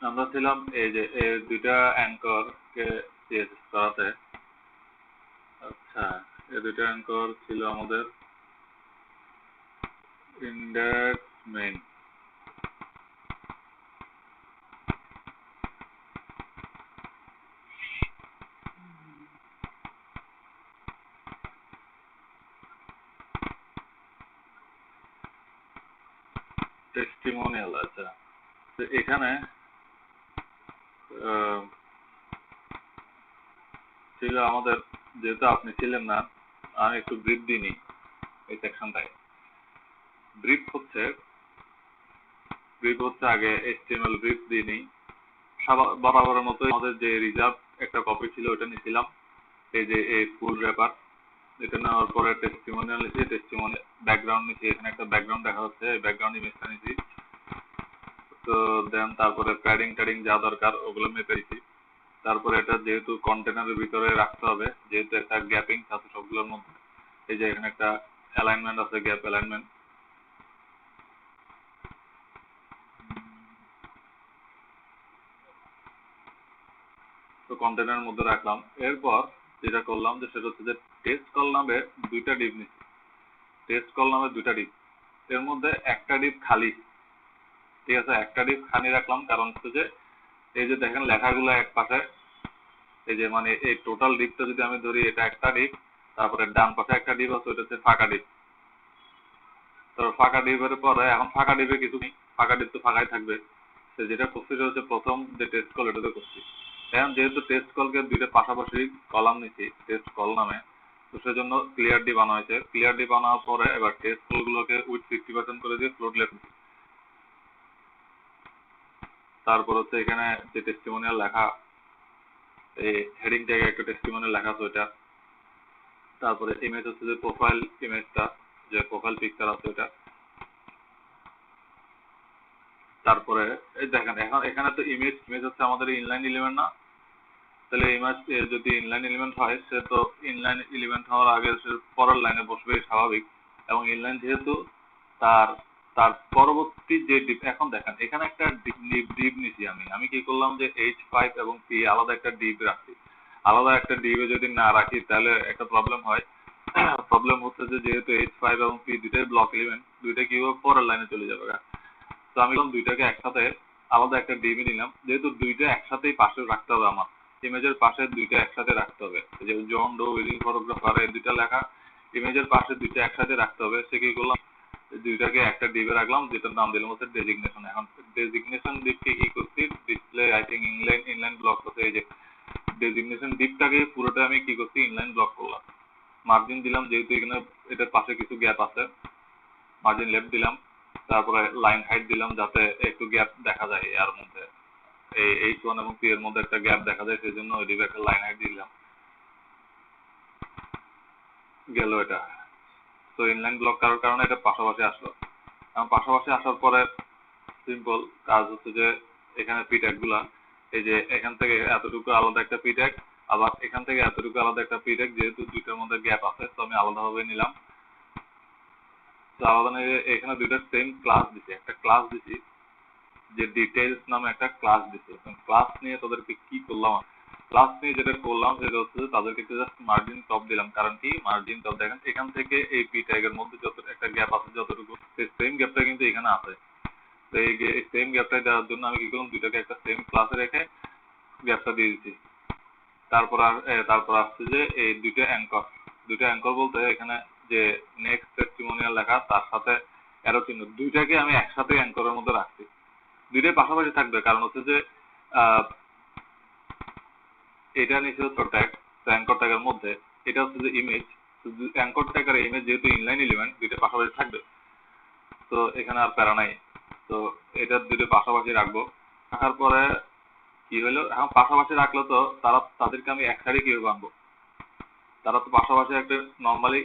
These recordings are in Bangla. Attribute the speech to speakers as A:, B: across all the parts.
A: আমরা ছিলাম এই যে এই দুইটা অ্যাঙ্করকে সিএসএস করাতে। আচ্ছা, এই দুইটা অ্যাঙ্কর ছিল আমাদের ইন্ডেক্স মেইন, টেস্টিমোনিয়াল। আচ্ছা, তো এখানে ছিল আমাদের, যেহেতু আপনি ছিলেন না, আমি একটু ব্রিফ দিইনি এই সেকশনটায়। ব্রিফ হচ্ছে আগে HTML ব্রিফ দিইনি। বরাবরের মতো আমাদের যে রিজার্ভ একটা কপি ছিল ওটা নিয়েছিলাম, এই যে এই ফুল র্যাপার। এটা নেওয়ার পরে টেস্টিমোনিয়াল নিয়েছি, টেস্টিমোনিয়াল ব্যাকগ্রাউন্ড নিয়েছি, এখানে একটা ব্যাকগ্রাউন্ড দেখা হচ্ছে, এই ব্যাকগ্রাউন্ড ইমেজটা নিয়েছি। তো দেন তারপরে প্যাডিং ট্যাডিং যা দরকার ওগুলো মেপে দিচ্ছি। তারপরে এটা যেহেতু কন্টেনারের ভিতরে রাখতে হবে, যেহেতু একটা গ্যাপিং আছে সবগুলোর মধ্যে, এই যে এখানে একটা অ্যালাইনমেন্ট আছে, গ্যাপ অ্যালাইনমেন্ট। তো কন্টেনারের মধ্যে রাখলাম। এরপর যেটা করলাম যে সেটা হচ্ছে যে টেস্ট কল নামে দুইটা ডিপ নিচ্ছি, টেস্ট কল নামে দুইটা ডিপ। এর মধ্যে একটা ডিপ খালি, ঠিক আছে, একটা ডিপ খালি রাখলাম কারণ হচ্ছে যে এই যে দেখেন লেখাগুলো এক পাশে, এই যে মানে এই টোটাল ডিপটা যদি আমি ধরি, এটা একটা ডিপ, তারপরে ডান পাশে একটা ডিপ আছে, ওটা হচ্ছে ফাঁকা ডিপ। তো ফাঁকা ডিপের পরে এখন ফাঁকা ডিপে কিছু নেই, ফাঁকা ডিপ তো ফাঁকাই থাকবে। তো যেটা করছি সেটা হচ্ছে প্রথম যে টেস্ট কল এটাতে করছি। এখন যেহেতু টেস্ট কলকে দুইটা পাশাপাশি কলাম নিচ্ছি টেস্ট কল নামে, তো সেজন্য ক্লিয়ার ডিপ আনা হয়েছে। ক্লিয়ার ডিপ আনার পরে এবার টেস্ট কলগুলোকে উইথ 50% করে দিয়ে ফ্লোট লেট। তারপর হচ্ছে এখানে যে টেস্টিমোনিয়াল লেখা, এই হেডিং ট্যাগে একটা টেস্টিমোনিয়াল লেখা আছে ওইটা। তারপরে ইমেজ হচ্ছে যে প্রোফাইল ইমেজটা, যে প্রোফাইল পিকচার আছে ওইটা। তারপরে এই দেখেন এখন এখানে তো ইমেজ হচ্ছে আমাদের ইনলাইন এলিমেন্ট না, তাহলে ইমেজ যদি ইনলাইন এলিমেন্ট হয় সে তো ইনলাইন এলিমেন্ট হওয়ার আগে সে পরের লাইনে বসবে স্বাভাবিক। এবং ইনলাইন যেহেতু তার তার পরবর্তী যে ডিপ, এখন দেখেন এখানে একটা ডিপ নিছি আমি কি করলাম যে H5 এবং P আলাদা একটা ডিপ রাখছি। আলাদা একটা ডিপে যদি না রাখি তাহলে একটা প্রবলেম হয়। প্রবলেম হচ্ছে যে যেহেতু H5 এবং P দুইটাই ব্লক এলিমেন্ট, দুইটা কি হবে পরের লাইনে চলে যাবে। তো আমি দুইটাকে একসাথে আলাদা একটা ডিবি নিলাম, যেহেতু দুইটা একসাথেই পাশে রাখতে হবে, আমার ইমেজের পাশে দুইটা একসাথে রাখতে হবে। যে জন ডো ওয়েডিং ফটোগ্রাফার এই দুইটা লেখা ইমেজের পাশে দুইটা একসাথে রাখতে হবে। সে কি করলাম, দুইটাকে একটা ডিবে রাখলাম, যেটার নাম দিলাম হচ্ছে ডেজিগনেশন। এখন ডেজিগনেশন ডিপকে কি করছি, display I think inline block করতে, এই যে ডেজিগনেশন ডিপটাকে পুরোটা আমি কি করছি ইনলাইন ব্লক করলাম। মার্জিন দিলাম, যেহেতু এখানে এটার পাশে কিছু গ্যাপ আছে, মার্জিন লেফট দিলাম। তারপরে লাইন হাইট দিলাম যাতে একটু গ্যাপ দেখা যায় এর মধ্যে, এই H1 এবং P এর মধ্যে একটা গ্যাপ দেখা যায়, সেই জন্য ওই একটা লাইন হাইট দিলাম। গেল এটা। তো ইনলাইন ব্লক করার কারণে এটা পাশাপাশি আসলো। কারণ পাশাপাশি আসার পরে সিম্পল কাজ হচ্ছে যে এখানে পি ট্যাগ গুলা, এই যে এখান থেকে এতটুকু আলাদা একটা পি ট্যাগ, আবার এখান থেকে এতটুকু আলাদা একটা পি ট্যাগ, যেহেতু দুইটার মধ্যে গ্যাপ আছে তো আমি আলাদাভাবে নিলাম। তো আলাদা নিয়ে এখানে দুইটা সেম ক্লাস দিছি, একটা ক্লাস দিছি যে ডিটেইলস নামে একটা ক্লাস দিছে। ক্লাস নিয়ে তাদেরকে কি করলাম, ক্লাস নিয়ে যেটা করলাম সেটা হচ্ছে তাদেরকে জাস্ট মার্জিন টপ দিলাম। কারণ কি মার্জিন টপ দেখেন এখান থেকে এই পি ট্যাগের মধ্যে যত একটা গ্যাপ আছে, যতটুকু সেই সেম গ্যাপটা কিন্তু এখানে আছে। তো এই সেম গ্যাপটা দেওয়ার জন্য আমি কি করলাম, দুইটাকে একটা সেম ক্লাসে রেখে গ্যাপটা দিয়ে দিচ্ছি। তারপর আসছে যে এই দুইটা অ্যাঙ্কর বলতে এখানে যে নেক্সট টেস্টিমোনিয়াল লেখা তার সাথে অ্যারো চিহ্ন, দুইটাকে আমি একসাথে অ্যাঙ্করের মধ্যে রাখছি। দুইটাই পাশাপাশি থাকবে, কারণ হচ্ছে যে এটা নিচে হচ্ছে ট্যাগ, অ্যাঙ্কর ট্যাগের মধ্যে এটা হচ্ছে যে ইমেজ, অ্যাঙ্কর ট্যাগ আর ইমেজ যেহেতু ইনলাইন এলিমেন্ট দুইটা পাশাপাশি থাকবে, তো এখানে আর প্যারা নাই। তো এটা দুটো পাশাপাশি রাখবো। রাখার পরে কি হলো, এখন পাশাপাশি রাখলে তো তাদেরকে আমি এক সাইডে কিভাবে আনবো, তারা তো পাশাপাশি একটা নর্মালি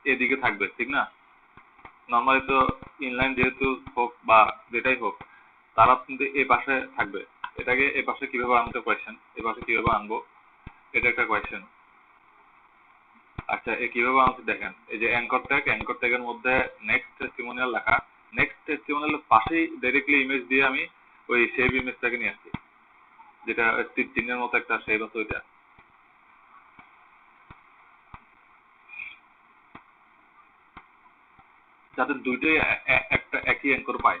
A: এদিকে থাকবে, ঠিক না? নর্মালি তো ইনলাইন যেহেতু হোক বা যেটাই হোক, তারা কিন্তু এ পাশে থাকবে। এটাকে এ পাশে কিভাবে আনতে কোয়েশ্চেন, এ পাশে কিভাবে আনবো এটা একটা কোয়েশ্চেন। আচ্ছা, কিভাবে আনছি দেখেন, এই যে অ্যাঙ্কর ট্যাগের মধ্যে নেক্সট টেস্টিমোনিয়াল লেখা, নেক্সট টেস্টিমোনিয়ালের পাশেই ডাইরেক্টলি ইমেজ দিয়ে আমি ওই সেভ ইমেজটাকে নিয়ে আসছি, যেটা তীর চিহ্নের মতো একটা শেপ আছে ওইটা। যাতে দুইটাই একটা একই অ্যাঙ্কর পায়,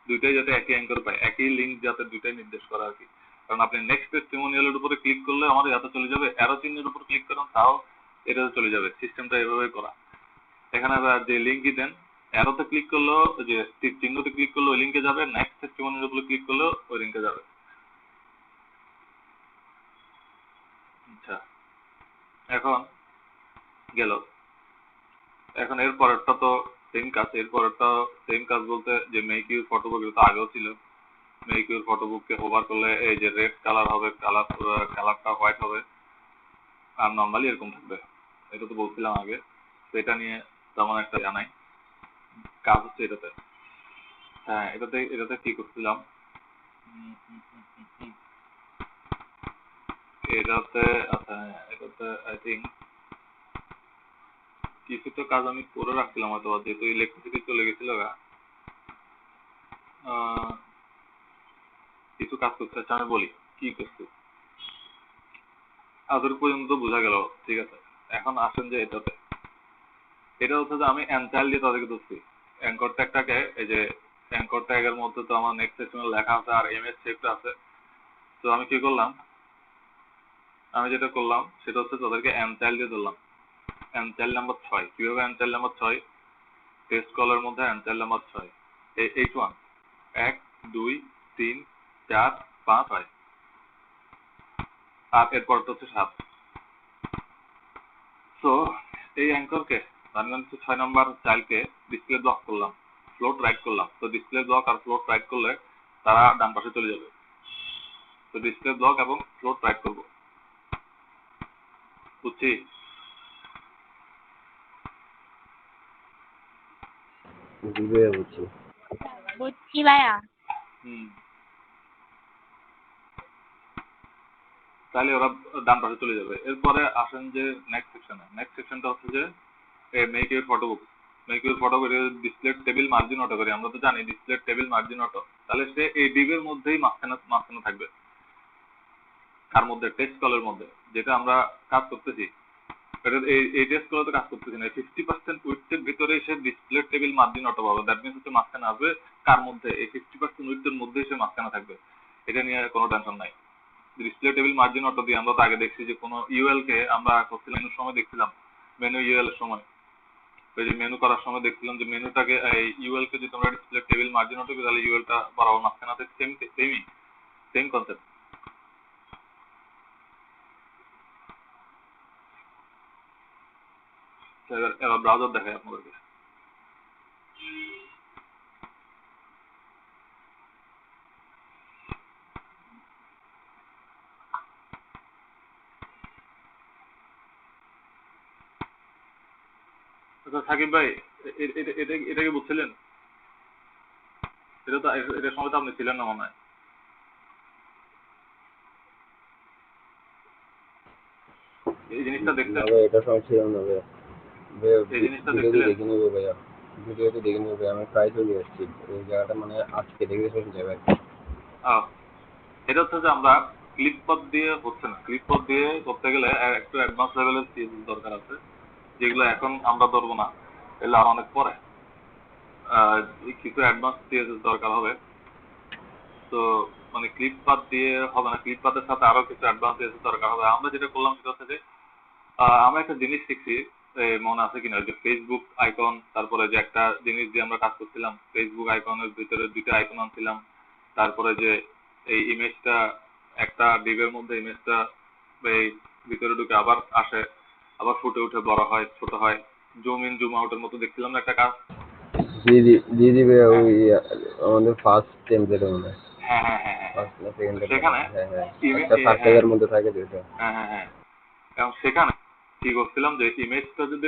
A: দুইটাই যাতে একই অ্যাঙ্কর পায়, একই লিঙ্ক যাতে দুইটাই নির্দেশ করে আর কি। কারণ আপনি নেক্সট টেস্টিমোনিয়ালের উপরে ক্লিক করলে আমাদের এত চলে যাবে, অ্যারো চিহ্নের উপর ক্লিক করেন তাও এটাতে চলে যাবে। সিস্টেমটা এভাবেই করা। এখানে যে লিঙ্কই দেন, অ্যারোতে ক্লিক করলেও, যে চিহ্নতে ক্লিক করলে ওই লিঙ্কে যাবে, নেক্সট টেস্টিমোনিয়ালের উপরে ক্লিক করলেও ওই লিঙ্কে যাবে। আচ্ছা, এখন গেল। এখন এর পরেরটা তো সেম কাজ। এর পরেরটা সেম কাজ বলতে যে মেক ইউর ফটোবুক, এটা তো আগেও ছিল। মেক ইউর ফটোবুককে হোভার করলে এই যে রেড কালার হবে, কালারটা হোয়াইট হবে, আর নর্মালি এরকম থাকবে। এটা তো বলছিলাম আগে, তো এটা নিয়ে তেমন একটা জানাই। কাজ হচ্ছে এটাতে। হ্যাঁ, এটাতে কি করছিলাম, এটাতে আচ্ছা হ্যাঁ, এটাতে আই থিঙ্ক কিছু তো কাজ আমি করে রাখছিলাম হয়তো, যেহেতু ইলেকট্রিসিটি চলে গেছিল গা, কিছু কাজ করতে হচ্ছে। আমি বলি কি করছি, আদর পর্যন্ত বোঝা গেল, ঠিক আছে। এখন আসেন যে এটাতে, এটা হচ্ছে যে আমি অ্যানচাইল দিয়ে তাদেরকে ধরছি। অ্যাঙ্কর ট্যাগটাকে, এই যে অ্যাঙ্কর ট্যাগের মধ্যে তো আমার নেক্সট সেকশনে লেখা আছে আর এমএস শেপটা আছে। তো আমি কি করলাম, আমি যেটা করলাম সেটা হচ্ছে তাদেরকে অ্যানচাইল দিয়ে ধরলাম। অ্যানচাইল নাম্বার 6, কিভাবে অ্যানচাইল নাম্বার 6, টেস্ট কলের মধ্যে অ্যানচাইল নাম্বার 6, H1, 1 2 3 4 5 6, আর এরপরটা হচ্ছে 7। তো এই অ্যাঙ্করকে আমি 6 নম্বর চাইল্ডকে ডিসপ্লে ব্লক করলাম, ফ্লোট রাইট করলাম। তো ডিসপ্লে ব্লক আর ফ্লোট রাইট করলে তারা ডান পাশে চলে যাবে। তো ডিসপ্লে ব্লক এবং ফ্লোট রাইট করবো, বুঝছি?
B: বুঝছি ভাইয়া।
A: তাহলে ওরা ডান পাশে চলে যাবে। এরপরে আসেন যে নেক্সট সেকশনে। নেক্সট সেকশনটা হচ্ছে যে make your photobook. Make your photobook display table margin auto করি, আমরা তো জানি ডিসপ্লে টেবিল মার্জিন অটো। তাহলে সে এই ডিবের মধ্যেই মাঝখানে থাকবে। তার মধ্যে টেক্সট কলের মধ্যে যেটা আমরা কাজ করতেছি, এটা এই টেক্সট কলে তো কাজ করতেছি না। 50% উইডথের ভিতরে সে ডিসপ্লে টেবিল মার্জিন অটো পাবে। দ্যাট মিনস হচ্ছে মাঝখানে আসবে কার মধ্যে, এই 50% উইডথের মধ্যেই সে মাঝখানে থাকবে। এটা নিয়ে কোনো টেনশন নাই। ডিসপ্লে টেবিল মার্জিন অটো দিয়ে আমরা তো আগে দেখছি যে কোনো ইউএল কে আমরা করছিলাম, মেনুর সময় দেখছিলাম, মেনু ইউএল এর সময়, ওই যে মেনু করার সময় দেখছিলাম যে মেনুটাকে এই ইউএল কে যদি আমরা ডিসপ্লে টেবিল মার্জিন অটো করি তাহলে ইউএলটা বরাবর মাঝখানে আছে। Same concept. এবার ব্রাউজার দেখাই আপনাদেরকে। আচ্ছা সাকিব ভাই, এটা কি বুঝছিলেন? এটার সময় তো আপনি ছিলেন না মনে হয়। এই জিনিসটা দেখছেন?
C: এটা সময় ছিলাম না ভাইয়া।
A: এই জিনিসটা
C: ভিডিওতে
A: দেখছিলেন?
C: দেখে নেবো ভাইয়া, ভিডিওতে দেখে নেবো ভাইয়া। আমি প্রায় চলে আসছি এই জায়গাটা, মানে আজকে দেখে চলে যাবে।
A: এটা হচ্ছে যে আমরা ক্লিপ পথ দিয়ে হচ্ছে না। ক্লিপ পথ দিয়ে করতে গেলে একটু অ্যাডভান্স লেভেলের সিএসএস দরকার আছে, যেগুলো এখন আমরা ধরবো না, এগুলো আর অনেক পরে কিছু অ্যাডভান্স সিএসএস দরকার হবে। তো মানে ক্লিপ পাথ দিয়ে হবে না, ক্লিপ পাথের সাথে আরো কিছু অ্যাডভান্স সিএসএস দরকার হবে। আমরা যেটা করলাম সেটা হচ্ছে যে আমরা একটা জিনিস শিখছি, মনে আছে কিনা, যে ফেসবুক আইকন, তারপরে যে একটা জিনিস দিয়ে আমরা কাজ করছিলাম, ফেসবুক আইকনের ভিতরে দুইটা আইকন আনছিলাম, তারপরে যে এই ইমেজটা একটা ডিভের মধ্যে ইমেজটা এই ভিতরে ঢুকে আবার আসে, আবার ফুটে উঠে বড় হয় ছোট হয়, জুম ইন জুম আউটের মতো দেখছিলাম না একটা কাজ।
C: জি জি জি জি ভাইয়া, ওই আমাদের ফার্স্ট টেমপ্লেটে মনে হয়,
A: হ্যাঁ হ্যাঁ হ্যাঁ হ্যাঁ,
C: ফার্স্ট না সেকেন্ড
A: সেখানে
C: হ্যাঁ হ্যাঁ, একটা সাবট্যাগের মধ্যে থাকে যেটা।
A: হ্যাঁ হ্যাঁ হ্যাঁ, এবং সেখানে কি করছিলাম যে ইমেজটা যদি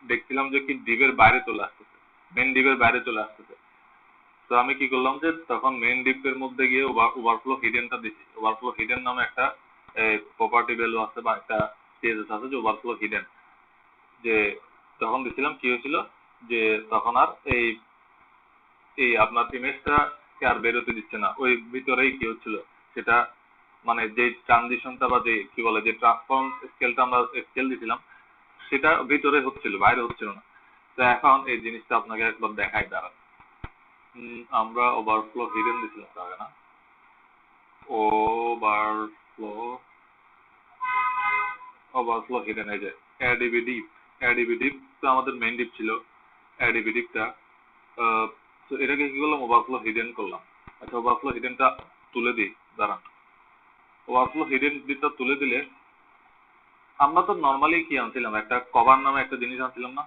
A: দেখছিলাম যে কি ডিভের বাইরে চলে আসতেছে, মেন ডিভের বাইরে চলে আসতেছে। তো আমি কি করলাম যে তখন মেন ডিভের মধ্যে গিয়ে ওভারফ্লো হিডেনটা দিচ্ছি। ওভারফ্লো হিডেন নামে একটা প্রপার্টি ভ্যালু আছে বা একটা সিএসএস আছে যে ওভারফ্লো হিডেন। যে তখন দিছিলাম কি হয়েছিল, যে তখন আর এই আপনার ইমেজটা কে আর বেরোতে দিচ্ছে না, ওই ভিতরেই কি হচ্ছিল সেটা মানে যে ট্রানজিশনটা বা যে কি বলে যে ট্রান্সফর্ম স্কেলটা আমরা স্কেল দিয়েছিলাম সেটা ভিতরে হচ্ছিল, বাইরে হচ্ছিল না। তো এখন এই জিনিসটা আপনাকে একবার দেখাই দাঁড়ান। আমরা ওভারফ্লো হিডেন দিয়েছিলাম আগে না, ওভারফ্লো হিডেন, এই যে এডিবি ডিপ তো আমাদের মেইন ডিপ ছিল এডিবি ডিপটা। তো এটাকে কি করলাম, ওভারফ্লো হিডেন করলাম। আচ্ছা ওভারফ্লো হিডেনটা তুলে দিই দাঁড়ান। ওভারফ্লো হিডেন ডিপটা তুলে দিলে আমরা তো নর্মালি কি আনছিলাম, একটা কভার নামে একটা জিনিস আনছিলাম না,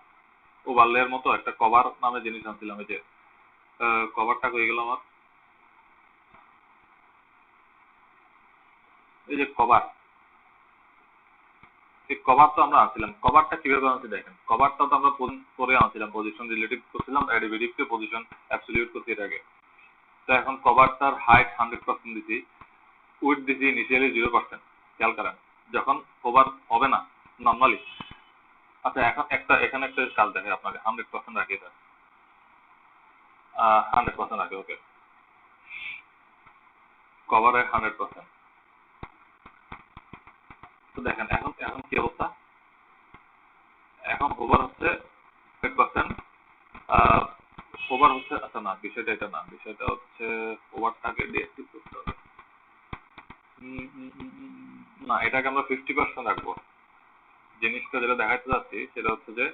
A: ওভারলের মতো একটা কভার নামে জিনিস আনছিলাম। এই যে কভারটা হয়ে গেল আমার, এই যে কভার, এই কভার তো আমরা আনছিলাম। কভারটা কিভাবে আনছি দেখেন, কভারটা তো আমরা পরে আনছিলাম, পজিশন রিলেটিভ করছিলাম, অ্যাডিভিটিভকে পজিশন অ্যাবসলিউট করছি এর আগে। তো এখন কভারটার হাইট 100% দিছি, উইথ দিছি ইনিশিয়ালি 0%। খেয়াল করেন যখন কভার হবে না নর্মালি। আচ্ছা এখন এখানে একটা কাজ দেখে আপনাকে, 100% রাখি, এটা 100% রাখি, ওকে, কভারের 100%। তো দেখেন এখন এখন কি অবস্থা, এখন ওভার হচ্ছে 100%, ওভার হচ্ছে, আচ্ছা না বিষয়টা এটা না, বিষয়টা হচ্ছে ওভারটাকে ডিএক্টিভ করতে হবে। না এটাকে আমরা 50% রাখবো। জিনিসটা যেটা দেখাতে যাচ্ছি সেটা হচ্ছে যে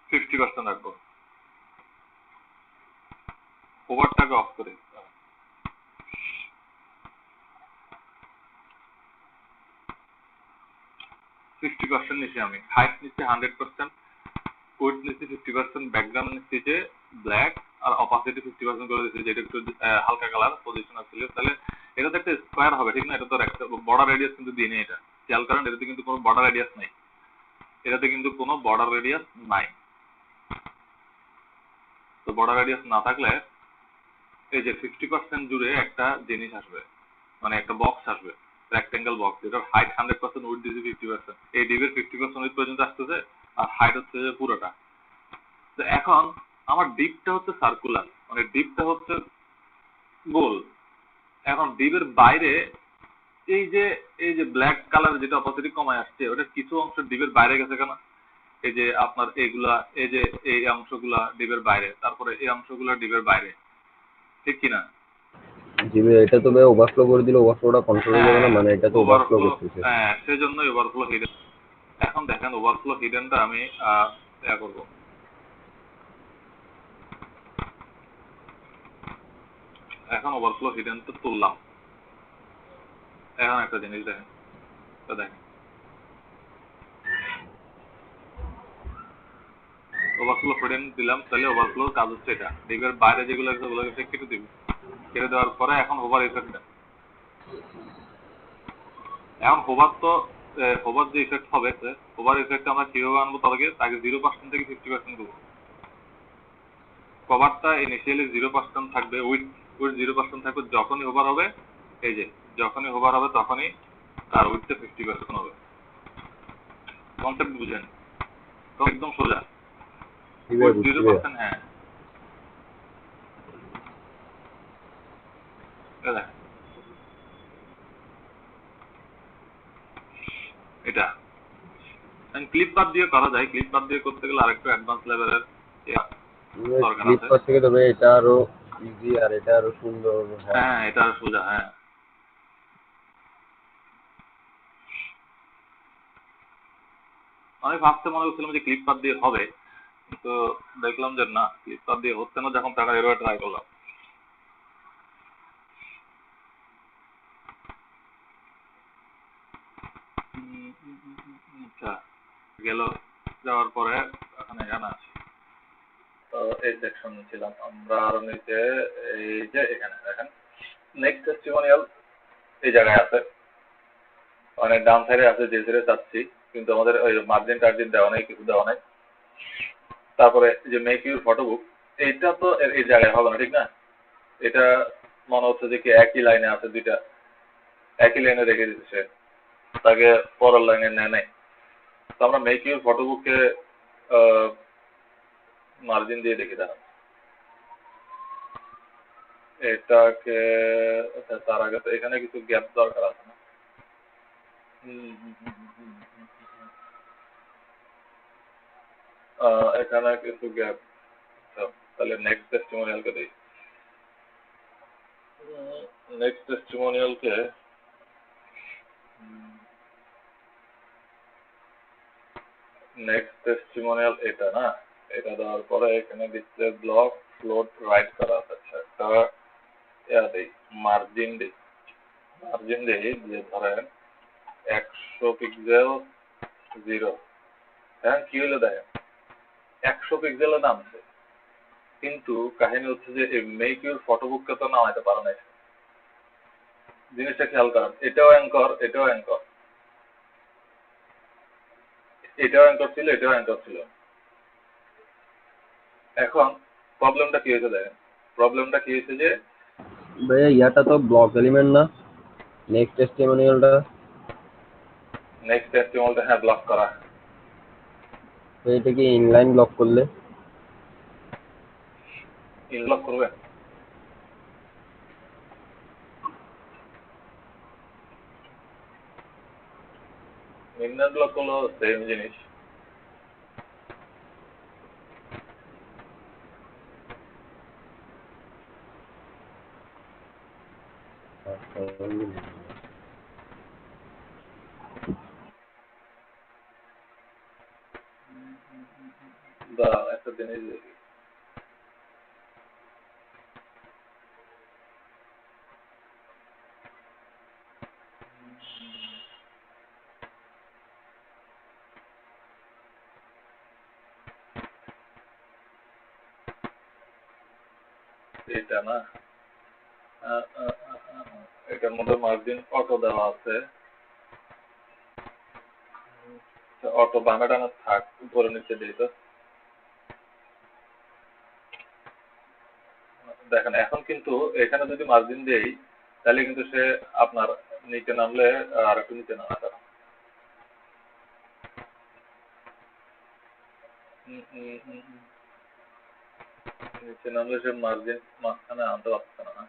A: 50% রাখবো, ওভারটাকে অফ করে 50% নিচ্ছি আমি, হাইট নিচ্ছি 100%, উইডথ নিচ্ছি 50%, ব্যাকগ্রাউন্ড নিচ্ছি যে ব্ল্যাক, আর অপাসিটি 50% করে দিচ্ছি, যেটা একটু হালকা কালার পজিশন ছিল। তাহলে এটা তো একটা স্কোয়ার হবে ঠিক না, এটা তো একটা বর্ডার রেডিয়াস কিন্তু দিয়ে নেই, এটা খেয়াল করেন, এটাতে কিন্তু কোনো বর্ডার রেডিয়াস নাই, এটাতে কিন্তু কোনো বর্ডার রেডিয়াস নাই। তো বর্ডার রেডিয়াস না থাকলে এই যে 50% জুড়ে একটা জিনিস আসবে, মানে একটা বক্স আসবে, রেক্টেঙ্গেল বক্স, যেটার হাইট 100%, উইডথ দিছি 50%, এই ডিবের 50% উইডথ পর্যন্ত আসতেছে, আর হাইট হচ্ছে যে পুরোটা। তো এখন আমার ডিপটা হচ্ছে সার্কুলার, মানে ডিপটা হচ্ছে গোল। এখন ডিপের বাইরে এই যে ব্ল্যাক কালার যেটা অপোজিট কমায় আসছে, ওটা কিছু অংশ ডিপের বাইরে গেছে কেন, এই যে আপনার এইগুলা, এই যে এই অংশগুলা ডিপের বাইরে, তারপরে এই অংশগুলা ডিপের বাইরে, ঠিক কিনা?
C: জি ভাই, এটা তো ভাই ওভারফ্লো করে দিলে ওভারফ্লোটা কন্ট্রোল হয়ে যাবে না, মানে এটা তো ওভারফ্লো
A: ওভারফ্লো,
C: করতেছে।
A: হ্যাঁ সেজন্যই ওভারফ্লো হিডেন। এখন দেখেন ওভারফ্লো হিডেনটা আমি করবো, এখন ওভারফ্লো হিডেনটা তুললাম। এখন একটা জিনিস দেখেন, দেখেন ওভারফ্লো হিডেন দিলাম, তাহলে ওভারফ্লোর কাজ হচ্ছে এটা, ডিপের বাইরে যেগুলো আছে ওগুলোকে কেটে দিবি, কেটে দেওয়ার পরে এখন হোভার ইফেক্টটা, এখন হোভার তো হোভার যে ইফেক্ট হবে, হোভার ইফেক্ট আমরা কিভাবে আনবো, তাকে 0% থেকে 50% দেবো। কভারটা ইনিশিয়ালি 0% থাকবে, উইথ 0% থাকবে, যখনই হোভার হবে, এই যে যখনই হোভার হবে তখনই তার উইথটা 50% হবে। কনসেপ্ট বুঝেন তো, একদম সোজা, উইথ 0%, হ্যাঁ এটা ক্লিপ পাথ দিয়ে করা যায়, ক্লিপ পাথ দিয়ে করতে গেলে আরেকটু অ্যাডভান্স লেভেলের দরকার
C: ক্লিপ
A: আছে।
C: পাথ থেকে তবে এটা আরো ইজি আর এটা আরো সুন্দর।
A: হ্যাঁ এটা সোজা, হ্যাঁ আমি ভাবতে মনে করছিলাম যে ক্লিপ পাথ দিয়ে হবে, কিন্তু দেখলাম যে না, ক্লিপ পাথ দিয়ে হচ্ছে না, যখন টাকা এভাবে ট্রাই করলাম। আচ্ছা গেল, যাওয়ার পরে এখন এখানে আছি, তো এই সেকশন ছিলাম আমরা, আরো নিচে এই যে এখানে দেখেন নেক্সট টেস্টিমোনিয়াল এই জায়গায় আছে, মানে ডান সাইডে আছে, যে সাইডে চাচ্ছি, কিন্তু আমাদের ওই মার্জিন টার্জিন দেওয়া নেই, কিছু দেওয়া নেই। তারপরে যে মেক ইউর ফটো বুক, এইটা তো এই জায়গায় হবে না ঠিক না, এটা মনে হচ্ছে যে কি একই লাইনে আছে, দুইটা একই লাইনে রেখে দিচ্ছে, তাকে পরের লাইনে নেয় নাই। তো আমরা মেক ইউর ফটো বুককে মার্জিন দিয়ে দেখি, দাঁড়া এটাকে আচ্ছা, তার আগে তো এখানে কিছু গ্যাপ দরকার আছে না? এখানে কিছু গ্যাপ, তাহলে নেক্সট টেস্টিমোনিয়ালকে দিই। নেক্সট টেস্টিমোনিয়ালকে এটা না, এটা দেওয়ার পরে এখানে ডিসপ্লে ব্লক ফ্লোট রাইট করা আছে। আচ্ছা, একটা দেই, মার্জিন দিই। মার্জিন দিই যে ধরেন 100 পিক্সেল 0। হ্যাঁ, কি হলো দেখেন 100 পিক্সেলের নামছে, কিন্তু কাহিনী হচ্ছে যে এই মেক ইউর ফটোবুককে তো নামাইতে পারে না। জিনিসটা খেয়াল করেন, এটাও অ্যাঙ্কর, এটাও অ্যাঙ্কর, এটাও অ্যাঙ্কর ছিল, এটাও অ্যাঙ্কর ছিল। এখন প্রবলেমটা কি হয়েছে দেখেন, প্রবলেমটা কি হয়েছে যে
C: ভাইয়া ইয়াটা তো ব্লক এলিমেন্ট না, নেক্সট টেস্টিমোনিয়ালটা।
A: নেক্সট টেস্টিমোনিয়ালটা হ্যাঁ ব্লক করা।
C: তো এটা কি ইনলাইন ব্লক করলে?
A: ইনব্লক করবেন? ইনলাইন ব্লক করলো সেম জিনিস। দাঁড়ান একটা জিনিস দেখি। এটা না, এটার মধ্যে মার্জিন অটো দেওয়া আছে। অটো বামে ডানে থাক, উপরে নিচে দিই তো। দেখেন এখন কিন্তু এখানে যদি মার্জিন দেই তাহলে কিন্তু সে আপনার নিচে নামলে আর একটু নিচে নামা যাবে। নিচে নামলে সে মার্জিন মাঝখানে আনতে পারছে না।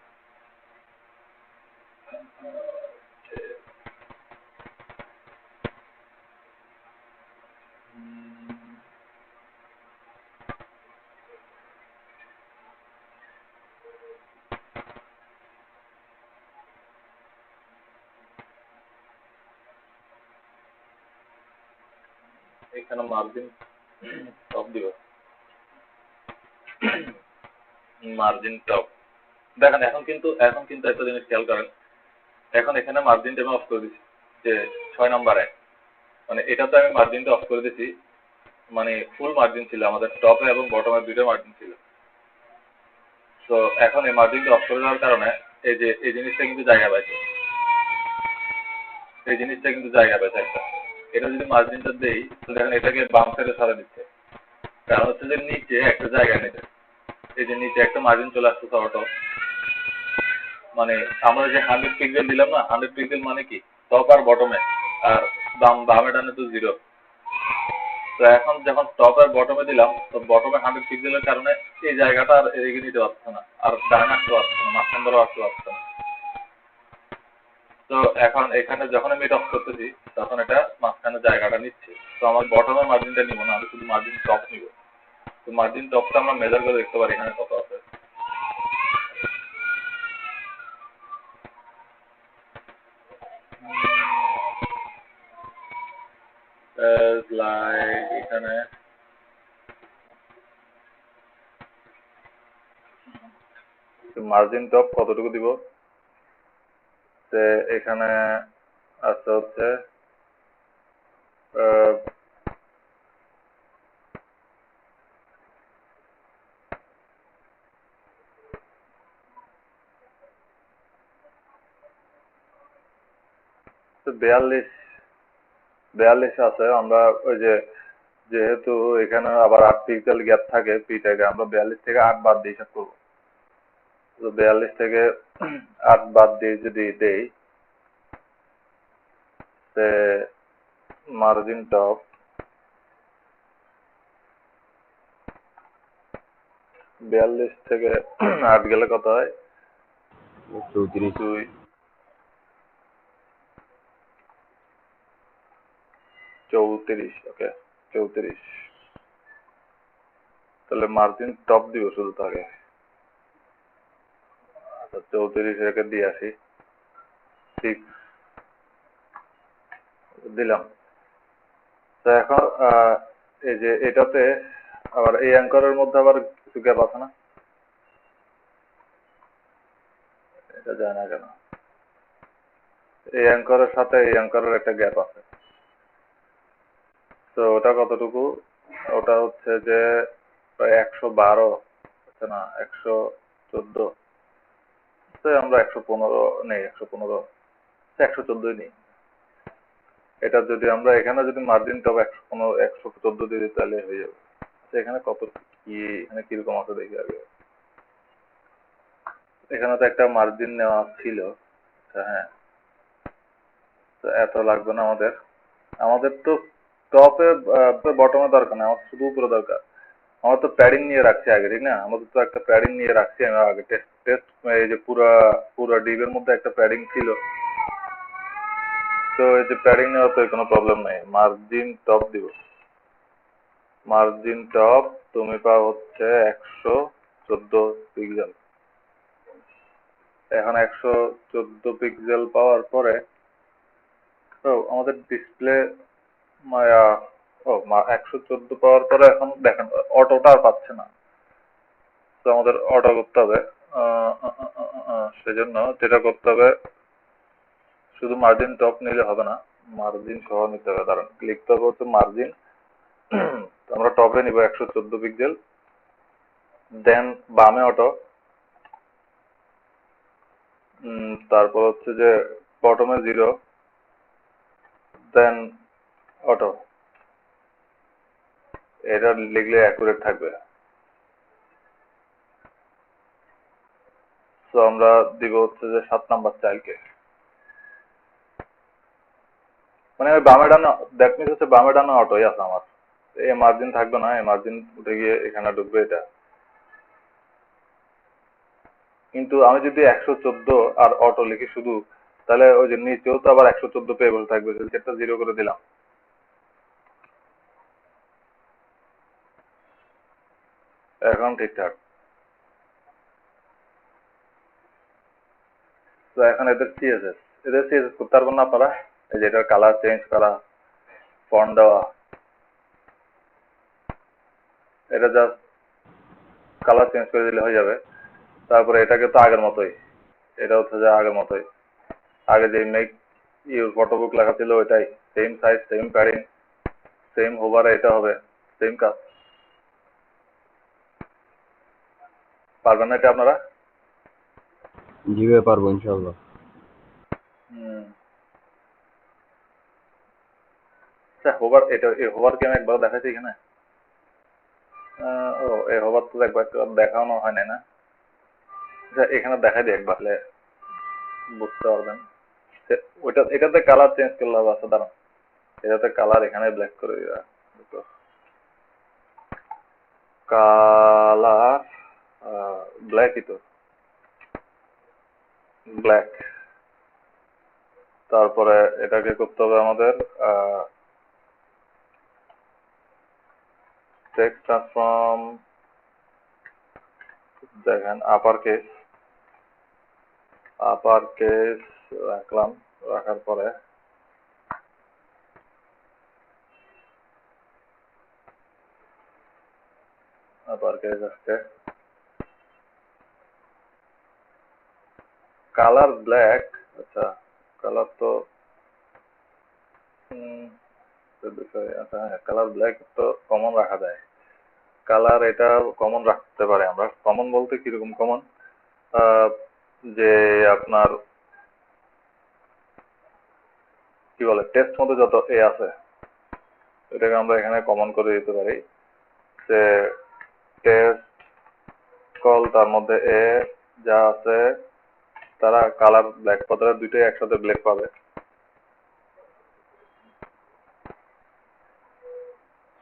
A: এখানে মার্জিন টপ দিব, মার্জিন টপ। দেখেন এখন কিন্তু একটা জিনিস খেয়াল করেন, এখন এখানে মার্জিনটা আমি অফ করে দিচ্ছি যে 6 নম্বরে, মানে এটাতে আমি মার্জিনটা অফ করে দিচ্ছি, মানে ফুল মার্জিন ছিল আমাদের টপে এবং বটমে দুইটা মার্জিন ছিল। তো এখন এই মার্জিনটা অফ করে দেওয়ার কারণে এই যে এই জিনিসটা কিন্তু জায়গা পাইছে, এই জিনিসটা কিন্তু জায়গা পাইছে একটা। এটা যদি মার্জিনটা দেই দেখেন এটাকে বাম সাইডে সরা দিচ্ছে, কারণ হচ্ছে যে নিচে একটা জায়গা নিতে, এই যে নিচে একটা মার্জিন চলে আসছে অটো। মানে আমরা যে 100 পিক্সেল দিলাম না, 100 পিক্সেল মানে কি টপ আর বটমে, আর বামে ডানে তো 0। তো এখন যখন টপ আর বটমে দিলাম, তো বটমে 100 পিক্সেলের কারণে এই জায়গাটা আর এগিয়ে নিতে পারছে না, আর ডানে আসতে পারছে না, মাঝখান ধরে আসতে পারছে না। তো এখন এখানে যখন আমি এটা অফ করতেছি তখন এটা মাঝখানে জায়গাটা নিচ্ছে। তো আমার বটমের মার্জিনটা নিব না, আমি শুধু মার্জিন টপ নিব। তো মার্জিন টপটা আমরা মেজার করে দেখতে পারি এখানে কত আছে। এখানে মার্জিন টপ কতটুকু দিব, এখানে আছে হচ্ছে তো 42 আছে। আমরা ওই যে যেহেতু এখানে আবার 8 পিক্সেল গ্যাপ থাকে পি থেকে, আমরা 42 থেকে 8 বাদ দিয়ে হিসাব করবো। তো 42 থেকে 8 বাদ দিয়ে যদি দেই মার্জিন টপ 42 থেকে 8 গেলে কত হয়,
C: 34
A: 2 34 ওকে 34 তাহলে মার্জিন টপ দিব শুধু তাকে 34 রেখে দিয়ে আসি 6 দিলাম। তো এখন এই যে এটাতে আবার এই অ্যাঙ্করের মধ্যে আবার কিছু গ্যাপ আছে না? এটা যায় না কেন? এই অ্যাঙ্করের সাথে এই অ্যাঙ্করের একটা গ্যাপ আছে। তো ওটা কতটুকু? ওটা হচ্ছে যে প্রায় 112 হচ্ছে না 114। তো আমরা 115 নেই, 115 114 নেই। এটা যদি আমরা এখানে যদি মার্জিন টপ 115 114 দিয়ে দিই তাহলে হয়ে যাবে। এখানে কত কি এখানে কিরকম আছে দেখি আগে। এখানে তো একটা মার্জিন নেওয়া ছিল। হ্যাঁ, তো এত লাগবে না আমাদের। আমাদের তো টপে বটমে দরকার নেই, আমার শুধু উপরে দরকার। আমার তো প্যাডিং নিয়ে রাখছি আগে, ঠিক না? আমাদের তো একটা প্যাডিং নিয়ে রাখছি আমি আগে টেস্ট এই যে পুরা ডিবের মধ্যে একটা প্যাডিং ছিল। তো এই যে প্যাডিং নেওয়া তো কোনো প্রবলেম নাই। মার্জিন টপ দিব। মার্জিন টপ তুমি পাও হচ্ছে 114 পিক্সেল। এখন 114 পিক্সেল পাওয়ার পরে তো আমাদের ডিসপ্লে 114 পাওয়ার পরে এখন দেখেন অটোটা আর পাচ্ছে না। তো আমাদের অটো করতে হবে। সেজন্য যেটা করতে হবে, শুধু মার্জিন টপ নিলে হবে না, মার্জিন সহ নিতে হবে। দাঁড়ান, ক্লিক করবো হচ্ছে মার্জিন। আমরা টপে নিব 114 পিক্সেল, দেন বামে অটো, তারপর হচ্ছে যে বটমে 0, দেন অটো। এটা লিখলে অ্যাকুরেট থাকবে। তো আমরা দিব হচ্ছে যে 7 নাম্বার চাইল্ডকে, মানে বামে ডানে, দ্যাট মিনস হচ্ছে বামে ডানে অটোই আছে আমার। এই মার্জিন থাকবে না, এই মার্জিন উঠে গিয়ে এখানে ঢুকবে এটা। কিন্তু আমি যদি 114 আর অটো লিখি শুধু, তাহলে ওই যে নিচেও তো আবার 114 পেয়ে থাকবে, সেটা 0 করে দিলাম। এখন ঠিকঠাক। তো এখন এদের সিএসএস করতে পারবেন না আপনারা? এই যে এটার কালার চেঞ্জ করা, ফন্ট দেওয়া, এটা জাস্ট কালার চেঞ্জ করে দিলে হয়ে যাবে। তারপরে এটাকে তো আগের মতোই, এটা হচ্ছে যে আগের মতোই, আগে যে মেক ইউর ফটোবুক লেখা ছিল ওইটাই, same size, same padding, same হোভারে এটা হবে, সেম কাজ। পারবেন না এটা আপনারা?
C: জি ভাই, পারবো ইনশাআল্লাহ।
A: আচ্ছা, হোভার, এটা এই হোভার কি আমি একবার দেখাচ্ছি এখানে? ও, এই হোভার তো একবার দেখানো হয় না। আচ্ছা, এখানে দেখা দিই একবার, বুঝতে পারবেন। ওইটা এটাতে কালার চেঞ্জ করলে হবে। আচ্ছা দাঁড়ান, এটাতে কালার এখানে ব্ল্যাক করে দিবা। কালার ব্ল্যাকই তো, ব্ল্যাক। তারপরে এটাকে করতে হবে আমাদের টেক্সট ট্রান্সফর্ম, দেখেন আপার কেস রাখলাম। রাখার পরে আপার কেস আসছে, কালার ব্ল্যাক। আচ্ছা, কালার তো আচ্ছা হ্যাঁ, কালার ব্ল্যাক তো কমন রাখা যায়। কালার এটা কমন রাখতে পারে আমরা। কমন বলতে কিরকম কমন? যে আপনার কি বলে, টেক্সট মধ্যে যত এ আছে এটাকে আমরা এখানে কমন করে দিতে পারি যে টেক্সট কল, তার মধ্যে এ যা আছে তারা কালার ব্ল্যাক পাবে, দুইটাই একসাথে ব্ল্যাক পাবে।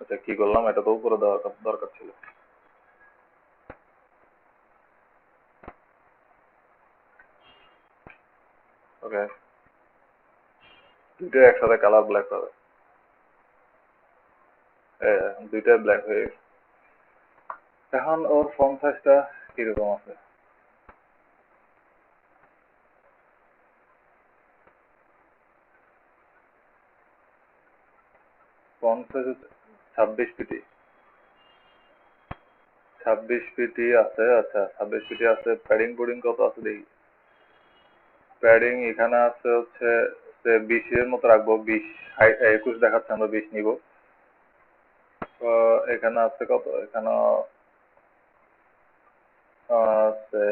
A: আচ্ছা, কি করলাম, এটা তো উপরে দেওয়ার দরকার ছিল। ওকে, দুইটা একসাথে কালার ব্ল্যাক হবে, দুইটাই ব্ল্যাক হয়ে গেছে। এখন ওর ফন্ট সাইজটা কিরকম আছে? ফন্ট সাইজ 26 পিটি, 26 পিটি আছে। আচ্ছা 26 পিটি আছে। প্যাডিং পুডিং কত আছে দেখি। প্যাডিং এখানে আছে হচ্ছে 20 এর মতো রাখবো, 21 দেখাচ্ছে, আমরা 20 নিব। তো এখানে আছে কত, এখানে আছে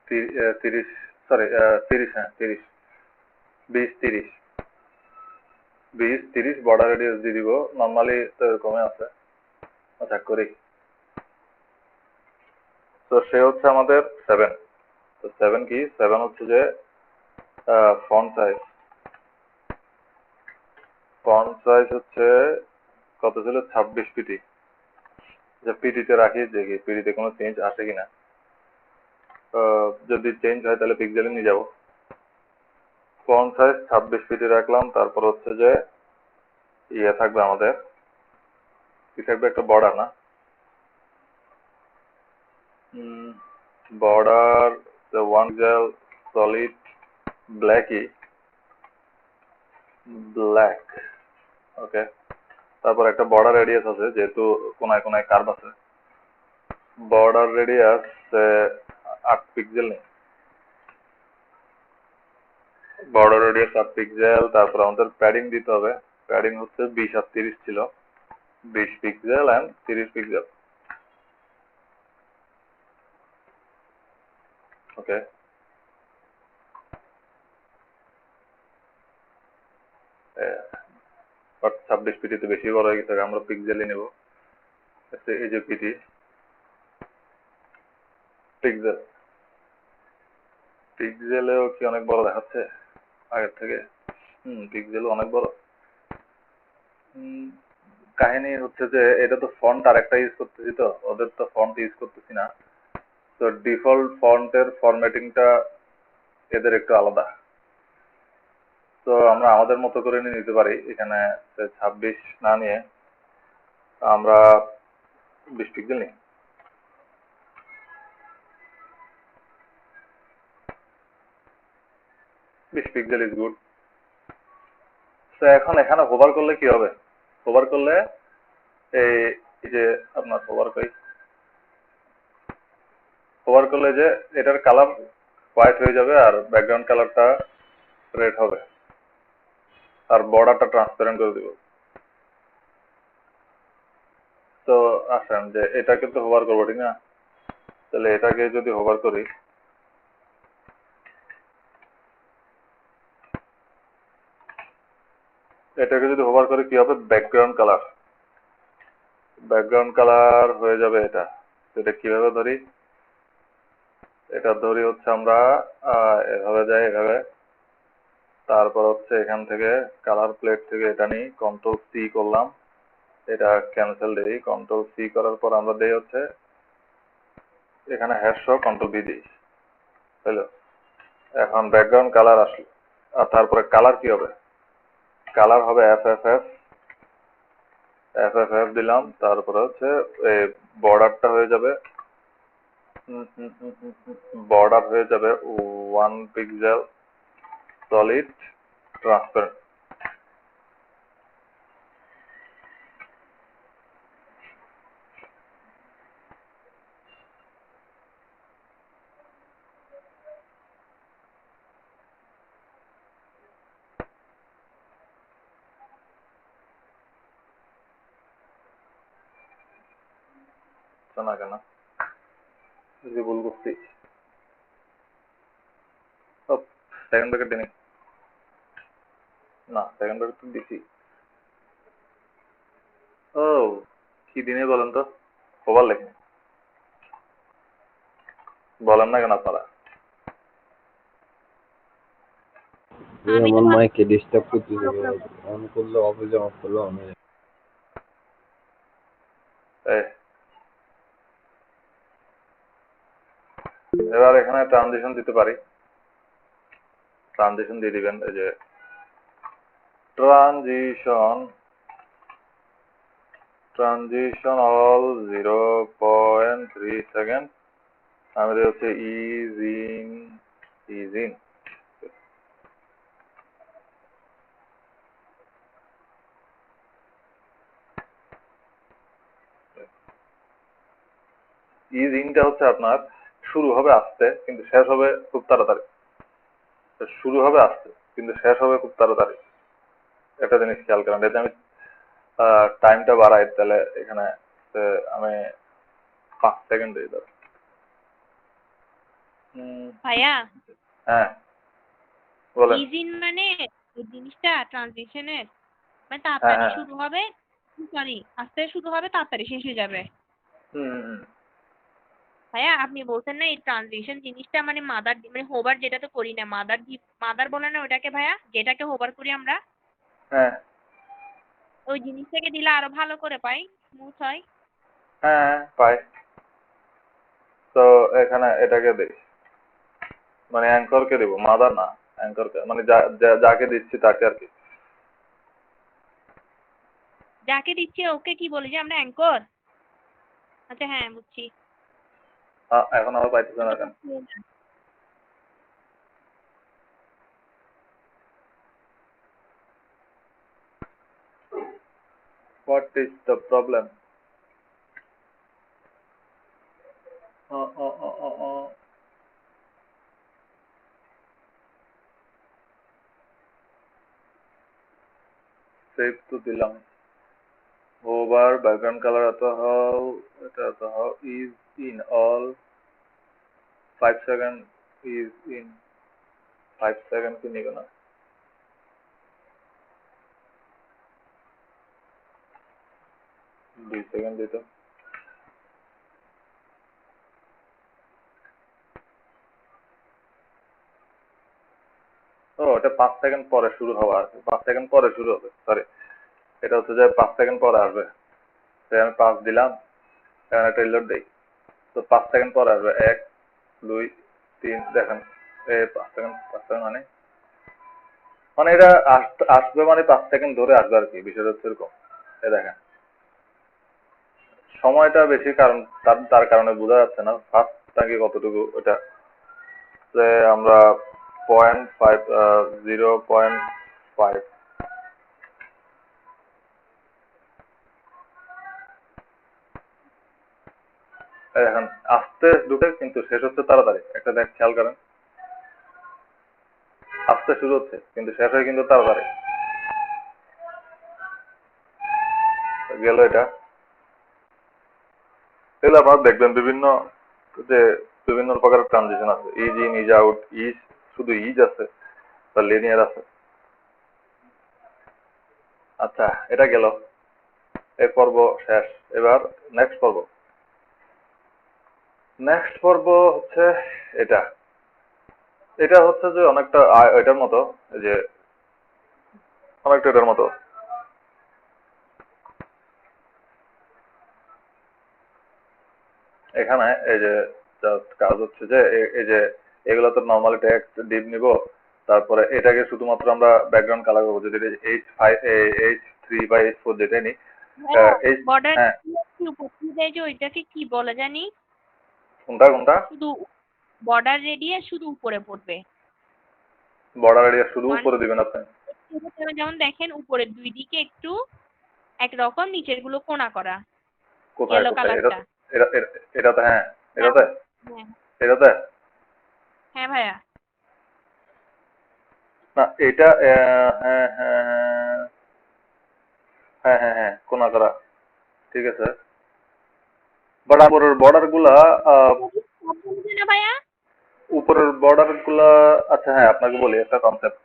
A: 30, সরি 30, হ্যাঁ 30, 20 30 বর্ডার রেডিয়াস দিয়ে দিব। নর্মালি তো এরকমই আছে। আচ্ছা করি। তো সে হচ্ছে আমাদের 7। তো 7 কি? 7 হচ্ছে যে ফন্ট সাইজ। ফন্ট সাইজ হচ্ছে কত ছিল? 26 পিটি। যে পিটিতে রাখি, দেখি পিটিতে কোনো চেঞ্জ আসে কিনা। যদি চেঞ্জ হয় তাহলে পিক্সেলে নিয়ে যাব। ফন্ট সাইজ 26 পিটি রাখলাম। তারপর হচ্ছে যে ইয়ে থাকবে আমাদের, কি থাকবে? একটা বর্ডার, না? Border 1 pixel solid black. Okay, তারপর একটা বর্ডার রেডিয়াস আছে, যেহেতু কোনায় কোনায় কার্ভ আছে। বর্ডার রেডিয়াস 8 পিক্সেল নেই, বর্ডার রেডিয়াস 8 পিক্সেল। তারপর আমাদের প্যাডিং দিতে হবে। প্যাডিং হচ্ছে 20 আর 30 ছিল, 20 পিক্সেল এন্ড 30 পিক্সেল। ওকে, 26 পিটিতে বেশি বড় হয়ে গেছে, আমরা পিক্সেলই নেব। এই যে পিটি পিক্সেল, পিক্সেলেও কি অনেক বড় দেখাচ্ছে আগের থেকে? পিক্সেল অনেক বড়। কাহিনী হচ্ছে যে এটা তো ফন্ট আরেকটা ইউজ করতেছি, তো ওদের তো ফন্ট ইউজ করতেছি না। তো ডিফল্ট ফন্টের ফরম্যাটিংটা এদের একটু আলাদা। তো আমরা আমাদের মতো করে নিতে পারি। এখানে 26 না নিয়ে আমরা 20 পিক্সেল নিই। 20 পিক্সেল ইজ গুড। তো এখন এখানে হোভার করলে কি হবে? হোভার করলে এই যে আপনার হোভার করলে যে এটার কালার হোয়াইট হয়ে যাবে আর ব্যাকগ্রাউন্ড কালারটা রেড হবে, আর বর্ডারটা ট্রান্সপারেন্ট করে দিব। তো আসেন যে এটাকে তো হোভার করবো, ঠিক না? তাহলে এটাকে যদি হোভার করি, কি হবে? ব্যাকগ্রাউন্ড কালার হয়ে যাবে এটা। এটা কিভাবে ধরি? এটা ধরি হচ্ছে আমরা এভাবে যাই, এভাবে। তারপর হচ্ছে এখান থেকে কালার প্লেট থেকে এটা নিই, কন্ট্রোল সি করলাম, এটা ক্যান্সেল দিই। কন্ট্রোল সি করার পর আমরা দেই হচ্ছে এখানে হ্যাশ সহ কন্ট্রোল বি দিই, তাইলো? এখন ব্যাকগ্রাউন্ড কালার আসলো। আর তারপরে কালার কি হবে? কালার হবে এফ দিলাম। তারপরে হচ্ছে বর্ডারটা হয়ে যাবে, বর্ডার হয়ে যাবে 1 পিক্সেল সলিড ট্রান্সপারেন্ট। না কেন যদি ভুল করছি? সেকেন্ড ব্র্যাকেট দিই না, সেকেন্ড ব্র্যাকেট তো দিছি। ও কি দিনে বলেন তো? হোভার লেখেন বলেন না কেন আপনারা?
C: আমার মাইকে ডিস্টার্ব করতেছে, অন করলে অফ হয়ে যায়, অফ করলে অন হয়ে যায়।
A: এবার এখানে ট্রানজিশন দিতে পারি, ট্রানজিশন দিয়ে দিবেন, এই যে ট্রানজিশন অল 0.3 সেকেন্ড, আমাদের হচ্ছে ইজ ইন ইনটা হচ্ছে আপনার শুরু হবে আস্তে কিন্তু শেষ হবে খুব তাড়াতাড়ি, শুরু হবে আস্তে কিন্তু শেষ হবে খুব তাড়াতাড়ি, একটা জিনিস খেয়াল করেন। যদি আমি টাইমটা বাড়াই তাহলে এখানে আমি 5 সেকেন্ড দিয়ে দেবো।
B: ভাইয়া
A: হ্যাঁ বলেন।
B: ইজিন মানে এই জিনিসটা ট্রানজিশনের মানে
A: হ্যাঁ
B: তাড়াতাড়ি
A: হ্যাঁ
B: শুরু হবে, সরি আস্তে শুরু হবে তাড়াতাড়ি শেষ হয়ে যাবে।
A: হুম।
B: ভাইয়া আপনি বলছেন না এই ট্রানজিশন জিনিসটা মানে মাদার মানে হোভার যেটাতে করি না, মাদার বলে না ওটাকে ভাইয়া, যেটাকে হোভার করি আমরা,
A: হ্যাঁ
B: ওই জিনিসটাকে দিলে আরো ভালো করে পাই, স্মুথ হয়।
A: হ্যাঁ পাই। তো এখানে এটাকে দিই, মানে অ্যাঙ্করকে দেবো, মাদার না, অ্যাঙ্করকে মানে যাকে দিচ্ছি তাকে আর কি।
B: যাকে দিচ্ছি ওকে কি বলি যে আমরা অ্যাঙ্কর? আচ্ছা হ্যাঁ বুঝছি।
A: এখন আবার পাইতেছে না কেন? What is the problem? Save তো দিলাম। ওভার ব্যাকগ্রাউন্ড কালার এটা is in all 5 second, is in 5 second কি নিবে না? 2 সেকেন্ড দিত। ও এটা 5 সেকেন্ড পরে শুরু হওয়া আছে, 5 সেকেন্ড পরে শুরু হবে, সরি। এটা হচ্ছে যে 5 সেকেন্ড পরে আসবে। আমি 5 দিলাম, এখানে একটা রিলোড দেই, তো 5 সেকেন্ড পরে আসবে। 1 2 3 দেখেন, 5 সেকেন্ড মানে মানে এটা আসবে মানে 5 সেকেন্ড ধরে আসবে আর কি, বিষয়টা হচ্ছে এরকম। দেখেন সময়টা বেশি, কারণ তার কারণে বোঝা যাচ্ছে না ফার্স্ট নাকি কতটুকু। ওটা যে আমরা 0.5 এখন আস্তে ঢুকে কিন্তু শেষ হচ্ছে তাড়াতাড়ি, একটা দেখ খেয়াল করেন, আস্তে শুরু হচ্ছে কিন্তু শেষ হয় কিন্তু তাড়াতাড়ি গেল। এটা এগুলো আপনারা দেখবেন বিভিন্ন প্রকারের ট্রানজিশন আছে, is in, is out, is শুধু ইজ আছে বা লিনিয়ার আছে। আচ্ছা এটা গেল, এই পর্ব শেষ। এবার নেক্সট পর্ব হচ্ছে এটা। এটা হচ্ছে যে অনেকটা এটার মতো, যে অনেকটা এটার মতো। এখানে এই যে কাজ হচ্ছে যে এই যে এগুলো তো নর্মালি টেক্সট ডিপ নিব, তারপরে এটাকে শুধুমাত্র আমরা ব্যাকগ্রাউন্ড কালার করবো। যদি H3 বা H4 যেটাই নিই,
B: বর্ডার
A: হ্যাঁ
B: দেয় যে ওইটাকে কি বলে জানি,
A: কোনটা
B: শুধু বর্ডার রেডিয়াস শুধু উপরে পড়বে,
A: বর্ডার এরিয়া শুধু উপরে দিবেন আপনি।
B: যেমন দেখেন উপরের দুই দিকে একটু একরকম, নিচের গুলো কোনা করা,
A: কোথায়
B: ইয়েলো
A: কোথায়
B: কালারটা।
A: এটাতে? হ্যাঁ
B: হ্যাঁ
A: এটাতে
B: হ্যাঁ ভাইয়া।
A: না এটা হ্যাঁ হ্যাঁ হ্যাঁ হ্যাঁ হ্যাঁ কোনা করা, ঠিক আছে। বাট উপরের বর্ডার গুলা
B: ভাইয়া
A: উপরের বর্ডার গুলা, আচ্ছা হ্যাঁ আপনাকে বলি একটা কনসেপ্ট।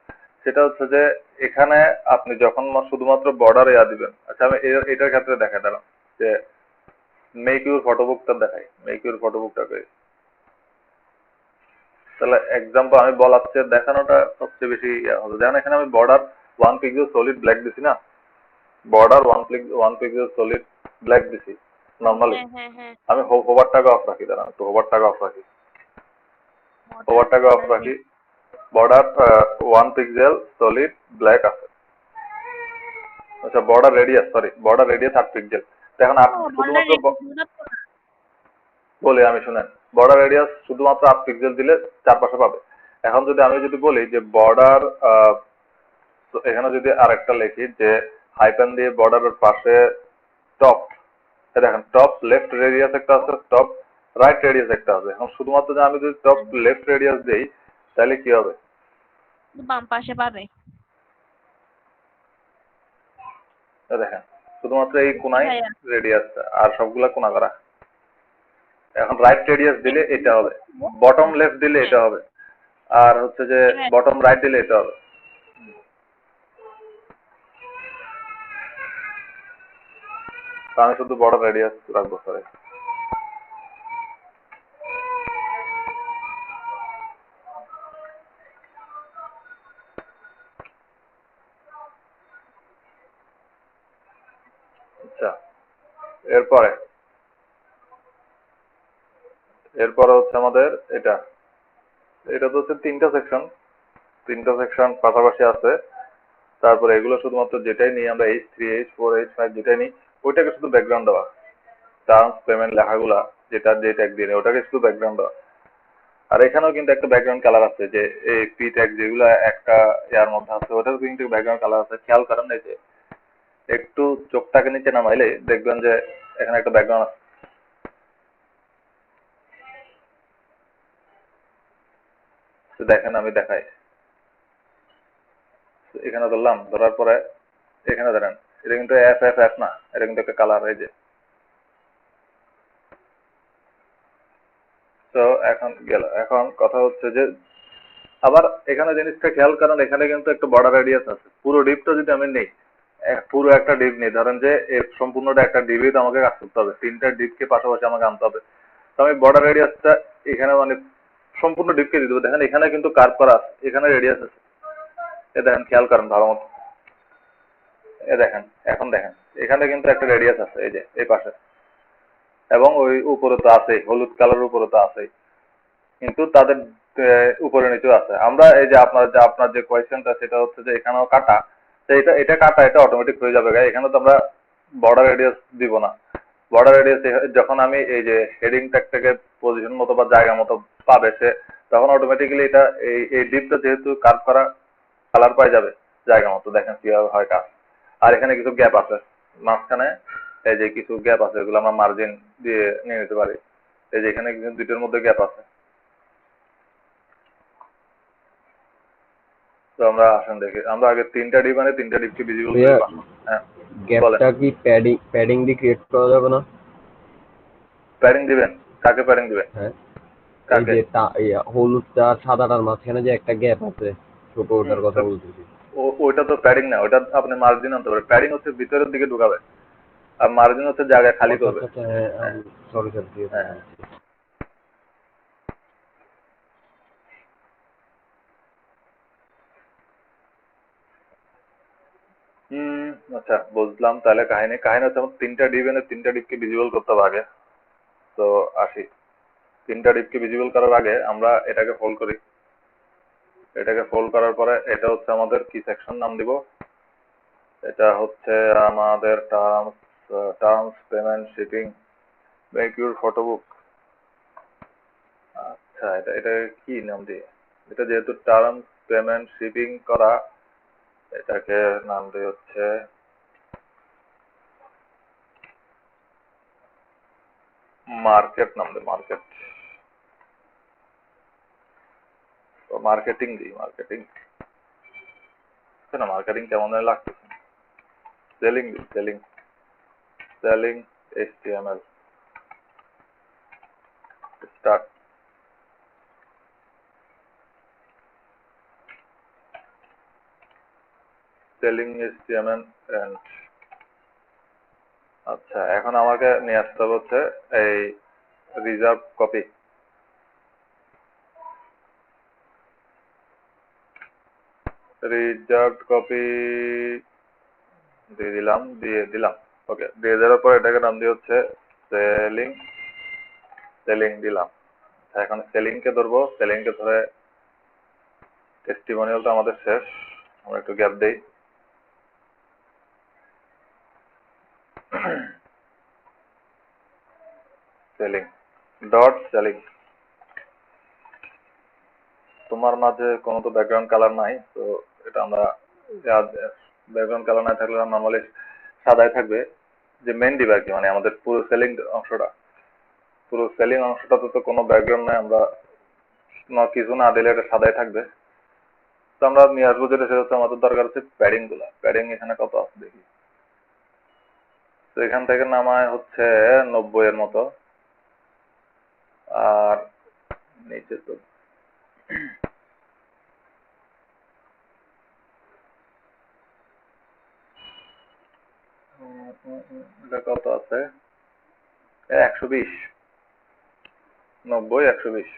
A: সেটা হচ্ছে যে এখানে আপনি যখন শুধুমাত্র বর্ডার দিবেন। আচ্ছা আমি এটার ক্ষেত্রে দেখাই দাঁড়ান, যে মেক ইউর ফটোবুকটা দেখাই, মেক ইউর ফটোবুকটা করি। তাহলে এক্সাম্পল আমি বলাচ্ছে, দেখানোটা সবচেয়ে বেশি হবে। যেমন এখানে আমি বর্ডার 1 পিক্সেল সলিড ব্ল্যাক দিছি না, বর্ডার 1 পিক্সেল সলিড ব্ল্যাক দিছি নর্মালি। আমি হোভারটাকে অফ রাখি, দাঁড়ান একটু হোভারটাকে অফ রাখি। হোভারটাকে অফ রাখি। বর্ডার 1 পিক্সেল সলিড ব্ল্যাক আছে। আচ্ছা বর্ডার রেডিয়াস 8 পিক্সেল। এখন শুধুমাত্র বলি আমি শুনেন, বর্ডার রেডিয়াস শুধুমাত্র 8 পিক্সেল দিলে চারপাশে পাবে। এখন আমি যদি বলি যে বর্ডার, এখানে যদি আরেকটা লিখি যে হাইপেন দিয়ে বর্ডারের পাশে টপ, দেখেন টপ লেফট রেডিয়াস একটা আছে, টপ রাইট রেডিয়াস একটা আছে। এখন শুধুমাত্র যে আমি যদি টপ লেফট রেডিয়াস দেই তাহলে কি হবে?
B: বাম পাশে পাবে।
A: দেখেন শুধুমাত্র এই কোনায় রেডিয়াস, আর সবগুলা কোনা করা। এখন রাইট রেডিয়াস দিলে এটা হবে, বটম লেফট দিলে এটা হবে, আর হচ্ছে যে বটম রাইট দিলে এটা হবে। আমি শুধু বড় রেডিয়াস রাখবো স্যার। আচ্ছা এরপরে হচ্ছে আমাদের এটা তো হচ্ছে তিনটা সেকশন পাশাপাশি আছে। তারপরে এগুলো শুধুমাত্র যেটাই নিই আমরা H3 H4 H5 যেটাই নিই ওইটাকে শুধু ব্যাকগ্রাউন্ড দেওয়া। টার্মস পেমেন্ট লেখাগুলা যেটা যে ট্যাগ দিয়ে ওটাকে শুধু ব্যাকগ্রাউন্ড দেওয়া। আর এখানেও কিন্তু একটা ব্যাকগ্রাউন্ড কালার আছে, যে এই পি ট্যাগ যেগুলো একটা ইয়ার মধ্যে আছে ওটাও কিন্তু ব্যাকগ্রাউন্ড কালার আছে। খেয়াল করেন এই যে একটু চোখটাকে নিচে নামাইলে দেখবেন যে এখানে একটা ব্যাকগ্রাউন্ড আছে। দেখেন আমি দেখাই, এখানে ধরলাম, ধরার পরে এখানে ধরেন এটা কিন্তু এফ না, এটা কিন্তু একটা কালার। এই যে তো এখন গেল। এখন কথা হচ্ছে যে আবার এখানে জিনিসটা খেয়াল করেন, এখানে কিন্তু একটা বর্ডার রেডিয়াস আছে। পুরো ডিপটা যদি আমি নেই, পুরো একটা ডিপ নেই, ধরেন যে এর সম্পূর্ণটা একটা ডিপই তো আমাকে কাজ করতে হবে, তিনটা ডিপকে পাশাপাশি আমাকে আনতে হবে। তো আমি বর্ডার রেডিয়াসটা এখানে মানে সম্পূর্ণ ডিপকে দিয়ে দেবো। দেখেন এখানে কিন্তু কার্ভ করা আছে, এখানে রেডিয়াস আছে। এ দেখেন খেয়াল করেন ভালো মতো, এ দেখেন এখন দেখেন এখানে কিন্তু একটা রেডিয়াস আছে এই যে এই পাশে, এবং ওই উপরে তো আছেই, হলুদ কালারের উপরে তো আছেই, কিন্তু তাদের উপরে নিচেও আছে। আমরা এই যে আপনার যে কোয়েশ্চেনটা সেটা হচ্ছে যে এখানেও কাটা, তো এটা কাটা, এটা অটোমেটিক হয়ে যাবে। এখানে তো আমরা বর্ডার রেডিয়াস দিব না। বর্ডার রেডিয়াস যখন আমি এই যে হেডিং ট্যাগটাকে পজিশন মতো বা জায়গা মতো পাবে সে, তখন অটোমেটিক্যালি এটা এই ডিপটা যেহেতু কার্ভ করা কালার পাই যাবে জায়গা মতো। দেখেন কিভাবে হয় কাজ। আর এখানে কিছু গ্যাপ আছে মাঝখানে, এই যে কিছু গ্যাপ আছে, এগুলো আমরা মার্জিন দিয়ে নিয়ে নিতে পারি। এই যে এখানে দুটোর মধ্যে গ্যাপ আছে। তো আমরা আসেন দেখি, আমরা আগে তিনটা ডিপ মানে তিনটা ডিপকে ভিজিবল করে পাবো। হ্যাঁ
C: গ্যাপটা কি প্যাডিং দিয়ে ক্রিয়েট করা যাবে না?
A: প্যাডিং দিবেন? কাকে প্যাডিং দিবেন?
C: হ্যাঁ এই যে হলুদটা সাদাটার মাঝখানে যে একটা গ্যাপ আছে ছোট, ওটার কথা বলতেছি।
A: ওইটা তো প্যাডিং না, ওইটা আপনি মার্জিন আনতে পারেন। প্যাডিং হচ্ছে ভিতরের দিকে ঢুকাবে, আর মার্জিন হচ্ছে জায়গা খালি করবে।
C: হ্যাঁ সরি
A: হ্যাঁ আচ্ছা বুঝলাম। তাহলে কাহিনী হচ্ছে আমার তিনটা ডিপ এনে তিনটা ডিপকে ভিজিবল করতে হবে আগে। তো আসি, তিনটা ডিপকে ভিজিবল করার আগে আমরা এটাকে ফোল্ড করি। এটাকে ফোল্ড করার পরে এটা হচ্ছে আমাদের কি সেকশন নাম দিব, এটা হচ্ছে আমাদের terms payment shipping make your photo book. আচ্ছা এটা কি নাম দিয়ে, এটা যেহেতু টার্মস পেমেন্ট শিপিং করা, এটাকে নাম দিয়ে হচ্ছে মার্কেট নাম দিয়ে, মার্কেট। তো মার্কেটিং দিই, মার্কেটিং না, মার্কেটিং কেমন লাগতেছে, সেলিং দিই, সেলিং HTML স্টার্ট। সেলিং HTML এন্ড। আচ্ছা এখন আমাকে নিয়ে আসতে হবে হচ্ছে এই রিজার্ভ কপি। রিজার্ভ কপি দিয়ে দিলাম। ওকে, দিয়ে দেওয়ার পর এটাকে নাম দিয়ে হচ্ছে সেলিং দিলাম। এখন সেলিংকে ধরবো, সেলিংকে ধরে টেস্টিমোনিয়ালটা আমাদের শেষ, আমরা একটু গ্যাপ দেই। Selling dot selling. তোমার মাঝে কোনো তো ব্যাকগ্রাউন্ড কালার নাই, তো এটা আমরা ব্যাকগ্রাউন্ড কালার না থাকলে নর্মালি সাদাই থাকবে, যে মেন দিবে আর কি, মানে আমাদের পুরো সেলিং অংশটা, পুরো সেলিং অংশটাতে তো কোনো ব্যাকগ্রাউন্ড নাই, আমরা কিছু না দিলে এটা সাদাই থাকবে। তো আমরা নিয়ে আসবো যেটা, সেটা হচ্ছে আমাদের দরকার হচ্ছে প্যাডিং গুলা। প্যাডিং এখানে কত আছে দেখি। তো এখান থেকে নামায় হচ্ছে 90 এর মতো, আর নিচে তো এটা কত আছে, 120, 90, 120।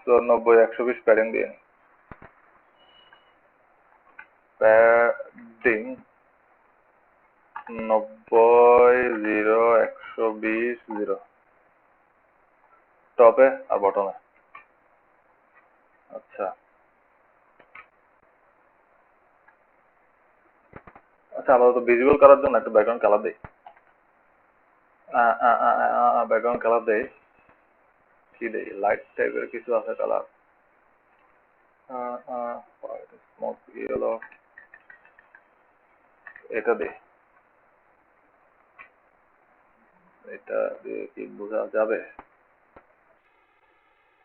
A: তো 90, 120 প্যাডিং দিয়ে নি। প্যাডিং 90, 0, 120, 0 টপে আর বটমে। আচ্ছা আচ্ছা, আপাতত ভিজুয়াল করার জন্য একটা ব্যাকগ্রাউন্ড কালার দেই। ব্যাকগ্রাউন্ড কালার দেই, কি দেই, লাইট টাইপের কিছু আছে কালার। স্মোক ইয়েলো, এটা দেই। এটা দিয়ে কি বোঝা যাবে?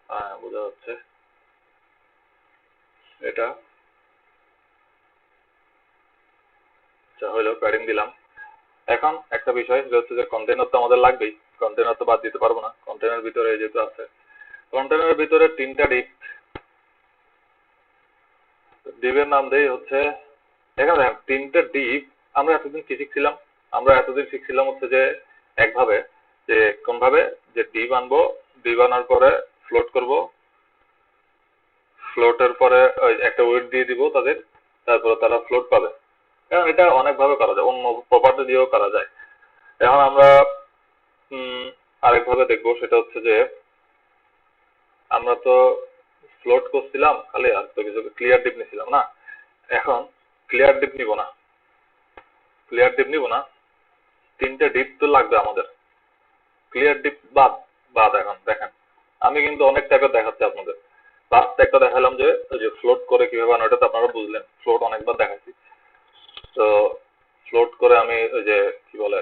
A: হ্যাঁ, বোঝা যাচ্ছে। এটা আচ্ছা হইলো, প্যাডিং দিলাম। এখন একটা বিষয়, সেটা হচ্ছে যে কন্টেনার তো আমাদের লাগবেই, কন্টেনার তো বাদ দিতে পারবো না। কন্টেনার ভিতরে যেহেতু আছে, কন্টেনারের ভিতরে 3টা ডিপ, ডিপের নাম দেই হচ্ছে, এখানে দেখেন 3টা ডিপ। আমরা এতদিন কি শিখছিলাম? আমরা এতদিন শিখছিলাম হচ্ছে যে একভাবে, যে কোনভাবে, যে ডিপ আনবো, ডিপ আনার পরে ফ্লোট করব, ফ্লোটের পরে একটা ওয়েট দিয়ে দিব তাদের, তারপরে তারা ফ্লোট পাবে। কারণ এটা অনেকভাবে করা যায়, অন্য প্রপার্টি দিয়েও করা যায়। এখন আমরা আরেকভাবে দেখবো, সেটা হচ্ছে যে আমরা তো ফ্লোট করছিলাম খালি, আর তো কিছু ক্লিয়ার ডিপ নিছিলাম না। এখন ক্লিয়ার ডিপ নিব না, ক্লিয়ার ডিপ নিব না, 3টা ডিপ তো লাগবে আমাদের। ক্লিয়ার ডিপ বাদ বাদ। এখন দেখেন, আমি কিন্তু অনেক টাইপের দেখাচ্ছি আপনাদের। লাস্ট একটা দেখালাম যে ওই যে ফ্লোট করে কিভাবে আনো, ওটা তো আপনারা বুঝলেন। ফ্লোট অনেকবার দেখাচ্ছি। তো ফ্লোট করে আমি ওই যে কি বলে,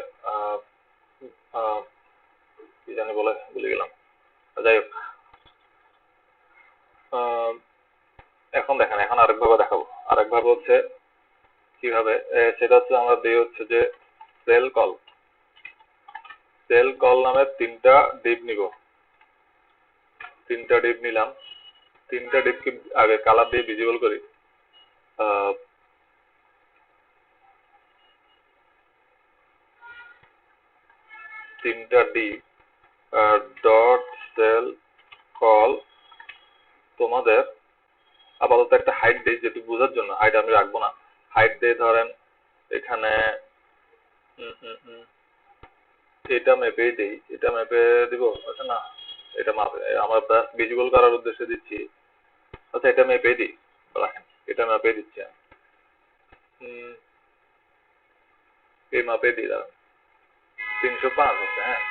A: কি জানি বলে, ভুলে গেলাম। যাই হোক, এখন দেখেন, এখন আরেকভাবে দেখাবো। আরেকভাবে হচ্ছে কিভাবে, সেটা হচ্ছে আমরা দিই হচ্ছে যে সেল কল। সেল কল নামে 3টা ডিপ নিব। 3টা ডিপ নিলাম। 3টা ডিপকে আগে কালার দিয়ে ভিজিবল করি। 3টা ডিপ ডট সেল কল। তোমাদের আপাতত একটা হাইট দেই, যেটুকু বোঝার জন্য। হাইট আমি রাখবো না, হাইট দিয়ে ধরেন এখানে এটা মেপেই দেই। এটা মেপে দিব। আচ্ছা না, এটা মাপে আমার ভিজুয়াল করার উদ্দেশ্যে দিচ্ছি। আচ্ছা, এটা মেপে দিই, রাখেন, এটা মেপে দিচ্ছি। এই মাপে দিই, দাঁড়ান। 305 আছে, হ্যাঁ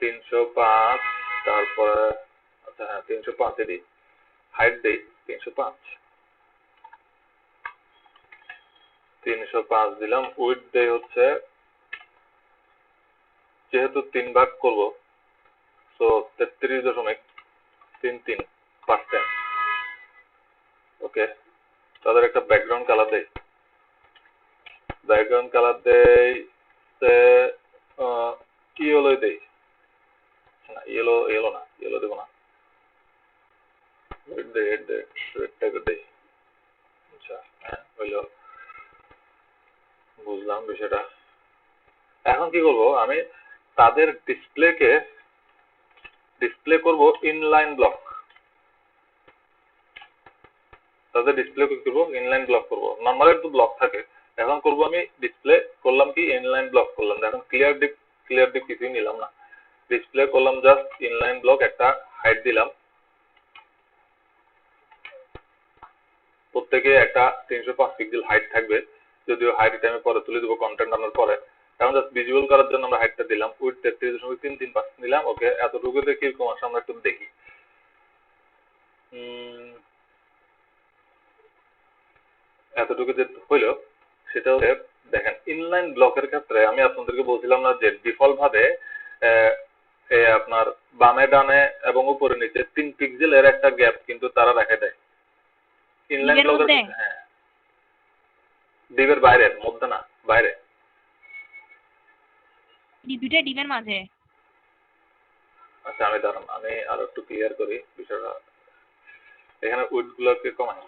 A: 305। তারপরে আচ্ছা হ্যাঁ 305 দিই, হাইট দিই 305। 305 দিলাম। উইডথ দেই হচ্ছে, যেহেতু 3 ভাগ করব, তো 33.33%। ওকে, তাদের একটা ব্যাকগ্রাউন্ড কালার দেই। ব্যাকগ্রাউন্ড কালার দেই ইয়েলো দেই। না, ইয়েলো না, ইয়েলো দেবো না, রেড দেই, রেড টাইপের দেই। আচ্ছা হ্যাঁ, হইলো, বুঝলাম বিষয়টা। এখন কি করব, আমি তাদের ডিসপ্লে করব ইনলাইন ব্লক। তাদের ডিসপ্লে করব ইনলাইন ব্লক করব। নরমালি তো ব্লক থাকে, এখন করব আমি ডিসপ্লে করলাম কি ইনলাইন ব্লক করলাম। এখন ক্লিয়ার ডিপ কিছুই নিলাম না। ডিসপ্লে করলাম জাস্ট ইনলাইন ব্লক, একটা হাইট দিলাম, প্রত্যেকে একটা 305 পিক্সেল হাইট থাকবে, যদিও হাইট আমি পরে তুলে দেবো কন্টেন্ট আনার পরে। এখন জাস্ট ভিজুয়াল করার জন্য আমরা হাইটটা দিলাম, উইথ 33.33% দিলাম। ওকে, এতটুকু দিয়ে কিরকম আসে আমরা একটু দেখি। এতটুকু যে হইলো সেটা হচ্ছে, দেখেন ইনলাইন ব্লকের ক্ষেত্রে আমি আপনাদেরকে বলছিলাম না যে ডিফল্ট ভাবে আপনার বামে ডানে এবং উপরে নিচে 3 পিক্সেলের একটা গ্যাপ কিন্তু তারা রেখে দেয় ইনলাইন ব্লকের। হ্যাঁ, ডিভের বাইরে, মধ্যে না, বাইরে,
B: দুইটা ডিভের মাঝে।
A: আচ্ছা আমি দাঁড়ান, আমি আরো একটু ক্লিয়ার করি বিষয়টা। এখানে উইডথ গুলোকে কমাই,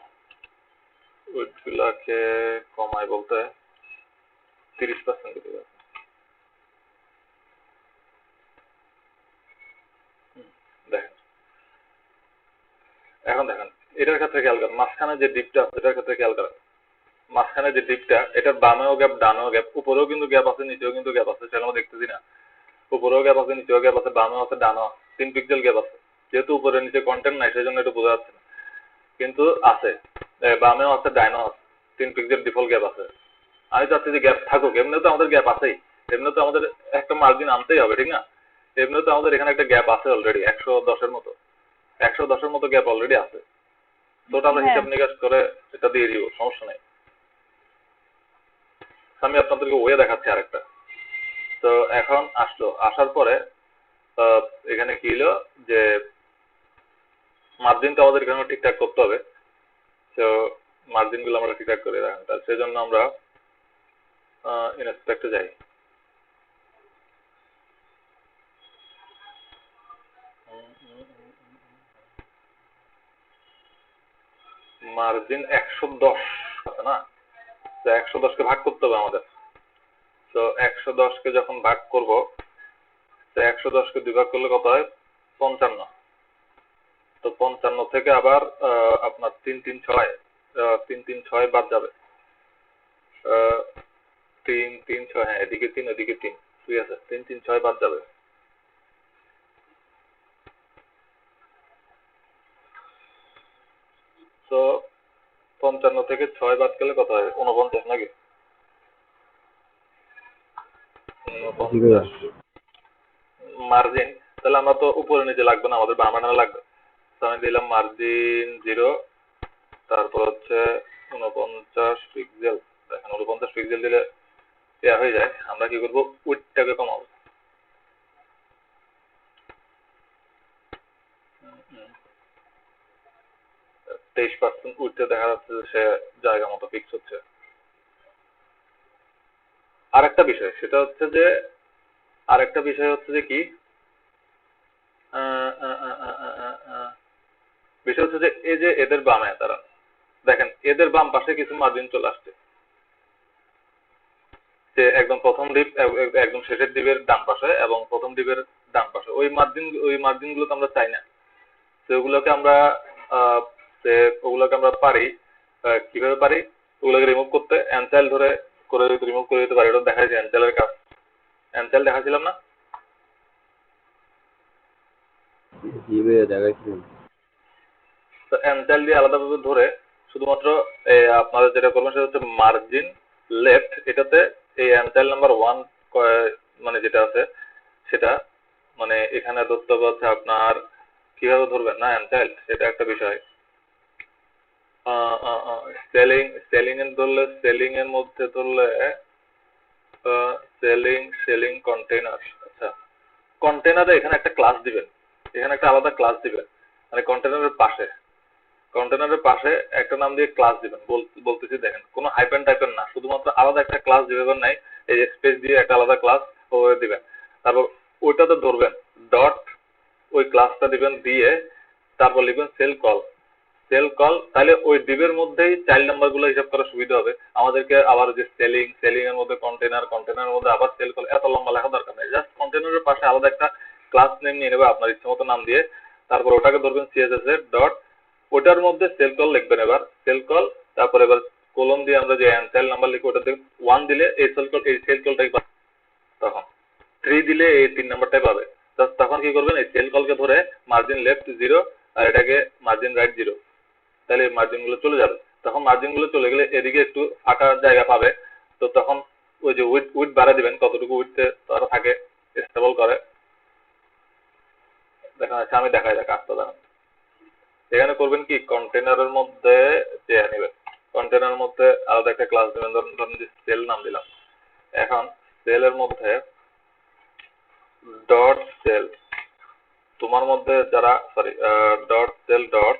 A: উইডথ গুলোকে কমাই বলতে 30% দিতে হবে। দেখেন, এখন দেখেন এটার ক্ষেত্রে খেয়াল করেন, মাঝখানে যে ডিপটা আছে এটার ক্ষেত্রে খেয়াল করেন, মাঝখানে যে ডিপটা, এটার বামেও গ্যাপ ডানেও গ্যাপ, উপরেও কিন্তু গ্যাপ আছে, নিচেও কিন্তু গ্যাপ আছে, সেটা আমরা দেখতেছি না। উপরেও গ্যাপ আছে, নিচেও গ্যাপ আছে, বামেও আছে, ডানেও 3 পিক্সেল গ্যাপ আছে। যেহেতু উপরে নিচে কন্টেন্ট নাই সেজন্য এটা বোঝা যাচ্ছে না, কিন্তু আছে, বামেও আছে, ডানেও আছে, 3 পিক্সেল ডিফল্ট গ্যাপ আছে। আমি চাচ্ছি যে গ্যাপ থাকুক, এমনিতে তো আমাদের গ্যাপ আছেই, এমনিতে আমাদের একটা মার্জিন আনতেই হবে, ঠিক না? এমনিতে আমাদের এখানে একটা গ্যাপ আছে অলরেডি 110-এর মতো, 110-এর মতো গ্যাপ অলরেডি আছে। তো ওটা আমরা হিসাব নিকাশ করে এটা দিয়ে দিব, সমস্যা নেই। আমি আপনাদেরকে ওয়ে দেখাচ্ছি আরেকটা। তো এখন আসলো, আসার পরে এখানে কি হলো যে মার্জিনটা আমাদের এখানে ঠিকঠাক করতে হবে। তো মার্জিন গুলো আমরা ঠিকঠাক করে রাখেন, তার সেজন্য আমরা ইনস্পেক্টে যাই। মার্জিন 110 আছে না, তো 110কে ভাগ করতে হবে আমাদের। তো 110কে যখন ভাগ করব, তো 110কে 2 ভাগ করলে কত হয়? 55। তো 55 থেকে আবার আপনার 336 বাদ যাবে, 336, হ্যাঁ এদিকে 3 এদিকে 3, ঠিক আছে, 336 বাদ যাবে। তো 55 থেকে 6 বাদ গেলে কত হয়? 49 নাকি? 49 মার্জিন। তাহলে আমরা তো উপরে নিচে লাগবে না, আমাদের বাম ডানে লাগবে। তো আমি দিলাম মার্জিন 0, তারপর হচ্ছে 49 পিক্সেল। দেখেন 49 পিক্সেল দিলে ইয়া হয়ে যায়। আমরা কি করবো, উইডথটাকে কমাবো, 23% উইডথে দেখা যাচ্ছে যে সে জায়গা মতো ফিক্স হচ্ছে। আরেকটা বিষয় সেটা হচ্ছে যে, আরেকটা বিষয় হচ্ছে যে কি, বিষয় হচ্ছে যে এই যে এদের বামে তারা, দেখেন এদের বাম পাশে কিছু মার্জিন চলে আসছে, যে একদম প্রথম ডিপ, একদম শেষের ডিপের ডান পাশে এবং প্রথম ডিপের ডান পাশে, ওই মার্জিন গুলো তো আমরা চাই না। তো ওগুলোকে আমরা পারি, কিভাবে পারি ওগুলোকে রিমুভ করতে? অ্যানচাইল ধরে করে রিমুভ করে দিতে পারি। ওটা দেখাইছি অ্যানচাইলের কাজ, অ্যানচাইল দেখাছিলাম না? তো অ্যানচাইল দিয়ে আলাদাভাবে ধরে শুধুমাত্র আপনারা যেটা করবেন সেটা হচ্ছে মার্জিন লেফট, এটাতে এই অ্যানচাইল নাম্বার 1 মানে যেটা আছে সেটা, মানে এখানে ধরতে হবে হচ্ছে আপনার, কিভাবে ধরবেন না অ্যানচাইল সেটা একটা বিষয়। সেলিং এর ধরলে, সেলিং এর মধ্যে ধরলে সেলিং কন্টেইনার। আচ্ছা, কন্টেইনারে এখানে একটা ক্লাস দিবেন, এখানে একটা আলাদা ক্লাস দিবেন, মানে কন্টেইনারের পাশে একটা নাম দিয়ে ক্লাস দিবেন। বলতেছি দেখেন, কোনো হাইপেন টাইপের না, শুধুমাত্র আলাদা একটা ক্লাস দিবেন, নাই এই স্পেস দিয়ে একটা আলাদা ক্লাস দিবেন। তারপর ওইটাতে ধরবেন ডট, ওই ক্লাসটা দিবেন, দিয়ে তারপর লিখবেন সেল কল, তাহলে ওই ডিবের মধ্যেই চাইল্ড নাম্বার গুলো হিসাব করা সুবিধা হবে আমাদেরকে। আবার যে সেলিং এর মধ্যে কন্টেইনারের মধ্যে আবার সেল কল, এত লম্বা লেখা দরকার নেই। জাস্ট কন্টেইনারের পাশে আলাদা একটা ক্লাস নেম নিয়ে নেবে আপনার ইচ্ছে মতো নাম দিয়ে, তারপর ওটাকে ধরবেন সিএসএস এর ডট, ওটার মধ্যে সেল কল লিখবেন। এবার সেল কল, তারপর এবার কোলন দিয়ে আমরা যে অ্যানচাইল নাম্বার লিখবো ওটাতে 1 দিলে এই সেল কলটাই পাবে, তখন 3 দিলে এই 3 নাম্বারটাই পাবে। তখন কি করবেন, এই সেল কলকে ধরে মার্জিন লেফট 0 আর এটাকে মার্জিন রাইট 0, তাহলে মার্জিন গুলো চলে যাবে। তখন মার্জিন গুলো চলে গেলে এদিকে একটু ফাঁকা জায়গা পাবে, তো তখন ওই যে উইডথ বাড়া দিবেন, কতটুকু উইডথে তারা থাকে স্টেবল করে দেখা যাচ্ছে। আমি দেখাই কাজটা দেখান। এখানে করবেন কি, কন্টেনারের মধ্যে চেয়ে নেবেন, কন্টেনারের মধ্যে আলাদা একটা ক্লাস দেবেন, ধরুন যে সেল নাম দিলাম। এখন সেলের মধ্যে ডট সেল, তোমার মধ্যে যারা dot cell dot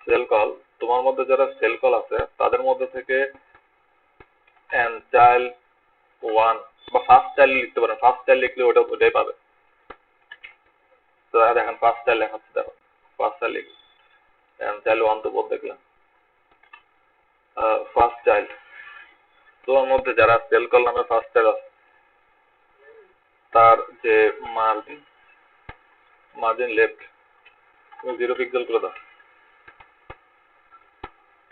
A: cell call, তোমার মধ্যে যারা সেল কল আছে তাদের মধ্যে থেকে চাইল্ড 1 বা ফার্স্ট চাইল্ড লিখতে পারেন। ফার্স্ট চাইল্ড লিখলে ওটাই পাবে। তো দেখেন ফার্স্ট চাইল্ড লেখা হচ্ছে, দেখো ফার্স্ট চাইল্ড লিখি, চাইল্ড 1 তো বোধ দেখলাম। ফার্স্ট চাইল্ড, তোমার মধ্যে যারা সেল কল নামে ফার্স্ট চাইল্ড আছে তার যে মার্জিন লেফট 0 পিক্সেল করে দাও।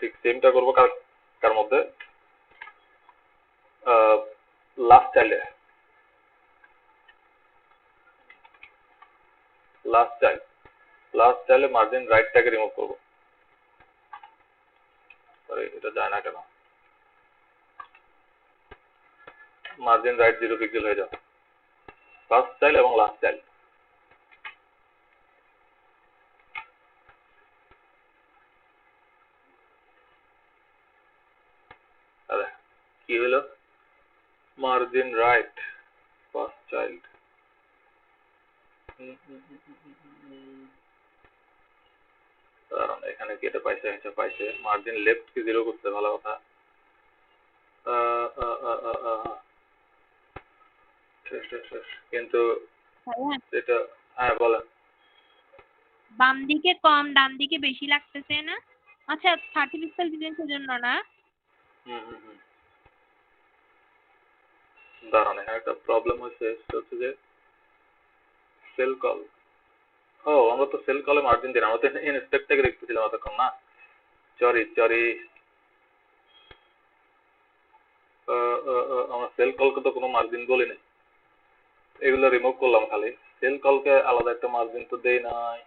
A: ঠিক সেমটা করবো কার মধ্যে, লাস্ট চাইল্ডে মার্জিন রাইটটাকে রিমুভ করবো। এটা যায় না কেন, মার্জিন রাইট 0 পিক্সেল হয়ে যাবে, ফার্স্ট চাইল্ড এবং লাস্ট চাইল্ড। কি হলো, মার্জিন রাইট ফার্স্ট চাইল্ড, কারণ এখানে কি এটা পাইছে মার্জিন লেফট কি 0 করতে, ভালো কথা। কিন্তু এটা হ্যাঁ বলেন,
B: বাম দিকে কম ডান দিকে বেশি লাগতেছে না? আচ্ছা 30 পিক্সেল ডিফারেন্সের জন্য না?
A: দাঁড়ান, এখানে একটা প্রবলেম হচ্ছে, সেটা হচ্ছে যে সেল কল, আমরা তো সেল কলে মার্জিন দিই না, আমরা তো ইনস্পেক্ট থেকে দেখতেছিলাম এতক্ষণ না। সরি আমরা সেল কলকে তো কোনো মার্জিন বলি নাই, এগুলো রিমুভ করলাম। খালি সেল কলকে আলাদা একটা মার্জিন তো দেই নাই।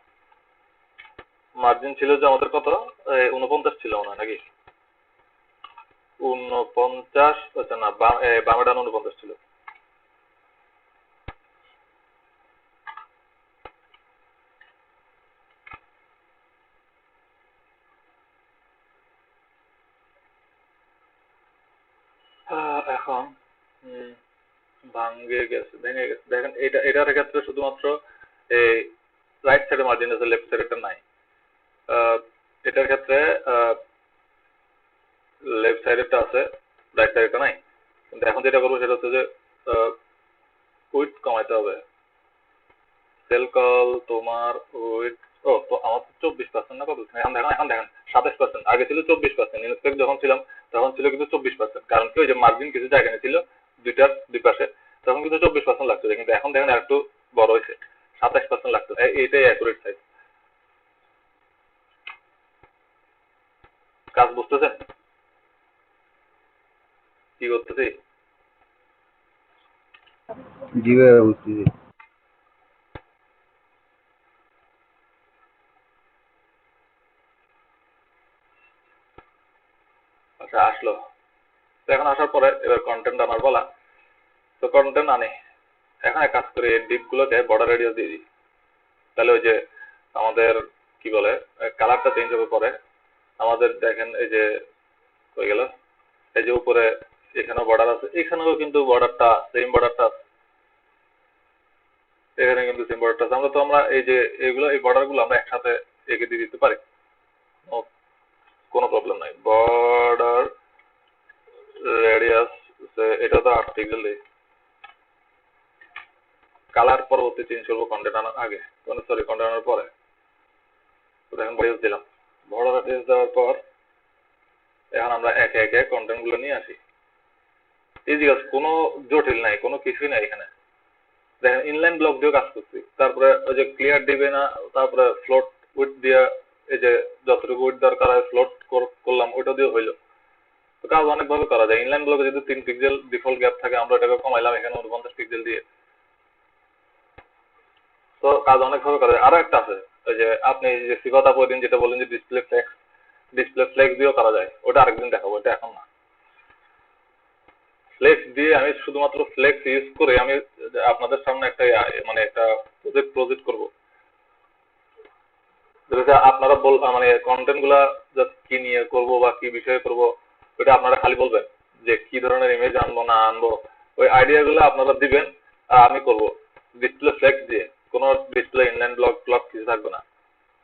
A: মার্জিন ছিল যে আমাদের কত, 49 ছিল মনে হয় নাকি, 49, আচ্ছা না বামে ডান 49 ছিল। এখন ভেঙে গেছে। দেখেন এটার ক্ষেত্রে শুধুমাত্র এই রাইট সাইডে মার্জিন আছে, লেফট সাইডেটা নাই। এটার ক্ষেত্রে লেফট সাইডেরটা আছে, রাইট সাইডেরটা নাই। কিন্তু এখন যেটা করবো সেটা হচ্ছে যে উইডথ কমাইতে হবে। সেল কল তোমার উইডথ, তো আমার 24% না কত, এখন দেখেন 27%, আগে ছিল 24%। ইনস্পেক্ট যখন ছিলাম তখন ছিল কিন্তু 24%, কারণ কি ওই যে মার্জিন কিছু জায়গা ছিল দুই পাশে, তখন কিন্তু 24% লাগতো, কিন্তু এখন দেখেন একটু বড় হয়েছে, 27% লাগতো। এইটাই অ্যাকুরেট সাইজ। কাজ বুঝতেছেন কি করতেছি?
C: জি ভাই বুঝতেছি।
A: আচ্ছা আসলো, তো এখন আসার পরে এবার কন্টেন্ট আনার বলা। তো কন্টেন্ট আনে, এখন এক কাজ করে ডিপ গুলোকে বর্ডার রেডিয়াস দিয়ে দিই, তাহলে ওই যে আমাদের কি বলে কালারটা চেঞ্জ হবে। পরে আমাদের দেখেন এই যে হয়ে গেল, এই যে উপরে এখানেও বর্ডার আছে, এখানেও কিন্তু বর্ডারটা সেম বর্ডারটা আছে, এখানে কিন্তু সেম বর্ডারটা আছে। আমরা এই যে এই বর্ডার গুলো আমরা একসাথে এঁকে দিয়ে দিতে পারি, কোনো প্রবলেম নাই। বর্ডার রেডিয়াস এটা তো 8 পিক্সেল, কালার পরবর্তী চেঞ্জ করবো কন্টেন্ট আনার আগে, কন্টেন্ট আনার পরে। তো দেখেন বর্ডার দিলাম, বর্ডার রেডিয়াস দেওয়ার পর এখন আমরা একে একে কন্টেন্ট গুলো নিয়ে আসি। ইজি কাজ, কোনো জটিল নাই, কোনো কিছুই নাই এখানে। দেখেন ইনলাইন ব্লক দিয়ে কাজ করছি, তারপরে ওই যে ক্লিয়ার দিবে না, তারপরে ফ্লোট উইথ দিয়ে এই যে যতটুকু উইথ দরকার হয় ফ্লোট করলাম, ওইটা দিয়ে হইলো। তো কাজ অনেকভাবে করা যায়। ইনলাইন ব্লকে যদি 3 পিক্সেল ডিফল্ট গ্যাপ থাকে, আমরা এটাকে কমাইলাম এখানে 49 পিক্সেল দিয়ে। তো কাজ অনেকভাবে করা যায়। আরো একটা আছে, ওই যে আপনি যে সিফাত আপু দিন যেটা বললেন যে ডিসপ্লে ফ্লেক্স দিয়েও করা যায়, ওটা আরেকদিন দেখাবো, এটা এখন না। ফ্লেক্স দিয়ে আমি শুধুমাত্র ফ্লেক্স ইউজ করে আমি আপনাদের সামনে একটা মানে একটা প্রজেক্ট করবো, যেটা আপনারা মানে কন্টেন্ট গুলা জাস্ট কি নিয়ে করবো বা কি বিষয়ে করবো, ওটা আপনারা খালি বলবেন যে কি ধরনের ইমেজ আনবো না আনবো, ওই আইডিয়া গুলো আপনারা দিবেন আর আমি করবো ডিসপ্লে ফ্লেক্স দিয়ে। কোনো ডিসপ্লে ইনলাইন ব্লক কিছু থাকবে না,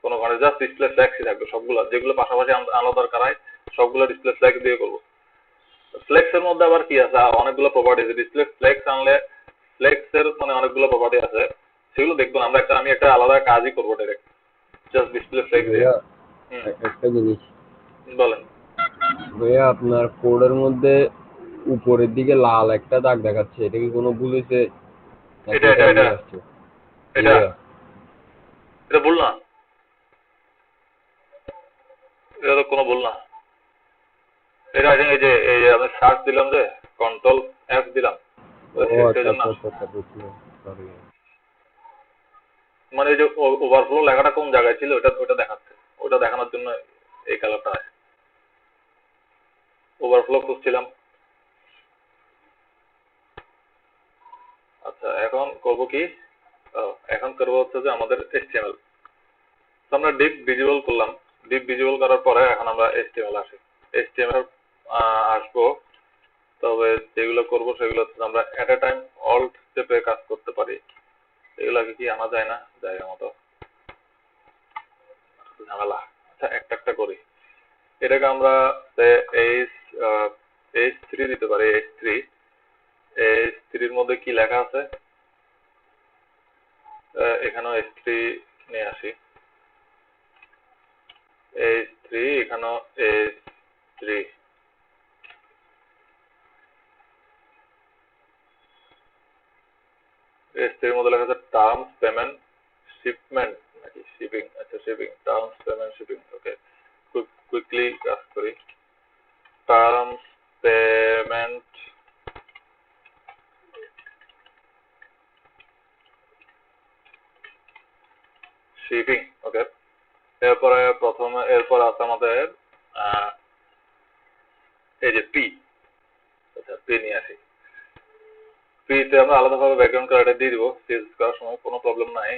A: কোনো ঘরে জাস্ট ডিসপ্লে ফ্লেক্সই থাকবে সবগুলো, যেগুলো পাশাপাশি আনা দরকার হয় সবগুলো ডিসপ্লে ফ্লেক্স দিয়ে করবো। ফ্লেক্স এর মধ্যে আবার কি আছে, অনেকগুলো প্রপার্টি আছে। ডিসপ্লে ফ্লেক্স আনলে ফ্লেক্স এর মানে অনেকগুলো প্রপার্টি আছে, সেগুলো দেখবো আমরা আমি একটা আলাদা কাজই করবো ডাইরেক্ট জাস্ট ডিসপ্লে ফ্লেক্স দিয়ে।
C: একটা জিনিস
A: বলেন
C: ভাইয়া, আপনার কোডের মধ্যে উপরের দিকে লাল একটা দাগ দেখাচ্ছে, এটা কি কোনো ভুল হয়েছে?
A: এটা ভুল না, এটা তো কোনো ভুল না। এটা আই থিঙ্ক এই যে আমি সার্চ দিলাম যে কন্ট্রোল এফ দিলাম, মানে এই যে ওভারফ্লো লেখাটা কোন জায়গায় ছিল ওটা দেখাচ্ছে, ওটা দেখানোর জন্য এই কালারটা আছে। ওভারফ্লো খুঁজছিলাম। আচ্ছা এখন করব কি, এখন করব হচ্ছে যে আমাদের HTML। আমরা ডিপ ভিজুয়াল করলাম, ডিপ ভিজুয়াল করার পরে এখন আমরা HTML আসি। HTML আসবো, তবে যেগুলো করব সেগুলো হচ্ছে আমরা এট এ টাইম অল্ট চেপে কাজ করতে পারি। এগুলাকে কি আনা যায় না? জায়গা মতো ঝামেলা। আচ্ছা একটা একটা করি। এটাকে আমরা H3 দিতে পারি। H3 এর মধ্যে কি লেখা আছে, এখানেও H3 নিয়ে আসি। H3 এখানেও H3, H3 এর মধ্যে লেখা আছে টার্মস পেমেন্ট শিপমেন্ট নাকি শিপিং। আচ্ছা শিপিং, টার্মস পেমেন্ট শিপিং। ওকে, কুইকলি কাজ করি। Terms payment shipping. ওকে, এরপরে প্রথমে এরপর আছে আমাদের এই যে পি। আচ্ছা পি নিয়ে আসি। পিতে আমরা আলাদাভাবে ব্যাকগ্রাউন্ড কালারটা দিয়ে দিব সিএসএস করার সময়, কোনো প্রবলেম নাই।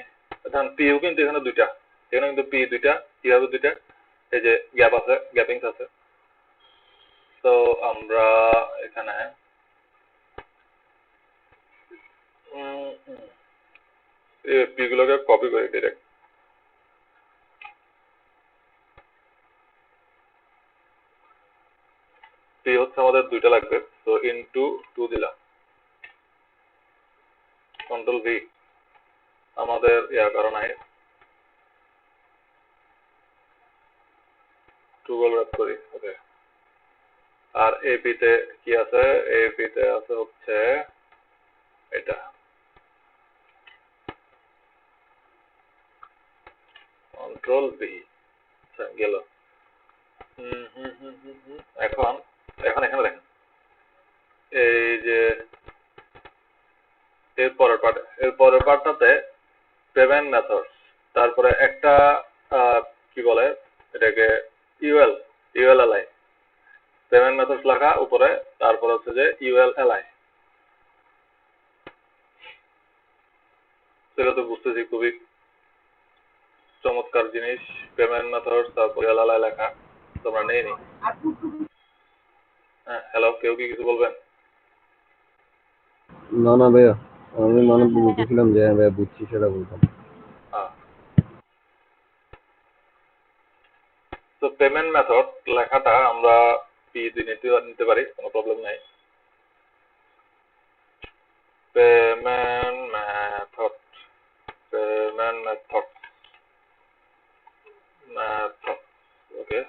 A: এখন পিও কিন্তু এখানে দুইটা, এখানে কিন্তু পি দুইটা, কিভাবে দুইটা, এই যে গ্যাপ আছে, গ্যাপিংস আছে। তো আমরা এখানে পি গুলোকে কপি করি ডিরেক্ট। পি হচ্ছে আমাদের দুইটা লাগবে, তো ইনটু 2 দিলাম, কন্ট্রোল ভি, আমাদের করা নাই, টুগল র্যাপ করি। ওকে, আর এপিতে কি আছে, এপিতে আছে হচ্ছে এটা, কন্ট্রোল ভি গেল। এখন এখানে দেখেন, এই যে এর পরের পার্টটাতে পেমেন্ট মেথডস, তারপরে একটা কি বলে এটাকে ইউএলএলআই পেমেন্ট মেথডস লেখা উপরে, তারপর হচ্ছে যে ইউএলএলআই। সেটা তো বুঝতেছি খুবই চমৎকার জিনিস, পেমেন্ট মেথডস তারপর ইউএলএলআই লেখা, তোমরা নেই নি। হ্যাঁ হ্যালো, কেউ কি কিছু বলবেন?
C: না না ভাইয়া, আমি মানে বলতেছিলাম যে ভাইয়া বুঝছি সেটা বলতাম।
A: তো পেমেন্ট মেথড লেখাটা আমরা পি দিয়ে নিতে পারি, কোনো প্রবলেম নাই। পেমেন্ট মেথড ওকে,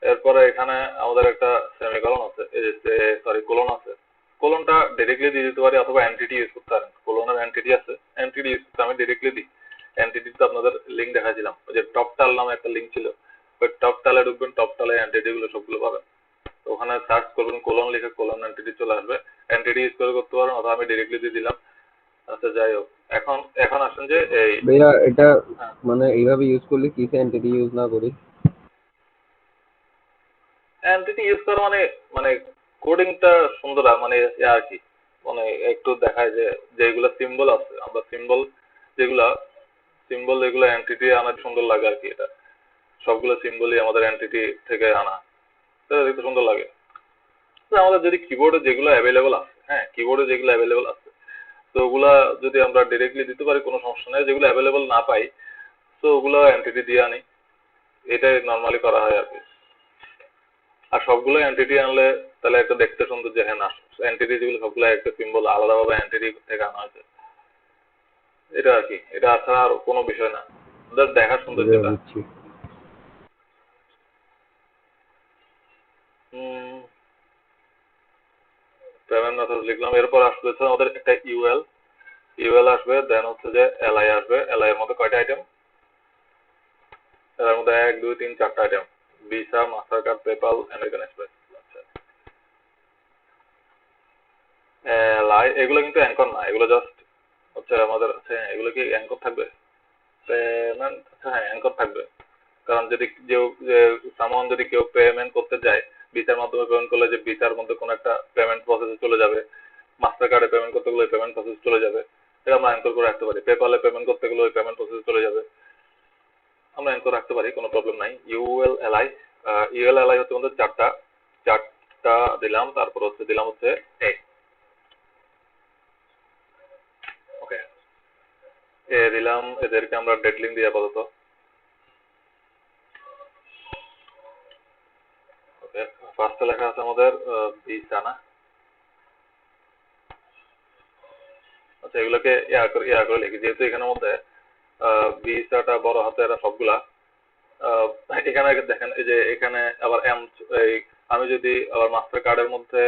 A: এরপরে এখানে আমাদের একটা সেমিকলন আছে, কোলন আছে। কোলনটা ডাইরেক্টলি দিয়ে দিতে পারি অথবা এন্টিটি ইউজ করতে পারেন। কোলনের এন্টিটি আছে, এন্টিটি ইউজ করতে আমি ডাইরেক্টলি দিই। এন্টিটিতে আপনাদের লিঙ্ক দেখাছিলাম, ওই যে টপ টাল নামে একটা লিঙ্ক ছিল, ওই টপ টালে ঢুকবেন, টপ টালে এন্টিটি গুলো সবগুলো পাবেন। তো ওখানে সার্চ করবেন কোলন লিখে, কোলন এন্টিটি চলে আসবে। এন্টিটি ইউজ করে করতে পারেন অথবা আমি ডাইরেক্টলি দিয়ে দিলাম। আচ্ছা যাই হোক, এখন এখন আসেন যে এই
C: ভাইয়া এটা
A: হ্যাঁ,
C: মানে এইভাবে ইউজ করলে কি এন্টিটি ইউজ না করি?
A: এন্টিটি ইউজ করা মানে মানে কোডিংটা সুন্দর মানে আর কি মানে একটু দেখায় যে যেগুলো সিম্বল আছে আমরা যেগুলা সিম্বল এগুলো এন্টিটি আনা সুন্দর লাগে আর কি। এটা সবগুলো সিম্বলই আমাদের এন্টিটি থেকে আনা, এটা দেখতে সুন্দর লাগে। তো আমাদের যদি কিবোর্ডে যেগুলো অ্যাভেলেবল আছে, হ্যাঁ কিবোর্ডে যেগুলো অ্যাভেলেবল আছে তো ওগুলা যদি আমরা ডিরেক্টলি দিতে পারি কোনো সমস্যা নেই। যেগুলো অ্যাভেলেবল না পাই তো ওগুলো এন্টিটি দিয়ে আনি, এটাই নর্মালি করা হয় আর কি। আর সবগুলো এন্টিটি আনলে তাহলে একটা দেখতে সুন্দর যে হ্যাঁ না এন্টিটি যেগুলো সবগুলো একটা সিম্বল আলাদাভাবে এন্টিটি থেকে আনা হয়েছে, এটা আর কি। এটা ছাড়া আর কোনো বিষয় না, জাস্ট দেখার সুন্দর
C: ভাইয়া
A: যেটা।
C: বুঝছি।
A: পেমেন্ট মেথড লিখলাম, এরপর আসবে হচ্ছে আমাদের একটা ইউএল আসবে, দেন হচ্ছে যে এলআই আসবে। এলআই এর মধ্যে কয়টা আইটেম? এর মধ্যে 1 2 3 4টা item, visa, master card, PayPal, American express. আচ্ছা, এলআই এগুলো কিন্তু অ্যাঙ্কর না, এগুলো জাস্ট হচ্ছে আমাদের হচ্ছে এগুলো কি অ্যাঙ্কর থাকবে? পেমেন্ট, আচ্ছা হ্যাঁ অ্যাঙ্কর থাকবে। কারণ যদি সামন যদি কেউ পেমেন্ট করতে যায় ভিসার মাধ্যমে পেমেন্ট করলে যে ভিসার মধ্যে কোনো একটা পেমেন্ট প্রসেসে চলে যাবে, মাস্টার কার্ডে পেমেন্ট করতে গেলে পেমেন্ট প্রসেস চলে যাবে, এটা আমরা অ্যাঙ্কর করে রাখতে পারি। পেপালে পেমেন্ট করতে গেলে ওই পেমেন্ট প্রসেস চলে যাবে, আমরা অ্যাঙ্কর রাখতে পারি, কোনো প্রবলেম নাই। ইউএলএলআই হচ্ছে আমাদের চারটা দিলাম, তারপর হচ্ছে দিলাম হচ্ছে এ। ওকে, এ দিলাম, এদেরকে আমরা ডেডলিং দিয়ে আপাতত। ওকে, ফার্স্টে লেখা আছে আমাদের ভিসা না? আচ্ছা এগুলোকে ইয়া করে লিখি, যেহেতু এখানের মধ্যে ভিসাটা বড় হাতের সবগুলা। এখানে দেখেন এই যে এখানে আবার এই আমি যদি আবার মাস্টার কার্ডের মধ্যে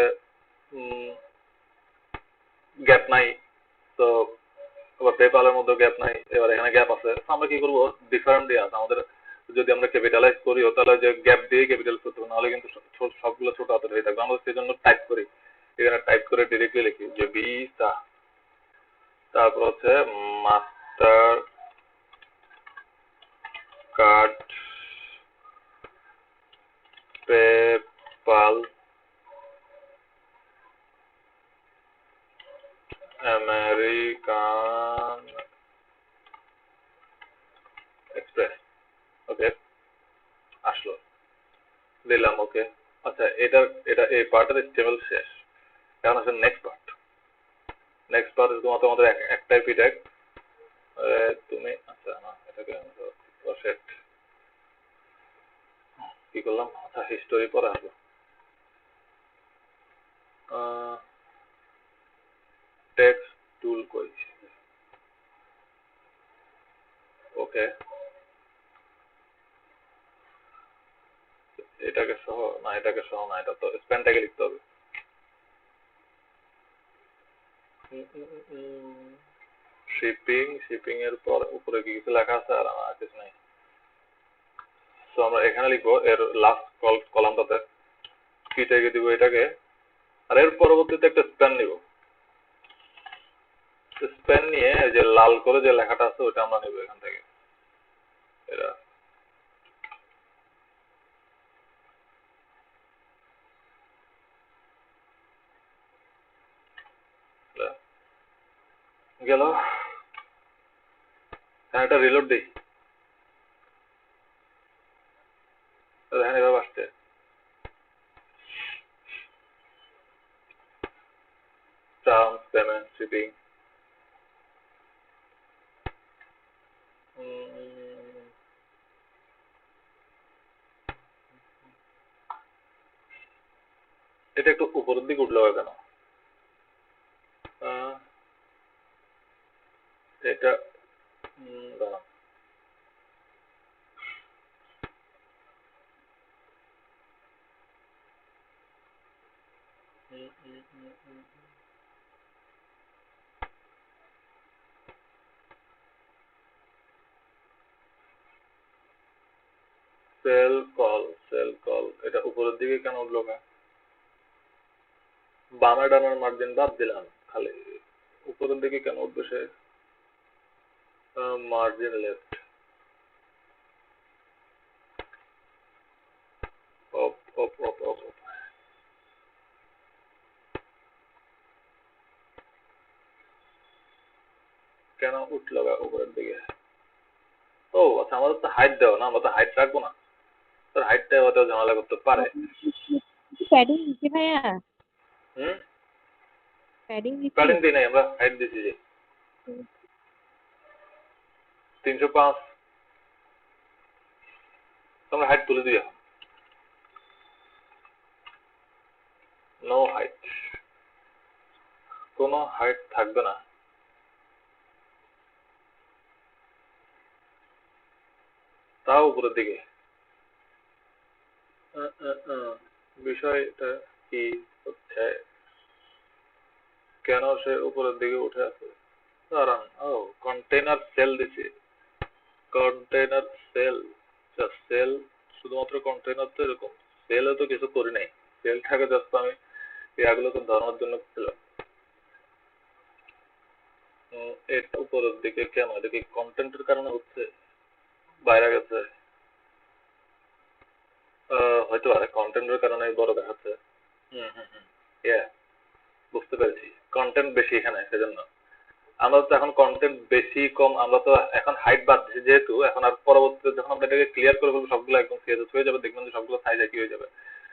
A: গ্যাপ নাই, তো আবার পেপালের মধ্যে গ্যাপ নাই, এবার এখানে গ্যাপ আছে। আমরা কি করবো, ডিফারেন্ট দিয়ে আছে আমাদের। যদি আমরা ক্যাপিটালাইজ করিও তাহলে যে গ্যাপ দিয়ে ক্যাপিটাল করতে হবে, নাহলে কিন্তু সবগুলো ছোট হাতের হয়ে থাকবে। আমরা সেই জন্য টাইপ করি, এখানে টাইপ করে ডিরেক্টলি লিখি যে ভিসা, তারপর হচ্ছে Mastercard, PayPal, American Express. Okay, আসলো, দিলাম। ওকে, আচ্ছা এটা এই পার্টের স্টেবল শেষ। এখন আছে নেক্সট পার্ট। নেক্সট পার্ট শুধুমাত্র আমাদের একটাই ফিডব্যাক। তুমি আচ্ছা না এটাকে সেট কি করলাম, আচ্ছা হিস্টোরি পরে আসবো। টেক্সট টুল কই? ওকে, এটাকে সহ না, এটাকে সহ না, এটা তো স্প্যানটাকে লিখতে হবে। শিপিং এর পর উপরে কি কিছু লেখা আছে? আর আমার কিছু নাই। তো আমরা এখানে লিখবো এর লাস্ট কলামটাতে কি থেকে দিব এটাকে, আর এর পরবর্তীতে একটা স্প্যান নিব। স্প্যান নিয়ে যে লাল করে যে লেখাটা আছে ওটা আমরা নিব এখান থেকে। এটা গেল। এটা রিলোড দিই, দেখেন এভাবে আসছে। Terms, payment, shipping. এটা একটু উপরের দিকে উঠলো কেন? এটা দাঁড়ান। সেল কল এটা উপরের দিকে কেন উঠলো না? বামে ডানার মার্জিন বাদ দিলাম, খালি উপরের দিকে কেন উঠবে সে? মার্জিন লেফট অপ অপ অপ অপ কেন উঠলো উপরের দিকে? ও আচ্ছা, আমাদের তো হাইট দেওয়া না, আমরা তো হাইট রাখবো না, তোর হাইটটা হয়তো ঝামেলা করতে পারে।
B: প্যাডিং দিতে ভাইয়া?
A: হুম,
B: প্যাডিং দিতে?
A: প্যাডিং দিই নাই, আমরা হাইট দিছি যে 305। তোমরা হাইট তুলে দিও, নো হাইট, কোনো হাইট থাকবে না। তাও উপরের দিকে। বিষয়টা কি হচ্ছে, কেন সে উপরের দিকে উঠে আছে? দাঁড়ান, ও কন্টেইনার সেল দিছি, কন্টেইনার সেল, সেল শুধুমাত্র কন্টেইনার তো এরকম, সেলে তো কিছু করি নাই, সেলটাকে জাস্ট আমি এগুলোকে ধরানোর জন্য ছিলাম। এটা উপরের দিকে কেন? এটা কি কন্টেন্টের কারণে হচ্ছে, বাইরে গেছে? হয়তো পারে কন্টেন্টের কারণে বড় দেখাচ্ছে। বুঝতে পেরেছি, কন্টেন্ট বেশি এখানে, সেজন্য। আমরা তো এখন কন্টেন্ট বেশি কম, আমরা তো এখন হাইট বাদ দিচ্ছি যেহেতু, এখন আর পরবর্তীতে যখন আমরা এটাকে ক্লিয়ার করে ফেলবো সবগুলো একদম সিএসএস হয়ে যাবে, দেখবেন যে সবগুলো সাইজ একই হয়ে যাবে।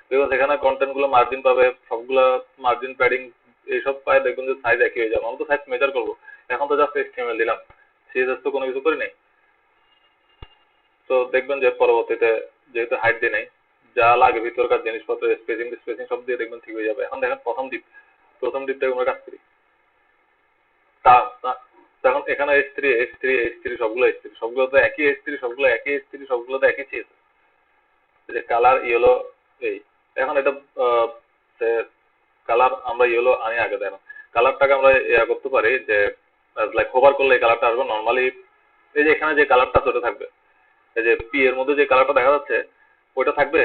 A: বিকজ এখানে কন্টেন্ট গুলো মার্জিন পাবে, সবগুলো মার্জিন প্যাডিং এইসব পায়, দেখবেন যে সাইজ একই হয়ে যাবে। আমরা তো সাইজ মেজার করবো, এখন তো জাস্ট এইচটিএমএল দিলাম, সিএসএস তো কোনো কিছু করি নাই। তো দেখবেন যে পরবর্তীতে যেহেতু হাইট দিয়ে নাই, যা লাগে ভিতরকার জিনিসপত্র স্পেসিং স্পেসিং সব দিয়ে দেখবেন ঠিক হয়ে যাবে। এখন দেখেন প্রথম ডিপটাকে আমরা কাজ করি, তখন এখানে H3 সবগুলো তো একই H3, সবগুলো তো একই চিজ, যে কালার ইয়েলো। এই এখন এটা কালার আমরা ইয়েলো আনি আগে, দেখো কালারটাকে আমরা ইয়া করতে পারি যে লাইক হোভার করলে এই কালারটা আসবে নর্মালি। এই যে এখানে যে কালারটা সেটা থাকবে, এই যে পি এর মধ্যে যে কালারটা দেখা যাচ্ছে ওইটা থাকবে।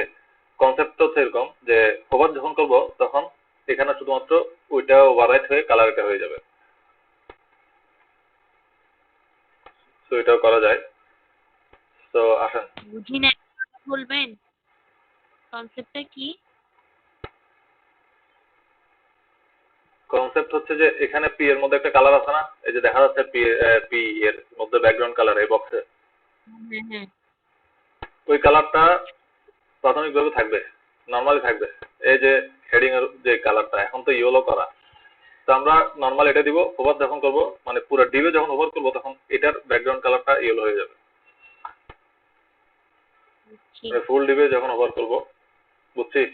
A: কনসেপ্টটা হচ্ছে এরকম যে হোভার যখন করব তখন এখানে শুধুমাত্র ওইটা ওভাররাইট হয়ে কালার এটা হয়ে যাবে। তো এটাও করা যায়। তো আসেন,
B: বুঝি না, বলবেন কনসেপ্টটা কি?
A: কনসেপ্ট হচ্ছে যে এখানে পি এর মধ্যে একটা কালার আছে না, এই যে দেখা যাচ্ছে পি এর মধ্যে ব্যাকগ্রাউন্ড কালার এই বক্সে, ওই কালারটা প্রাথমিকভাবে থাকবে, নর্মালি থাকবে। এই যে হেডিং এর যে কালারটা এখন তো ইয়েলো করা, তো আমরা নর্মাল এটা দিব। ওভার যখন করব, মানে পুরো ডিবে যখন ওভার করব তখন এটার ব্যাকগ্রাউন্ড কালারটা ইয়েলো হয়ে যাবে। ফুল ডিবে যখন ওভার করব, বুঝছিস?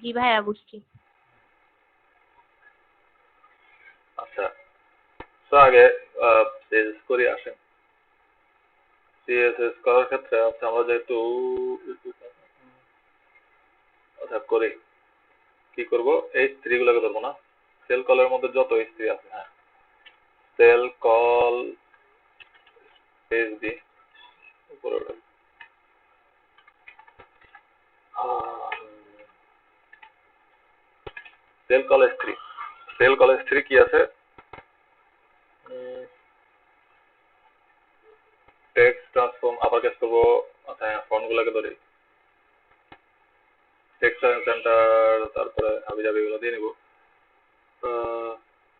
B: জি ভাইয়া বুঝছি।
A: আচ্ছা, তো আগে সিএসএস করি, আসেন। সিএসএস করার ক্ষেত্রে আচ্ছা আমরা যেহেতু আচ্ছা করি, কি করব, H3 গুলোকে ধরবো না, সেল কলের মধ্যে যত H3 আছে, হ্যাঁ সেল কল এইচডি উপরে ওঠে। Sell call S3, sell call S3 কি আছে, টেক্সট ট্রান্সফর্ম আপার কেস করবো। আচ্ছা হ্যাঁ, ফন্ট গুলোকে ধরি, টেক্সট সেন্টার, তারপরে হাবি জাবি গুলো দিয়ে নিব।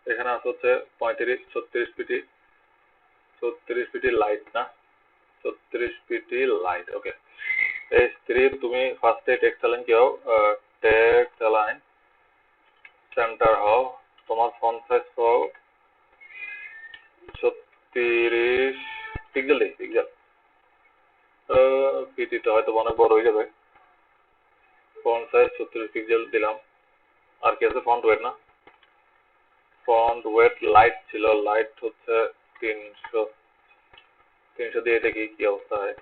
A: এখানে আছে হচ্ছে 35 36 পিটি লাইট না, 36 পিটি লাইট। ওকে, H3 তুমি ফার্স্টে টেক্সট অ্যালাইন কি হও, টেক্সট অ্যালাইন সেন্টার হও, তোমার ফন্ট সাইজ হও 36 পিক্সেল, পিক্সেল পিটিটা হয়তো অনেক বড় হয়ে যাবে। ফন্ট সাইজ 36 পিক্সেল দিলাম। আর কি আছে, ফন্ট ওয়েট না, ফন্ট ওয়েট লাইট ছিল, লাইট হচ্ছে 300 দিয়ে দেখি কি অবস্থা হয়।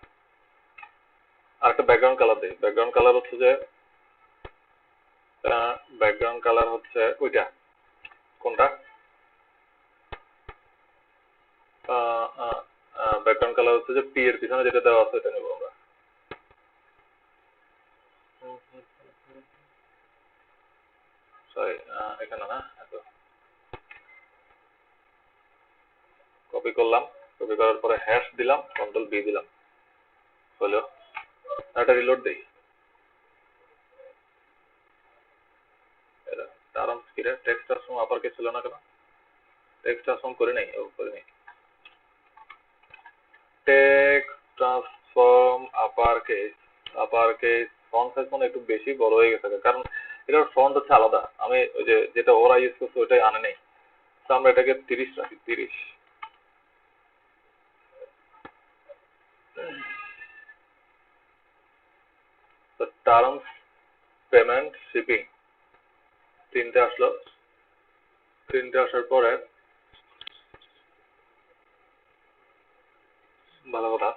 A: আর একটা ব্যাকগ্রাউন্ড কালার দিই, ব্যাকগ্রাউন্ড কালার হচ্ছে যে ব্যাকগ্রাউন্ড কালার হচ্ছে ওইটা, কোনটা, ব্যাকগ্রাউন্ড কালার হচ্ছে যে পি এর পিছনে যেটা দেওয়া আছে এটা নেব আমরা। সরি, এখানে না, কপি করলাম, কপি করার পরে হ্যাশ দিলাম, কন্ট্রোল বি দিলাম, হলো। একটা রিলোড দেই। টার্মস কি রে, টেক্সট ট্রান্সফর্ম আপার কেস ছিল না কেন? টেক্সট ট্রান্সফর্ম করে নাই, করে নাই। Text transform upper case font size মানে একটু বেশি বড় হয়ে গেছে, কারণ এটার ফন্ট হচ্ছে আলাদা। আমি ওই যে যেটা ওরা ইউজ করছে ওইটাই আনে নেই, তো আমরা এটাকে 30 রাখি, 30। তো টার্মস, পেমেন্ট, শিপিং তিনটে আসলো। তিনটে আসার পরে ভালো কথা,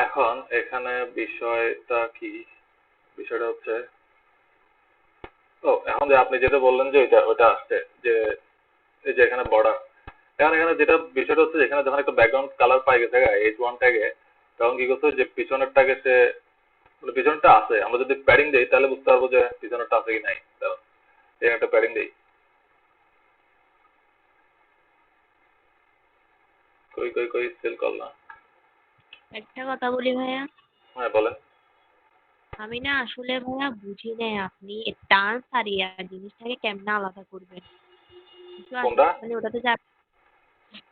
A: এখন এখানে বিষয়টা কি? বিষয়টা হচ্ছে এখন যে আপনি যেটা বললেন যে ওইটা আসছে যে এই যে এখানে বর্ডার, এখানে যেটা বিষয়টা হচ্ছে যেখানে যখন একটা ব্যাকগ্রাউন্ড কালার পাই গেছে H1 ট্যাগে, তখন কি করছে যে পিছনের ট্যাগে সে পিছনটা আছে, আমরা যদি প্যাডিং দেই তাহলে বুঝতে পারবো যে পিছনেরটা আছে কি নাই। এখানে একটা প্যাডিং দেই, কই সেল কল না।
B: একটা কথা বলি ভাইয়া,
A: হ্যাঁ বলেন।
B: আমি না আসলে ভাইয়া বুঝি নাই আপনি ডান্স আর ইয়ার জিনিসটাকে কেমনে আলাদা করবেন।
A: কোনটা
B: মানে ওটাতে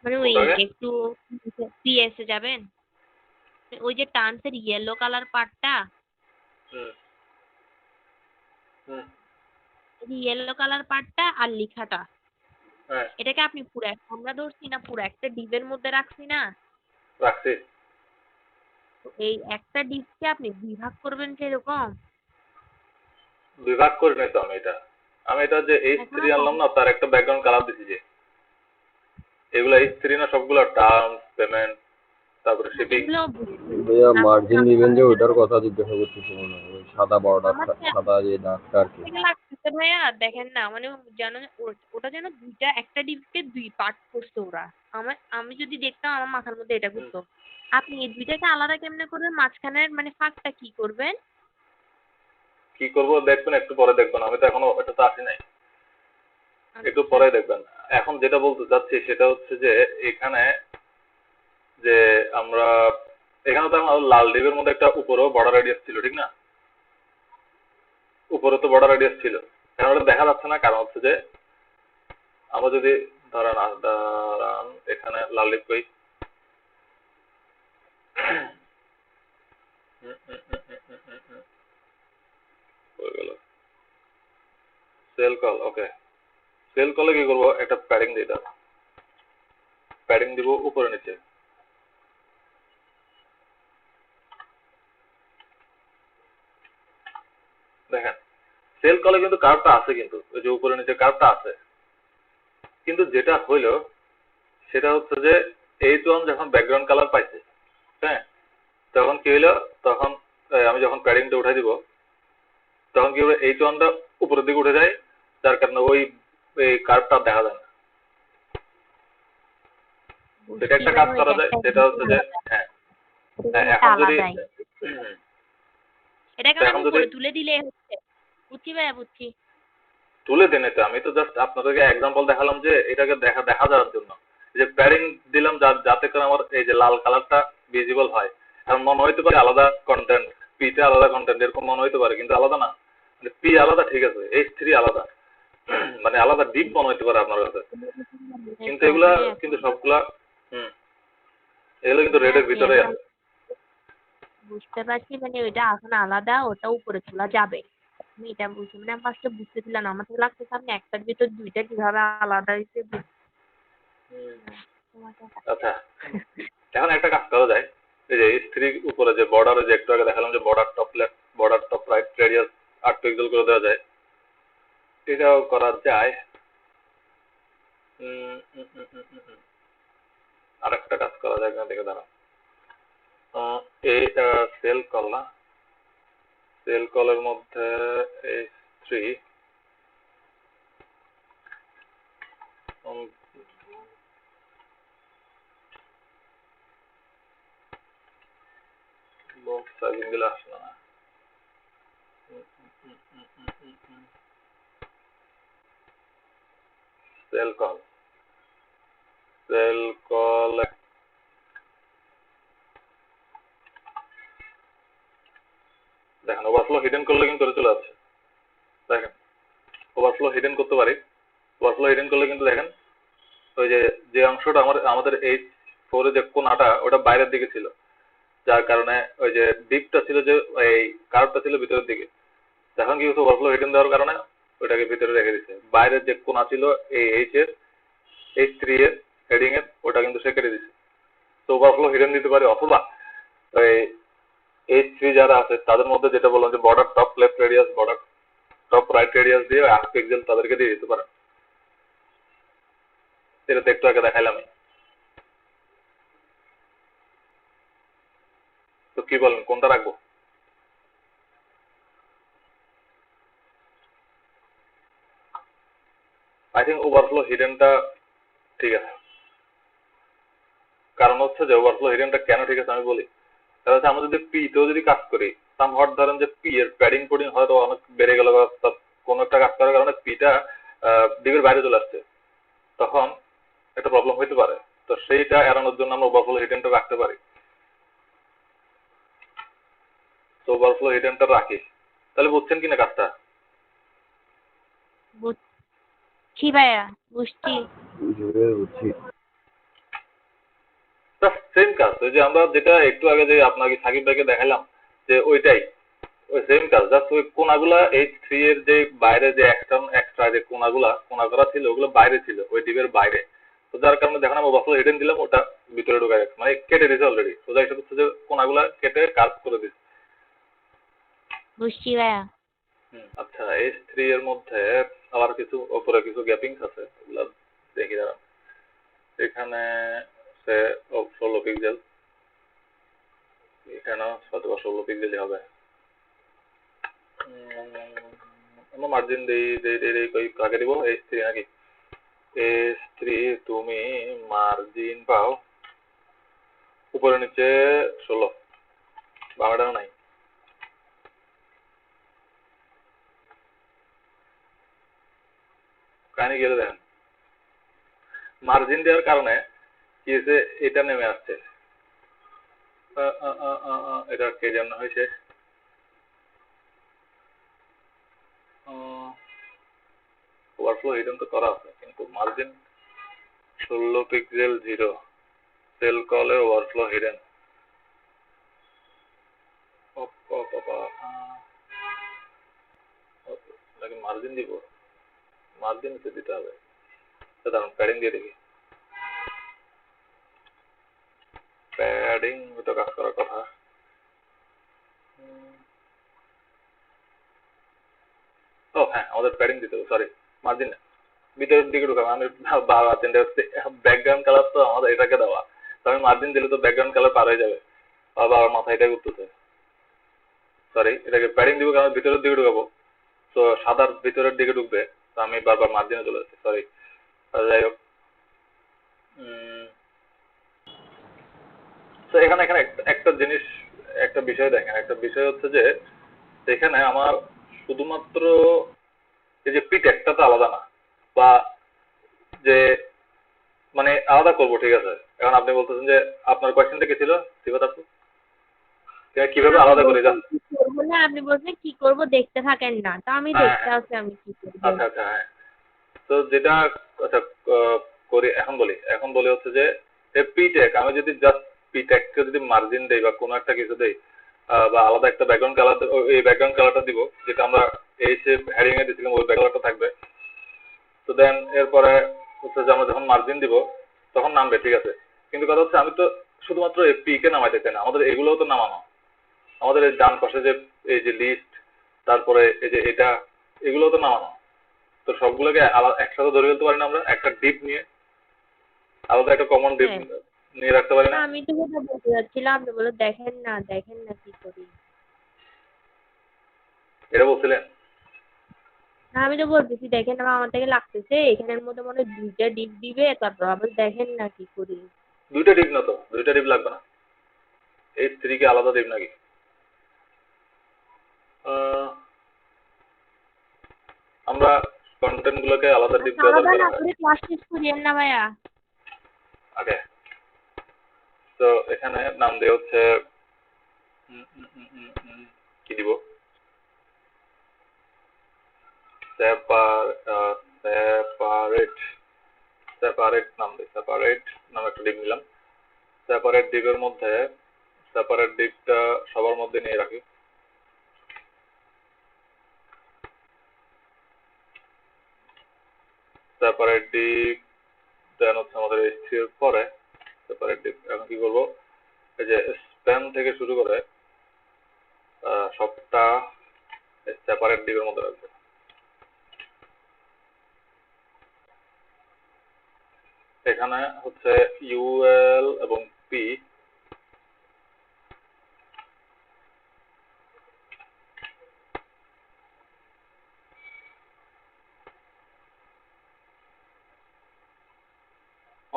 B: মানে ওই
A: কোনটাকে?
B: একটু পিএস এ যাবেন, ওই যে টার্মসের ইয়েলো কালার পার্টটা, ইয়েলো কালার পার্টটা আর লেখাটা,
A: হ্যাঁ
B: এটাকে আপনি পুরো আমরা ধরছি না পুরো একটা ডিপের মধ্যে রাখছি না,
A: রাখছি।
B: তো এই একটা ডিপকে আপনি বিভাগ করবেন কিরকম?
A: বিভাগ করে নাই তো আমি এটা যে H3
B: এখনো
A: আনলাম না, তার একটা ব্যাকগ্রাউন্ড কালার দিছি যে এগুলা H3 না, সবগুলো টার্মস, পেমেন্ট, তারপরে শিপিং।
B: এগুলো
C: ভাইয়া মার্জিন দিবেন যে ওইটার কথা জিজ্ঞাসা করতেছি, মনে হয় ওই সাদা বর্ডার,
B: আমার
C: সাদা যে দাগটা আর কি।
B: থেকে লাগতেছে ভাইয়া, দেখেন না মানে যেন ওটা যেন দুইটা একটা ডিপকে দুই পার্ট করছে ওরা। আমি যদি দেখতাম আমার মাথার মধ্যে এটা ঘুরতো। আপনি এই দুইটাকে আলাদা কেমনে করবেন, মাঝখানের মানে ফাঁকটা কি করবেন?
A: কি করবো দেখবেন, একটু পরে দেখবেন, আমি তো এখনো এটা তো আসি নাই, একটু
B: আচ্ছা
A: পরে দেখবেন। এখন যেটা বলতে চাচ্ছি সেটা হচ্ছে যে এখানে যে আমরা এখানে তো আমার লাল ডিপের মধ্যে একটা উপরেও বর্ডার রেডিয়াস ছিল, ঠিক না? উপরে তো বর্ডার রেডিয়াস ছিল, এখন ওটা দেখা যাচ্ছে না, কারণ হচ্ছে যে আমরা যদি দাঁড়ান এখানে লাল ডিপ কই, সেল কল। ওকে, সেল কলে কি করবো, একটা প্যাডিং দিই, প্যাডিং দিব উপরে নিচে। দেখেন সেল কলে কিন্তু কার্ভটা আছে, কিন্তু ওই যে উপরে নিচে কার্ভটা আছে, কিন্তু যেটা হইলো সেটা হচ্ছে যে H1 যখন ব্যাকগ্রাউন্ড কালার পাইছে, হ্যাঁ, তখন কি হইলো, তখন আমি যখন প্যাডিংটা উঠাই দিব তখন কি হবে, H1টা উপরের দিকে উঠে যায়, যার কারণে ওই কার্ভটা দেখা যায় না। সেটা
B: বুঝছি
A: একটা
B: মানে
A: কাজ করা
B: ওইটা
A: যায়,
B: একটা
A: সেটা হচ্ছে যে হ্যাঁ,
B: একটা
A: এখন যদি
B: আলাদাই, এটাকে
A: তো
B: মানে
A: এখন যদি
B: উপরে তুলে দিলে হচ্ছে। বুঝছি ভাইয়া বুঝছি।
A: তুলে দেন, এটা আমি তো জাস্ট আপনাদেরকে এক্সাম্পল দেখালাম যে এটাকে দেখা যাওয়ার জন্য যে প্যাডিং দিলাম, যাতে করে আমার এই যে লাল কালারটা ভিজিবল হয়। এখন মনে হইতে পারে আলাদা কন্টেন্ট, পিতে আলাদা কন্টেন্ট, এরকম মনে হইতে পারে, কিন্তু আলাদা না। পি আলাদা, ঠিক আছে, H3 আলাদা, মানে আলাদা ডিপ মনে হইতে পারে আপনার কাছে, কিন্তু এগুলা
B: মানে
A: কিন্তু
B: এখন
A: সবগুলা এগুলো কিন্তু
B: মানে
A: রেডের
B: আপনি
A: ভিতরে
B: এখন
A: আছে।
B: বুঝতে পারছি মানে ওইটা এখন আলাদা, ওটা উপরে তোলা যাবে। আমি এটা বুঝছি মানে ফার্স্টে বুঝতেছিলাম না, আমার তো লাগতেছে আপনি একটার ভিতর দুইটা কিভাবে আলাদা হয়েছে
A: আচ্ছা, এখন একটা কাজ করা যায়, এই যে H3 উপরে যে বর্ডারে যে একটু আগে দেখালাম যে border top left, border top right radius 8 pixel করে দেওয়া যায়, এটাও করা যায়। আরেকটা কাজ করা যায়, এখান থেকে দাঁড়ান, এই সেল কল না, সেল কলের মধ্যে H3 বক্স সাইজিং দিলে আসলো না। সেল কল দেখেন ওভারফ্লো হিডেন করলে কিন্তু চলে আসছে। দেখেন ওভারফ্লো হিডেন করতে পারি। ওভারফ্লো হিডেন করলে কিন্তু দেখেন ওই যে অংশটা আমাদের H4 যে কোণাটা ওটা বাইরের দিকে ছিল, যার কারণে ওই যে ডিপটা ছিল যে এই কার্ভটা ছিল ভিতরের দিকে। এখন কি হচ্ছে ওভারফ্লো হিডেন দেওয়ার কারণে ওইটাকে ভিতরে রেখে দিচ্ছে। বাইরের যে কোণা ছিল এই H3 এর হেডিং এর ওটা কিন্তু সে কেটে দিচ্ছে। তো ওভারফ্লো হিডেন দিতে পারি, অথবা ওই H3 যারা আছে তাদের মধ্যে যেটা বললাম যে border top left radius, border top right radius দিয়ে 8 পিক্সেল তাদেরকে দিয়ে দিতে পারেন। এটা তো একটু আগে দেখাইলাম। তো কি বলেন কোনটা রাখবো? আই থিঙ্ক ওভারফ্লো হিডেনটা ঠিক আছে। কারণ হচ্ছে যে ওভারফ্লো হিডেনটা কেন ঠিক আছে আমি বলি। তাহলে হচ্ছে আমরা যদি পি তেও যদি কাজ করি, সামহাট ধরেন যে পি এর প্যাডিং কোডিং হয়তো অনেক বেড়ে গেল, বা কোনো একটা কাজ করার কারণে পিটা ডিবের বাইরে চলে আসছে, তখন একটা প্রবলেম হইতে পারে। তো সেইটা এড়ানোর জন্য আমরা ওভারফ্লো হিডেনটা রাখতে পারি। তো ওভারফ্লো হিডেনটা রাখি। তাহলে বুঝছেন কিনা কাজটা?
B: বুঝছি ভাইয়া, বুঝছি।
C: বুঝছি।
A: সেম কাজ ওই যে আমরা যেটা একটু আগে যে আপনাকে সাকিব ভাইকে দেখালাম যে ওইটাই ওই সেম কাজ, জাস্ট ওই কোনাগুলা H3 এর যে বাইরে যে এক্সট্রা যে কোনা করা ছিল ওগুলো বাইরে ছিল, ওই ডিবের বাইরে। তো যার কারণে দেখেন আমি ওভারফ্লো হিডেন দিলাম, ওটা ভিতরে ঢুকে গেছে, মানে কেটে দিয়েছে অলরেডি। সোজা হিসাব হচ্ছে যে কোনাগুলা কেটে কার্ভ করে দিচ্ছে।
B: বুঝছি ভাইয়া।
A: আচ্ছা, H3 এর মধ্যে আবার কিছু উপরে কিছু গ্যাপিংস আছে, ওগুলা দেখি দাঁড়ান। এখানে সে 16 পিক্সেল, এখানেও হয়তো 16 পিক্সেলই হবে। আমরা মার্জিন দেই কই কাকে দিব? H3 নাকি? H3 তুমি মার্জিন পাও উপরে নিচে 16, বামেটাও নাই। কাহিনী গেলে দেখেন মার্জিন দেওয়ার কারণে কি হয়েছে, এটা নেমে আসছে। এটা কে জন্য হয়েছে? ওভারফ্লো হিডেন তো করা আছে, কিন্তু মার্জিন 16 পিক্সেল 0 সেল কলের ওভারফ্লো হিডেন। মার্জিন দিব, মার্জিন দিতে হবে। দাঁড়ান প্যাডিং দিয়ে দেখি। প্যাডিং তো কাজ করার কথা। ও হ্যাঁ, আমাদের প্যাডিং দিতে হবে, সরি মার্জিন না, ভিতরের দিকে ঢুকাবো। আমি বাবা চিন্তা করছি ব্যাকগ্রাউন্ড কালার তো আমাদের এটাকে দেওয়া, তো আমি মার্জিন দিলে তো ব্যাকগ্রাউন্ড কালার পার হয়ে যাবে। বাবার মাথায় এটাই ঘুরতেছে। সরি, এটাকে প্যাডিং দিব কারণ ভিতরের দিকে ঢুকাবো, তো সাদার ভিতরের দিকে ঢুকবে, তো আমি বারবার মার্জিনে চলে যাচ্ছি, সরি। যাই হোক, তো এখানে একটা জিনিস, একটা বিষয় দেখেন, একটা বিষয় হচ্ছে যে এখানে আমার শুধুমাত্র এই যে পিটেকটা তো আলাদা না, বা যে মানে আলাদা করবো, ঠিক আছে। এখন আপনি বলতেছেন যে আপনার কোয়েশ্চেনটা কি ছিল সিফাত আপু? কিভাবে আলাদা করে যান?
B: না, আপনি বলছেন কি করব দেখতে থাকেন না, তো আমি দেখতে আছি আমি কি করব।
A: আচ্ছা আচ্ছা, হ্যাঁ। তো যেটা আচ্ছা করি এখন বলি হচ্ছে যে পিটেক, আমি যদি জাস্ট পিটেককে যদি মার্জিন দেই বা কোনো একটা কিছু দেই, বা আলাদা একটা ব্যাকগ্রাউন্ড কালার, এই ব্যাকগ্রাউন্ড কালারটা দিব যেটা আমরা এই হেডিং এ দিয়েছিলাম, ওই ব্যাকগ্রাউন্ডটা থাকবে। তো দেন এরপরে হচ্ছে যে আমরা যখন মার্জিন দিব তখন নামবে, ঠিক আছে। কিন্তু কথা হচ্ছে আমি তো শুধুমাত্র পি কে নামাইতে চাই না, আমাদের এগুলোও তো নামানো। আমাদের এই ডান পাশে যে এই যে লিস্ট, তারপরে এই যে এটা, এগুলোও তো নামানো। তো সবগুলোকে একসাথে ধরে ফেলতে পারি না আমরা একটা ডিপ নিয়ে, আলাদা একটা কমন ডিপ নিয়ে রাখতে পারি না?
B: আমি তো যেটা বলতে যাচ্ছিলাম, আপনি বলে দেখেন না কি করি।
A: এটা বলছিলেন?
B: না, আমি তো বলতেছি দেখেন না, আমার থেকে লাগতেছে এখানের মধ্যে মনে হয় 2টা ডিপ দিবে, তারপর আবার দেখেন না কি করি।
A: 2টা ডিপ না তো, 2টা ডিপ লাগবে না। H3 কে আলাদা ডিপ নাকি? আমরা কন্টেন্ট গুলোকে আলাদা ডিপ দেওয়া
B: আলাদা
A: দরকার
B: না
A: হয়।
B: করে ক্লাস শেষ করিয়েন না ভাইয়া।
A: ওকে, তো এখানে নাম দিয়ে হচ্ছে কি দিব, সেপারেট নাম দিই, সেপারেট নাম একটা ডিপ নিলাম। সেপারেট ডিপের মধ্যে সেপারেট ডিপটা সবার মধ্যে নিয়ে রাখি। সেপারেট ডিপ দেন হচ্ছে আমাদের এর পরে সেপারেট ডিপ। এখন কি করব, এই যে স্প্যান থেকে শুরু করে সবটা সেপারেট ডিপের মধ্যে রাখবো। এখানে হচ্ছে ইউএল এবং পি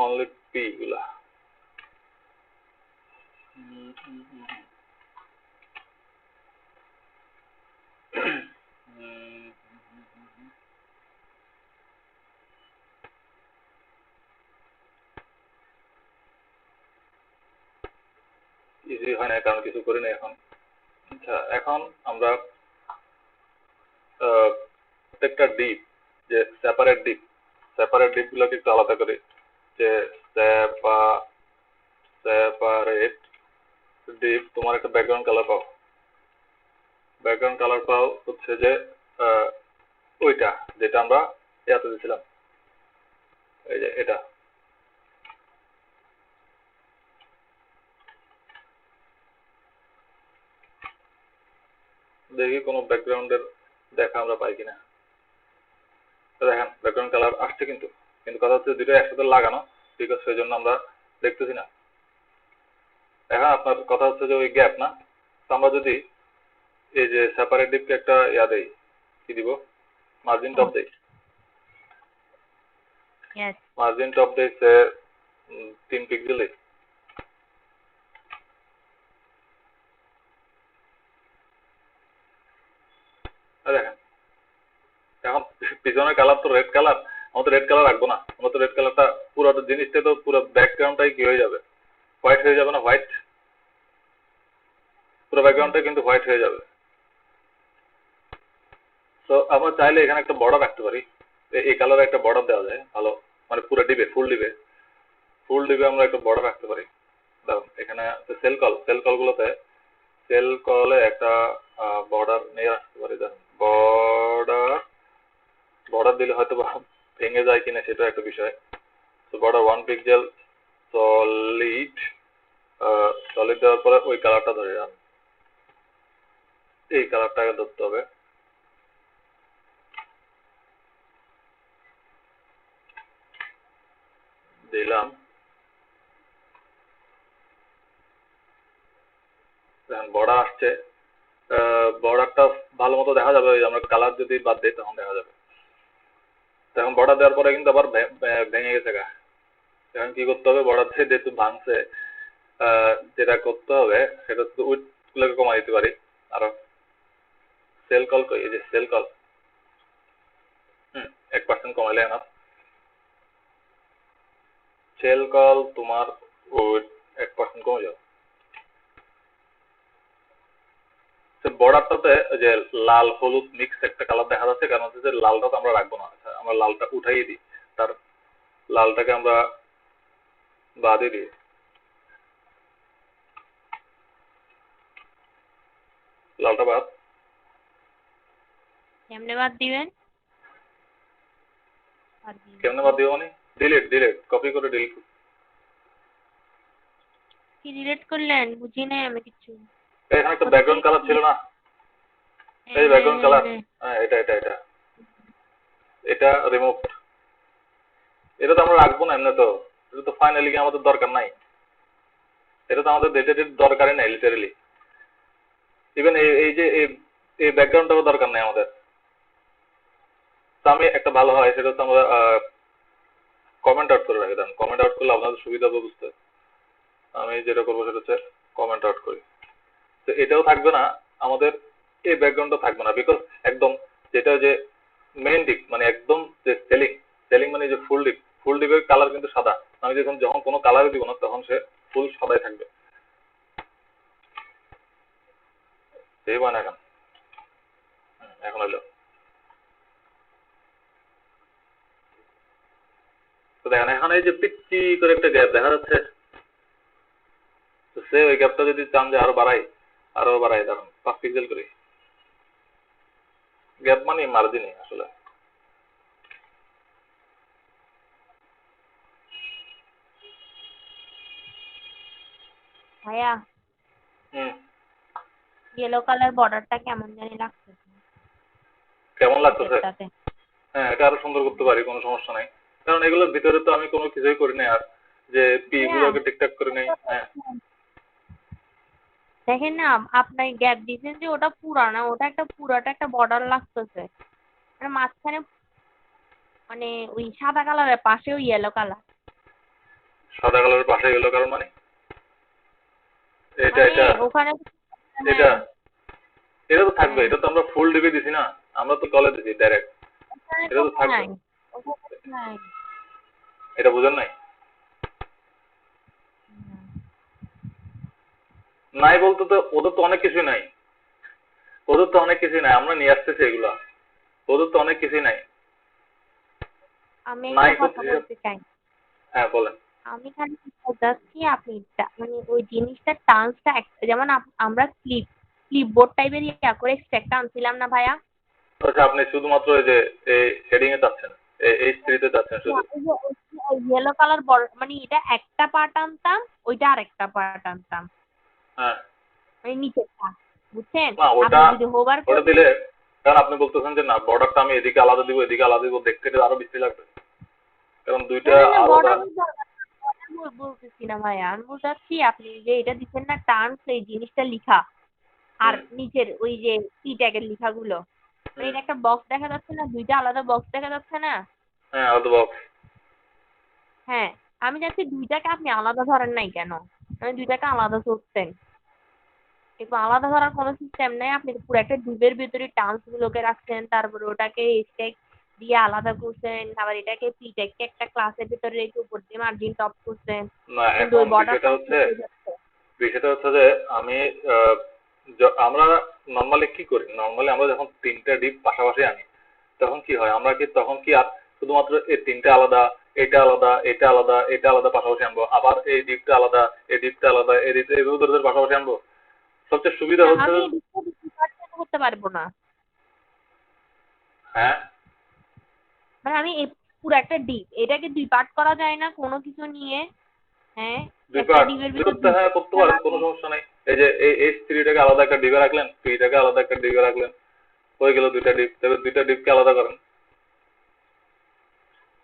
A: অনলি পি গুলা ইজি হয় না কারণ কিছু করি না এখন। আচ্ছা, এখন আমরা প্রত্যেকটা ডিপ যে সেপারেট ডিপ গুলোকে একটু আলাদা করি। যে সেপারেট ডিপ, তোমার একটা ব্যাকগ্রাউন্ড কালার পাও। ব্যাকগ্রাউন্ড কালার পাও হচ্ছে যে ওইটা যেটা আমরা ইয়াতে দিয়েছিলাম, এই যে এটা। দেখি কোনো ব্যাকগ্রাউন্ডের দেখা আমরা পাই কিনা। দেখেন ব্যাকগ্রাউন্ড কালার আসছে, কিন্তু কথা হচ্ছে দুটো একসাথে লাগানো, বিকজ সেই জন্য আমরা দেখতেছি না। এখন আপনার কথা হচ্ছে যে ওই গ্যাপ না, তো আমরা যদি এই যে সেপারেট ডিপকে একটা ইয়া দেই, কি দিব, মার্জিন টপ দেই। মার্জিন টপ দিয়েছে 3 পিক্সেলে। দেখেন এখন পিছনের কালার তো রেড কালার, আমরা তো রেড কালার রাখবো না। আমরা তো রেড কালারটা পুরো জিনিসটা তো পুরো ব্যাকগ্রাউন্ডটাই কি হয়ে যাবে, হোয়াইট হয়ে যাবে না, হোয়াইট পুরো ব্যাকগ্রাউন্ডটা কিন্তু হোয়াইট হয়ে যাবে। তো আমরা চাইলে এখানে একটা বর্ডার রাখতে পারি, এই কালারে একটা বর্ডার দেওয়া যায় ভালো, মানে পুরো ডিবে ফুল ডিবে আমরা একটা বর্ডার রাখতে পারি। দেখুন এখানে সেল কলগুলোতে সেল কলে একটা বর্ডার নিয়ে রাখতে পারি। দেখুন বর্ডার দিলে হয়তো ভেঙে যায় কিনা সেটা একটা বিষয়। তো বর্ডার 1 পিক্সেল সলিড দেওয়ার পরে ওই কালারটা ধরে রান, এই কালারটাকে ধরতে হবে। দিলাম, দেখেন বর্ডার আসছে। বর্ডারটা ভালো মতো দেখা যাবে, আমরা কালার যদি বাদ দিই তখন দেখা যাবে। এখন বর্ডার দেওয়ার পরে কিন্তু আবার ভেঙে গেছে গা। এখন কি করতে হবে, বর্ডার দিয়ে যেহেতু ভাঙছে, যেটা করতে হবে সেটা হচ্ছে উইথ গুলোকে কমাই দিতে পারি আরো। সেল কল কই, এই যে সেল কল 1% কমাইলে না। সেল কল তোমার উইথ 1% কমে যাবে। বর্ডারটাতে যে লাল হলুদ মিক্স একটা কালার দেখা যাচ্ছে, কারণ হচ্ছে যে লালটা তো আমরা রাখবো না। আচ্ছা, আমরা লালটা উঠাইয়ে দিই, তার লালটাকে আমরা বাদে দিই। লালটা বাদ।
B: কেমনে বাদ দিবেন?
A: কেমনে বাদ দিব মানে ডিলিট কপি করে ডিলিট।
B: কি ডিলিট করলেন? বুঝি নাই আমি কিছু।
A: এখানে একটা ব্যাকগ্রাউন্ড কালার ছিল না, এই ব্যাকগ্রাউন্ড কালার, হ্যাঁ এটা রিমুভ। এটা তো আমরা রাখবো না এমনি, তো এটা তো ফাইনালি আমাদের দরকার নাই। এটা তো আমাদের দরকারই নাই লিটারেলি। ইভেন এই যে এই ব্যাকগ্রাউন্ডটাও দরকার নাই আমাদের। তো আমি একটা ভালো হয় সেটা হচ্ছে আমরা কমেন্ট আউট করে রাখি। দেন কমেন্ট আউট করলে আপনাদের সুবিধা হবে বুঝতে। আমি যেটা করবো সেটা হচ্ছে কমেন্ট আউট করি। তো এটাও থাকবে না আমাদের, এই ব্যাকগ্রাউন্ডটা থাকবে না, বিকজ একদম যেটা যে মেইন ডিপ মানে একদম যে সেলিং, সেলিং মানে যে ফুল ডিপের কালার কিন্তু সাদা। আমি যখন কোনো কালার দিব না তখন সে ফুল সাদাই থাকবে। এই বানা এখন এখন হলো তো দেখেন এখন এই যে পিচ্ছি করে একটা গ্যাপ দেখা যাচ্ছে, তো সে ওই গ্যাপটা যদি চান যে আরো বাড়াই দেখুন 5 পিক্সেল করে। গ্যাপ মানে মার্জিনই আসলে।
B: ভাইয়া
A: হুম,
B: ইয়েলো কালার বর্ডারটা কেমন জানি লাগছে
A: কেমন লাগতেছে?
B: এটাতে।
A: হ্যাঁ, এটা আরো সুন্দর করতে পারি, কোনো সমস্যা নাই। কারণ এগুলোর ভিতরে তো আমি কোনো কিছুই করি নাই আর, যে পি
B: ভাইয়া
A: গুলোকে ঠিকঠাক করে নেই। হ্যাঁ,
B: দেখেন না, আপনার গ্যাপ দিয়েছেন যে ওটা পুরানা, ওটা একটা পুরাটা একটা বর্ডার লাগতেছে, মানে মাঝখানে মানে ওই সাদা কালারের পাশেও ইয়েলো কালার,
A: সাদা কালারের পাশে গেল কারণ মানে এটা
B: মানে
A: এটা
B: ওখানে
A: এটা
B: হ্যাঁ
A: এটা তো থাকবে,
B: হ্যাঁ
A: এটা তো আমরা ফুল ডিপে দিছি না, আমরা তো কলে দিছি ডাইরেক্ট,
B: ওখানে
A: এটা তো
B: তো
A: থাকবে।
B: নাই, ওখানে নাই।
A: এটা বুঝেন নাই? নাই বলতে তো ওদের তো অনেক কিছুই নাই, আমরা নিয়ে আসতেছি এগুলা, ওদের তো অনেক কিছুই নাই।
B: আমি
A: নাই
B: একটা
A: তো
B: কথা বলতে চাই,
A: হ্যাঁ বলেন।
B: আমি খালি যাচ্ছি আপনি মানে ওই জিনিসটার টান্সটা যেমন আমরা ক্লিপবোর্ড টাইপের ইয়া করে একটা আনছিলাম না ভাইয়া।
A: আচ্ছা, আপনি শুধুমাত্র এই যে এই হেডিং এ চাচ্ছেন, এই স্ত্রীতে চাচ্ছেন শুধু?
B: ইয়েলো কালার বড় মানে এটা একটা পার্ট আনতাম, ওইটা আরেকটা পার্ট আনতাম,
A: হ্যাঁ,
B: মানে নিচেরটা, বুঝছেন?
A: না
B: আপনি
A: ওটা
B: যদি হোভার
A: ওটা
B: করে
A: দিলে, কারণ আপনি বলতেছেন যে না বর্ডারটা আমি এদিকে আলাদা দিব এদিকে আলাদা দিব, দেখতে এটা আরো বেশি লাগবে, কারণ
B: না
A: দুইটা
B: না না
A: আলাদা।
B: বর্ডার বলতেছি না ভাইয়া, আমি বলতে চাচ্ছি আপনি যে এটা দিচ্ছেন না টার্মস এই জিনিসটা লিখা, আর
A: হুম,
B: নিচের ওই যে সি ট্যাগের লেখাগুলো, মানে
A: হুম,
B: এটা একটা বক্স দেখা যাচ্ছে না, দুইটা আলাদা বক্স দেখা যাচ্ছে না।
A: হ্যাঁ আলাদা বক্স।
B: হ্যাঁ, আমি চাচ্ছি দুইটাকে আপনি আলাদা ধরেন নাই কেন, মানে দুইটাকে আলাদা ধরতেন, একটু আলাদা ধরার কোনো সিস্টেম নেই, আপনি পুরো একটা ডিবের ভিতরে টার্মস গুলোকে রাখছেন, তারপরে ওটাকে স্ট্যাক দিয়ে আলাদা করছেন, আবার এটাকে পি ট্যাগকে একটা ক্লাসের ভিতরে রেখে উপর দিয়ে মার্জিন টপ করছেন,
A: না
B: কিন্তু
A: এখন
B: ওই বর্ডারটা
A: বিষয়টা হচ্ছে যে আমি আমরা নর্মালি কি করি, নর্মালি আমরা যখন তিনটা ডিপ পাশাপাশি আনি তখন কি হয়, আমরা কি তখন কি আর শুধুমাত্র এই তিনটা আলাদা, এটা আলাদা, এটা আলাদা, এটা আলাদা পাশাপাশি আনবো, আবার এই ডিপটা আলাদা, এই ডিপটা আলাদা, এই ডিপটা এভাবে ধরে ধরে পাশাপাশি আনবো? সবচেয়ে সুবিধা হচ্ছে
B: আমি ডিপার্টমেন্ট করতে পারবো না,
A: হ্যাঁ
B: মানে আমি এই পুরো একটা ডিপ এটাকে দুই পার্ট করা যায় না কোনো কিছু নিয়ে? হ্যাঁ,
A: দুই
B: একটা
A: পার্ট
B: ডিপের ভিতর
A: হ্যাঁ করতে পারেন, কোনো সমস্যা নেই। এই যে এই স্ত্রীটাকে আলাদা একটা ডিবে রাখলেন, স্ত্রীটাকে আলাদা একটা ডিবে রাখলেন, হয়ে গেল দুইটা ডিপ, তবে দুইটা ডিপকে আলাদা করেন।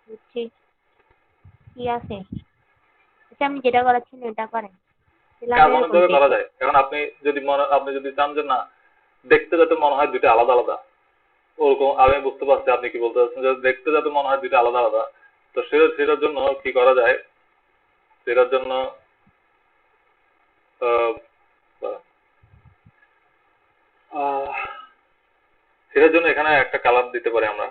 B: বুঝছি, ঠিক আছে, আচ্ছা আপনি যেটা করাচ্ছেন এটা করেন, তাহলে আমি এরকম
A: অনেকভাবে করা
B: দেখি।
A: যায়। এখন আপনি যদি চান যে না দেখতে যাতে মনে হয় দুইটা আলাদা আলাদা, ওরকম আমি বুঝতে পারছি আপনি কি বলতে চাচ্ছেন, যে দেখতে যাতে মনে হয় দুইটা আলাদা আলাদা, তো সেটার জন্য কি করা যায়, সেটার জন্য আহ, আহ, সেটার জন্য এখানে একটা কালার দিতে পারি আমরা,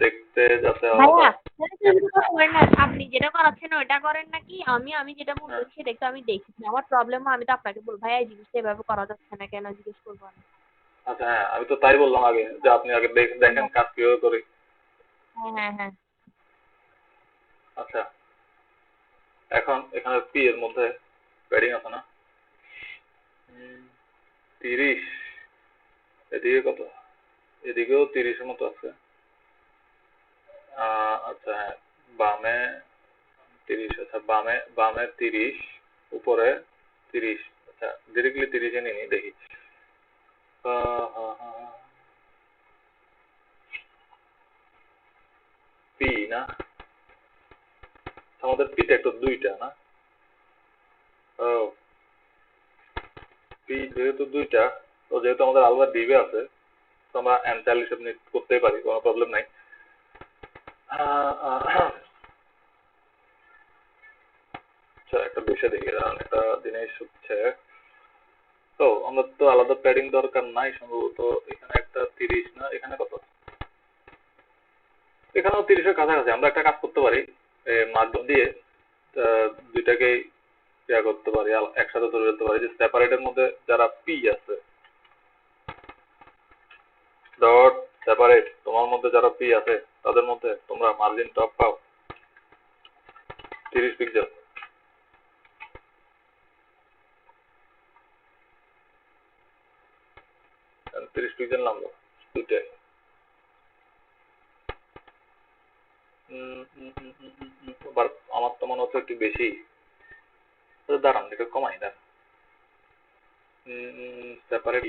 A: দেখতে যাতে আলাদা।
B: ভাইয়া তাহলে তো এগুলো করেন না, আপনি যেটা করাচ্ছেন ওইটা করেন নাকি, আমি আমি যেটা
A: হ্যাঁ,
B: বলতেছি সেটা একটু আমি দেখি, আমার প্রবলেম আমি তো আপনাকে বলবো ভাইয়া এই জিনিসটা এভাবে করা যাচ্ছে না কেন, জিজ্ঞেস করবো আমি।
A: আচ্ছা হ্যাঁ, আমি তো তাই বললাম আগে যে আপনি আগে দেখেন কাজ কিভাবে করি।
B: হ্যাঁ হ্যাঁ হ্যাঁ,
A: আচ্ছা, এখন এখানে পি এর মধ্যে প্যাডিং আছে না, 30, এদিকে কত, এদিকেও 30-এর মতো আছে। আচ্ছা হ্যাঁ, বামে 30, আচ্ছা বামে বামে 30, উপরে 30, আচ্ছা ডিরেক্টলি 30-এ নিয়ে দেখি। পি না, আমাদের পিটা একটু দুইটা না, ও পি যেহেতু দুইটা, তো যেহেতু আমাদের আলাদা ডিবে আছে, তো আমরা এনটাইল হিসেব করতেই পারি, কোনো প্রবলেম নাই। আচ্ছা একটা বিষয় দেখি, একটা জিনিস হচ্ছে তো আমরা তো আলাদা প্যাডিং দরকার নাই সম্ভবত। এখানে একটা 30 না, এখানে কত, এখানেও 30-এর কাছাকাছি। আমরা একটা কাজ করতে পারি, মাধ্যম দিয়ে দুইটাকে ইয়া করতে পারি, একসাথে ধরে ফেলতে পারি যে সেপারেটের মধ্যে যারা পি আছে, ডট সেপারেট, তোমার মধ্যে যারা পি আছে তাদের মধ্যে তোমরা মার্জিন টপ পাও 30 পিক্সেল। 30 পিক্সেল নামলো দুইটাই। আমার তো মনে হচ্ছে একটু বেশি, দাঁড়ান একটু কমাই, দাঁড়ান সেপারেট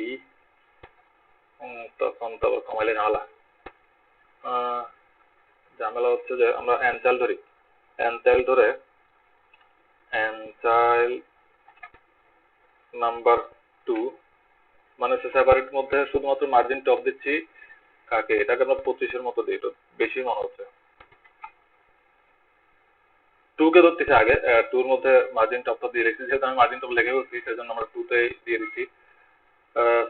A: তখন তো আবার কমাইলে ঝামেলা হচ্ছে যে আমরা এনচাইল ধরি, এনচাইল ধরে এনচাইল নাম্বার 2 মানে সেপারেট মধ্যে শুধুমাত্র মার্জিন টপ দিচ্ছি কাকে, এটাকে আমরা 25-এর মতো দিই, তো বেশি মনে হচ্ছে। 2 কে ধরতেছি আগে, 2-র মধ্যে মার্জিন টপটা দিয়ে রেখেছি, যেহেতু আমি মার্জিন টপ লেগে বলছি সেজন্য আমরা 2-তে দিয়ে দিচ্ছি।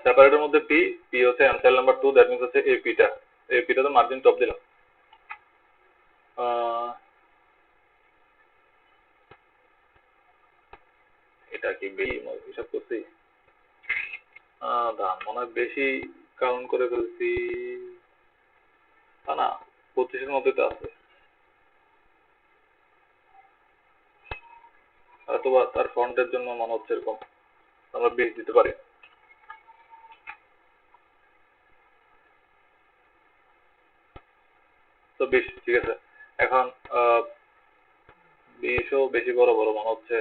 A: সেপারেটের মধ্যে পি, পি হচ্ছে এনচাইল নাম্বার 2, দ্যাট মিনস হচ্ছে এপিটা তো মার্জিন টপ দিলাম। এটা কি বেশি হিসাব করছি, দাম মনে হয় বেশি কাউন্ট করে ফেলছি, তা না 25-এর মধ্যে তো আছে, অথবা তার ফন্টের জন্য মনে হচ্ছে এরকম, আমরা 20 দিতে পারি। তো 20 ঠিক আছে। এখন 20ও বেশি বড় বড় মনে হচ্ছে,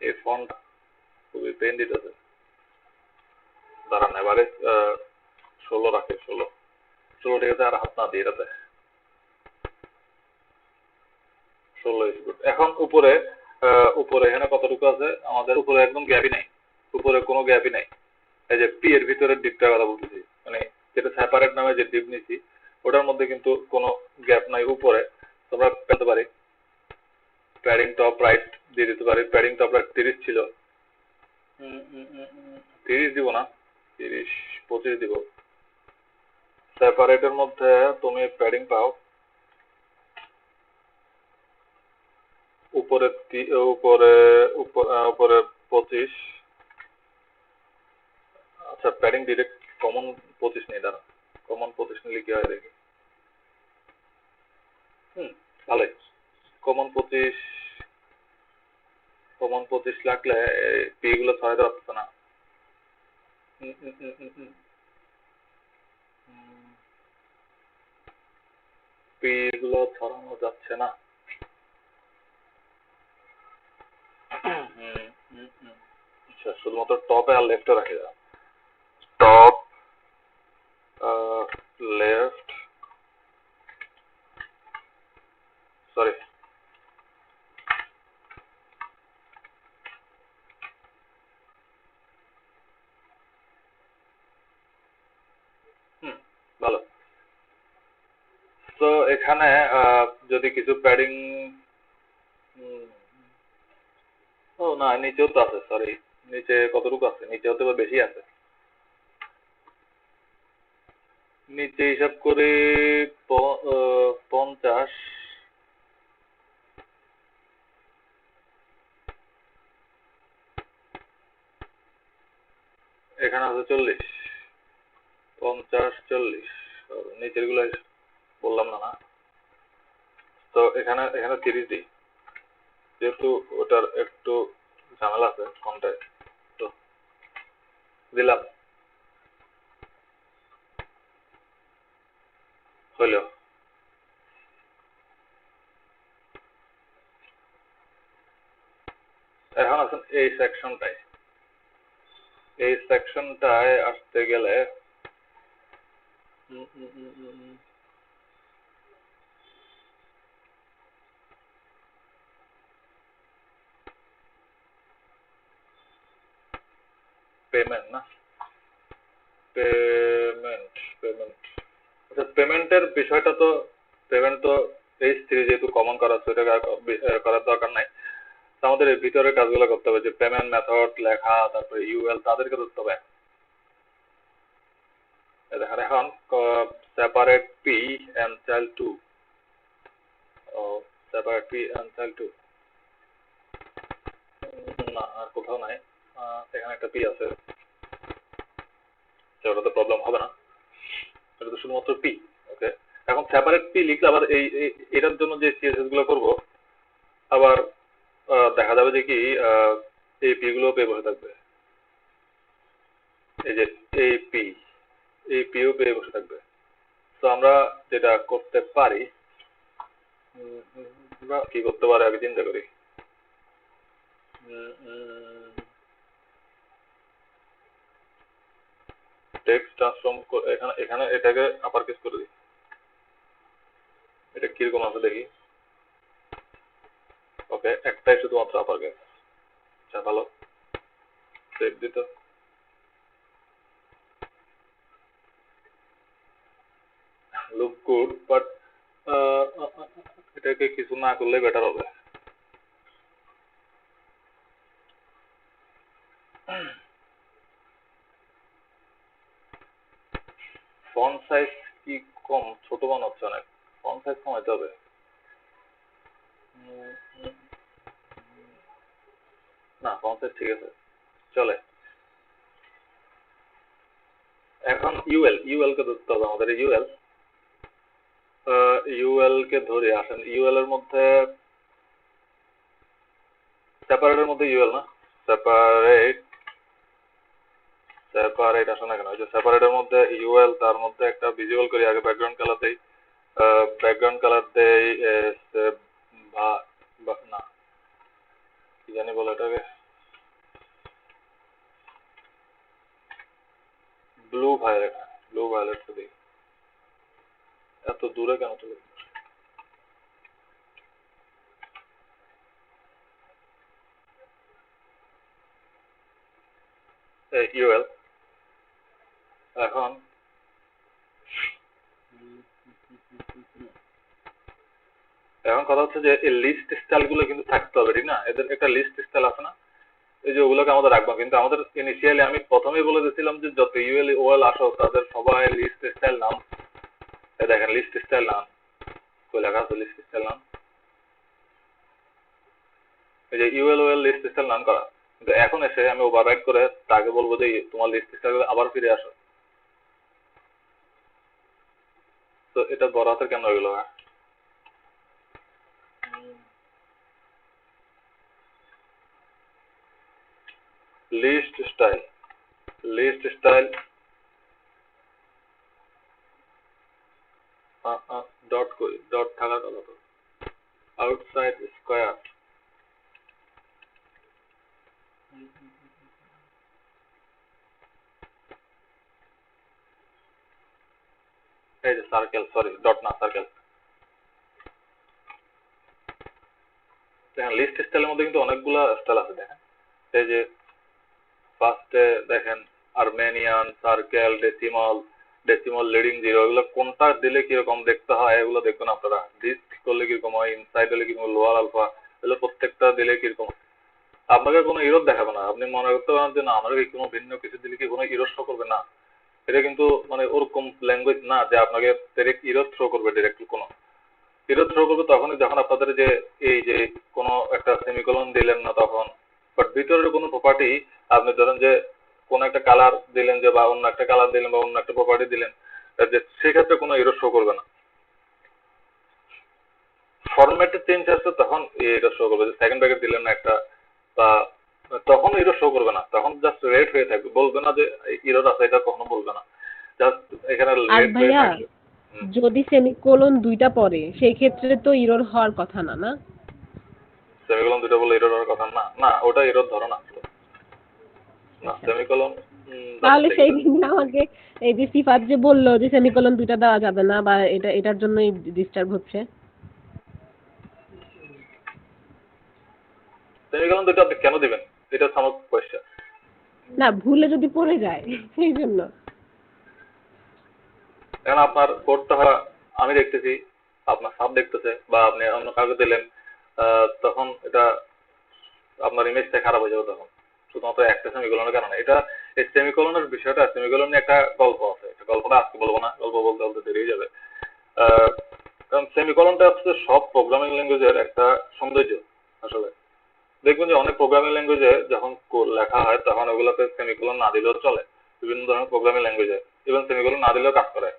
A: এই ফন্ট খুবই পেন দিতেছে। দাঁড়ান এবারে 16 রাখে, 16 ঠিক আছে, আর হাত না দিয়ে এটাতে 16 is good। এখন উপরে এখানে কতটুকু আছে আমাদের, উপরে একদম গ্যাপই নাই, উপরে কোনো গ্যাপই নাই। এই যে পি এর ভিতরে ডিপটার কথা বলতেছি, মানে যেটা সেপারেট নামে যে ডিপ নিছি ওটার মধ্যে কিন্তু কোনো গ্যাপ নাই। উপরে তোমরা পেতে পারি প্যাডিং টপ রাইট দিয়ে দিতে পারি, প্যাডিং টপ রাইট 30 ছিল, 30 দিব না, 30-25 দিব। সেপারেটের মধ্যে তুমি প্যাডিং পাও উপরে উপরে উপরে 25। আচ্ছা প্যাডিং ডিরেক্ট কমন 25 নেই, দাঁড়া কমন 25 নিলে কি হয় দেখি। ভালোই, কমন 25 লাগলে পি গুলো ছড়াইতে পারতেছে না। পি গুলো ছড়ানো যাচ্ছে না। আচ্ছা শুধুমাত্র টপে আর লেফটে রাখে দাও, টপ লেফট, সরি ভালো। তো এখানে যদি কিছু প্যাডিং, ও না নিচেও তো আছে, সরি নিচে কতটুকু আছে, নিচেও তো বেশি আছে, নিচে হিসাব করে 50, এখানে আছে 40, 50, 40, নিচের গুলো বললাম না না, তো এখানে 30 দিই, যেহেতু ওটার একটু ঝামেলা আছে ফন্টে, তো দিলাম, হইল। এখন আছেন এই সেকশনটায় আসতে গেলে পেমেন্ট না, পেমেন্ট আচ্ছা পেমেন্টের বিষয়টা তো, পেমেন্ট তো H3 যেহেতু কমন করা আছে, এটা করার দরকার নাই। আমাদের এর ভিতরে কাজগুলো করতে হবে, যে পেমেন্ট মেথড লেখা, তারপরে ইউএল তাদেরকে ধরতে হবে। দেখেন এখন separate P and child 2, separate P and child 2 না আর কোথাও নাই। এখানে একটা পি আছে, ওটা তো প্রবলেম হবে না, এটা তো শুধুমাত্র পি। ওকে, এখন সেপারেট পি লিখলে আবার এটার জন্য যে সিএসএস গুলো করবো, আবার দেখা যাবে যে কি এই পি গুলো পেয়ে বসে থাকবে, এই যে এই পিও পেয়ে বসে থাকবে। তো আমরা যেটা করতে পারি, কি করতে পারি আগে চিন্তা করি। টেক্সট ট্রান্সফর্ম এখানে এটাকে আপার কেস করে দিই। এটা কিরকম আছে দেখি। ওকে, একটাই শুধুমাত্র আপার কেস। আচ্ছা ভালো, সেভ দিত। লুক গুড, বাট এটাকে কিছু না করলে বেটার হবে। ফন্ট সাইজ কি কম, ছোট বানাচ্ছে অনেক, ফন্ট সাইজ কমাইতে হবে। না, ফন্ট সাইজ ঠিক আছে, চলে। এখন ইউএল কে ধরতে হবে আমাদের। ইউএল কে ধরে আসেন। ইউএল এর মধ্যে সেপারেটের মধ্যে ইউএল না, সেপারেট আসে না কেন? ওই যে সেপারেটের মধ্যে ইউএল, তার মধ্যে একটা ভিজুয়াল করি আগে, ব্যাকগ্রাউন্ড কালার দেই, না কি জানি বলে এটাকে, ব্লু ভায়োলেট দিই। এত দূরে কেন চলে ইউএল। এখন কথা হচ্ছে যে এই লিস্ট স্টাইল গুলো কিন্তু থাকতে হবে, ঠিক না? এদের একটা লিস্ট স্টাইল আছে না, এই যে ওগুলোকে আমাদের রাখবো। কিন্তু আমাদের ইনিশিয়ালি আমি প্রথমেই বলে দিয়েছিলাম যে যত ইউএল ওএল আসো তাদের সবাই লিস্ট স্টাইল নাম, দেখেন লিস্ট স্টাইল নাম কই লেখা আছে, লিস্ট স্টাইল নাম, এই যে ইউএল ওএল লিস্ট স্টাইল নাম করা। কিন্তু এখন এসে আমি ওভাররাইট করে তাকে বলবো যে তোমার লিস্ট স্টাইল আবার ফিরে আসো। তো এটা বড় হাতের কেন হয়ে গেল? লিস্ট স্টাইল ডট কই, ডট থাকার কথা তো, আউটসাইড স্কয়ার, এই যে সার্কেল, সরি ডট না সার্কেল। দেখেন লিস্ট স্টাইলের মধ্যে কিন্তু অনেকগুলো স্টাইল আছে। দেখেন এই যে ফার্স্টে দেখেন Armenian, circle, decimal, leading zero, এগুলো কোনটা দিলে কিরকম দেখতে হয় এগুলো দেখবেন আপনারা। ডিস্ক করলে কিরকম হয়, ইনসাইড হলে কিরকম, লোয়ার আলফা, এগুলো প্রত্যেকটা দিলে কিরকম। আপনাকে কোনো ইরোর দেখাবে না। আপনি মনে করতে পারেন যে না আমাকে কোনো ভিন্ন কিছু দিলে কি কোনো ইরোর শো করবে, না। এটা কিন্তু মানে ওরকম ল্যাঙ্গুয়েজ না যে আপনাকে ডাইরেক্ট ইরোর থ্রো করবে। ডাইরেক্ট কোনো ইরোর থ্রো করবে তখনই যখন আপনাদের যে এই যে কোনো একটা সেমিকোলন দিলেন না তখন। বাট ভিতরের কোনো প্রপার্টি আপনি ধরেন যে কোন একটা কালার দিলেন, যে বা অন্য একটা কালার দিলেন বা অন্য একটা প্রপার্টি দিলেন, যে সেক্ষেত্রে কোনো ইরোর শো করবে না। ফরম্যাটে চেঞ্জ আসছে তখন এটা শো করবে। যে সেকেন্ড ব্র্যাকেট দিলেন না একটা, বা তখন ইরোর শো করবে না, তখন জাস্ট রেড হয়ে থাকবে, বলবে না যে ইরোর আছে, এটা কখনো বলবে না, জাস্ট এখানে রেড হয়ে থাকবে।
D: যদি সেমিকোলন দুইটা পড়ে সেই ক্ষেত্রে তো ইরর হওয়ার কথা না, না?
A: সেমিকোলন দুইটা বলে ইরর হওয়ার কথা না, না ওটা ইরর ধরো না, না সেমিকোলন।
D: তাহলে সেই দিন আমাকে এই যে সিফাত যে বললো যে সেমিকোলন দুইটা দেওয়া যাবে না বা এটার জন্যই ডিস্টার্ব হচ্ছে,
A: সেমিকোলন দুইটা আপনি কেন দিবেন, এটা আমার কোয়েশ্চেন।
D: না ভুলে যদি পড়ে যায় সেই জন্য।
A: এখন আপনার কোডটা আমি দেখতেছি, আপনার সাব দেখতেছে, বা আপনি অন্য কাউকে দিলেন, তখন এটা আপনার ইমেজটা খারাপ হয়ে যাবে তখন, শুধুমাত্র একটা সেমিকোলনের কারণে। এটা এই সেমিকোলনের বিষয়টা, সেমিকোলন নিয়ে একটা গল্প আছে, এটা গল্পটা আজকে বলবো না, গল্প বলতে বলতে দেরি হয়ে যাবে। কারণ সেমিকোলনটা হচ্ছে সব প্রোগ্রামিং ল্যাঙ্গুয়েজের একটা সৌন্দর্য। আসলে দেখবেন যে অনেক প্রোগ্রামিং ল্যাঙ্গুয়েজে যখন লেখা হয় তখন ওগুলোতে সেমিকোলন না দিলেও চলে, বিভিন্ন ধরনের প্রোগ্রামিং ল্যাঙ্গুয়েজে ইভেন সেমিকোলন না দিলেও কাজ করে।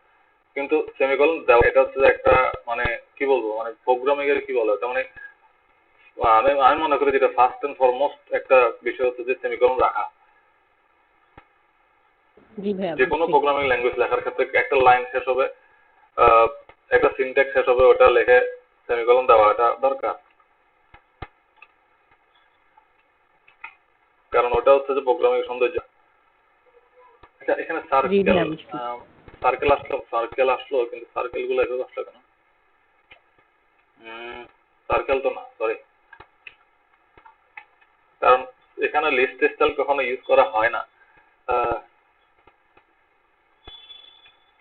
A: কিন্তু সেমিকোলন দেওয়া এটা হচ্ছে একটা মানে কি বলবো, মানে প্রোগ্রামিং এর কি বলে, এটা মানে আমি মনে করি যেটা ফার্স্ট এন্ড ফরমোস্ট একটা বিষয় হচ্ছে যে সেমিকোলন রাখা।
D: জি ভাইয়া,
A: যে কোনো
D: বুঝছি।
A: প্রোগ্রামিং ল্যাঙ্গুয়েজ লেখার ক্ষেত্রে একটা লাইন শেষ হবে, একটা সিনট্যাক্স শেষ হবে, ওটা লিখে সেমিকোলন দেওয়া এটা দরকার। কারণ ওটা হচ্ছে যে প্রোগ্রামিং সৌন্দর্য। আচ্ছা, এখানে
D: জি
A: সার্কেল
D: ভাইয়া, বুঝছি।
A: সার্কেল আসলো, কিন্তু সার্কেল গুলো এভাবে আসলো কেন? সার্কেল তো না, সরি, কারণ এখানে লিস্ট স্টাইল কখনো ইউজ করা হয় না,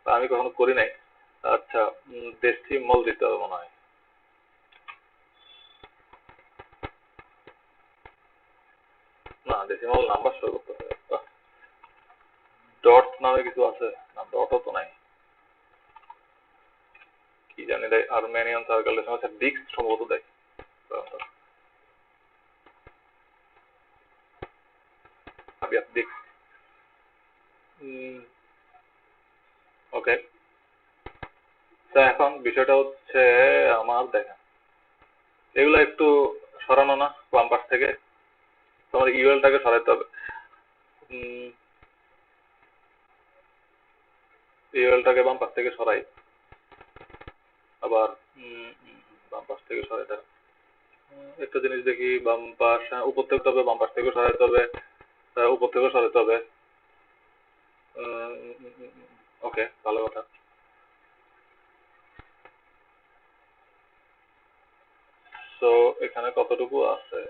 A: আমি কখনো করি নাই। আচ্ছা, ডেসিমাল দিতে হবে মনে হয়। না, ডেসিমাল নাম্বার শো করতে হবে। ডট নামে কিছু আছে না? ডটও তো নাই, কি জানি দেয় আর্মেনিয়ান সার্কেল, আচ্ছা ডিক্স সম্ভবত দেয়। ডিক্স, ওকে। তো এখন বিষয়টা হচ্ছে আমার দেখেন, এগুলো একটু সরানো না বাম পাশ থেকে, তোমার ইউএলটাকে সরাইতে হবে। ইউএলটাকে বাম পাশ থেকে সরাই, আবার বাম পাশ থেকে সরাইতে একটা জিনিস দেখি, বাম পাশ উপর থেকে হবে, বাম পাশ থেকে সরাইতে হবে, উপর থেকে সরাইতে হবে। ওকে, ভালো কথা। তো এখানে কতটুকু আছে?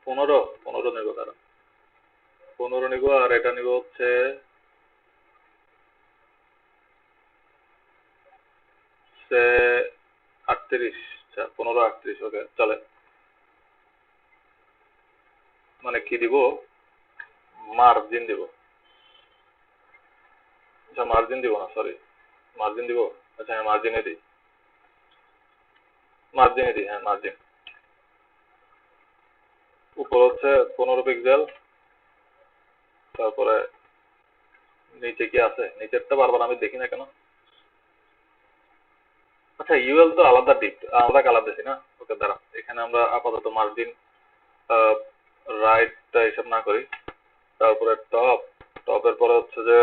A: 15 নেব, তারা 15 নিব, আর এটা নিব হচ্ছে 38। আচ্ছা, 15 38, ওকে চলে। মানে কি দিব, মার্জিন দিব। আচ্ছা মার্জিন দিব না, সরি, মার্জিন দিব। আচ্ছা হ্যাঁ, মার্জিনে দিই, হ্যাঁ মার্জিন। উপর হচ্ছে 15 পিক্সেল, তারপরে নিচে কি আছে, নিচেরটা বারবার আমি দেখি না কেন। আচ্ছা ইউএল তো আলাদা আলাদা কালার দিছি না, ওকে দাঁড়া, এখানে আমরা আপাতত মার্জিন রাইটটা হিসাব না করি। তারপরে টপের পরে হচ্ছে যে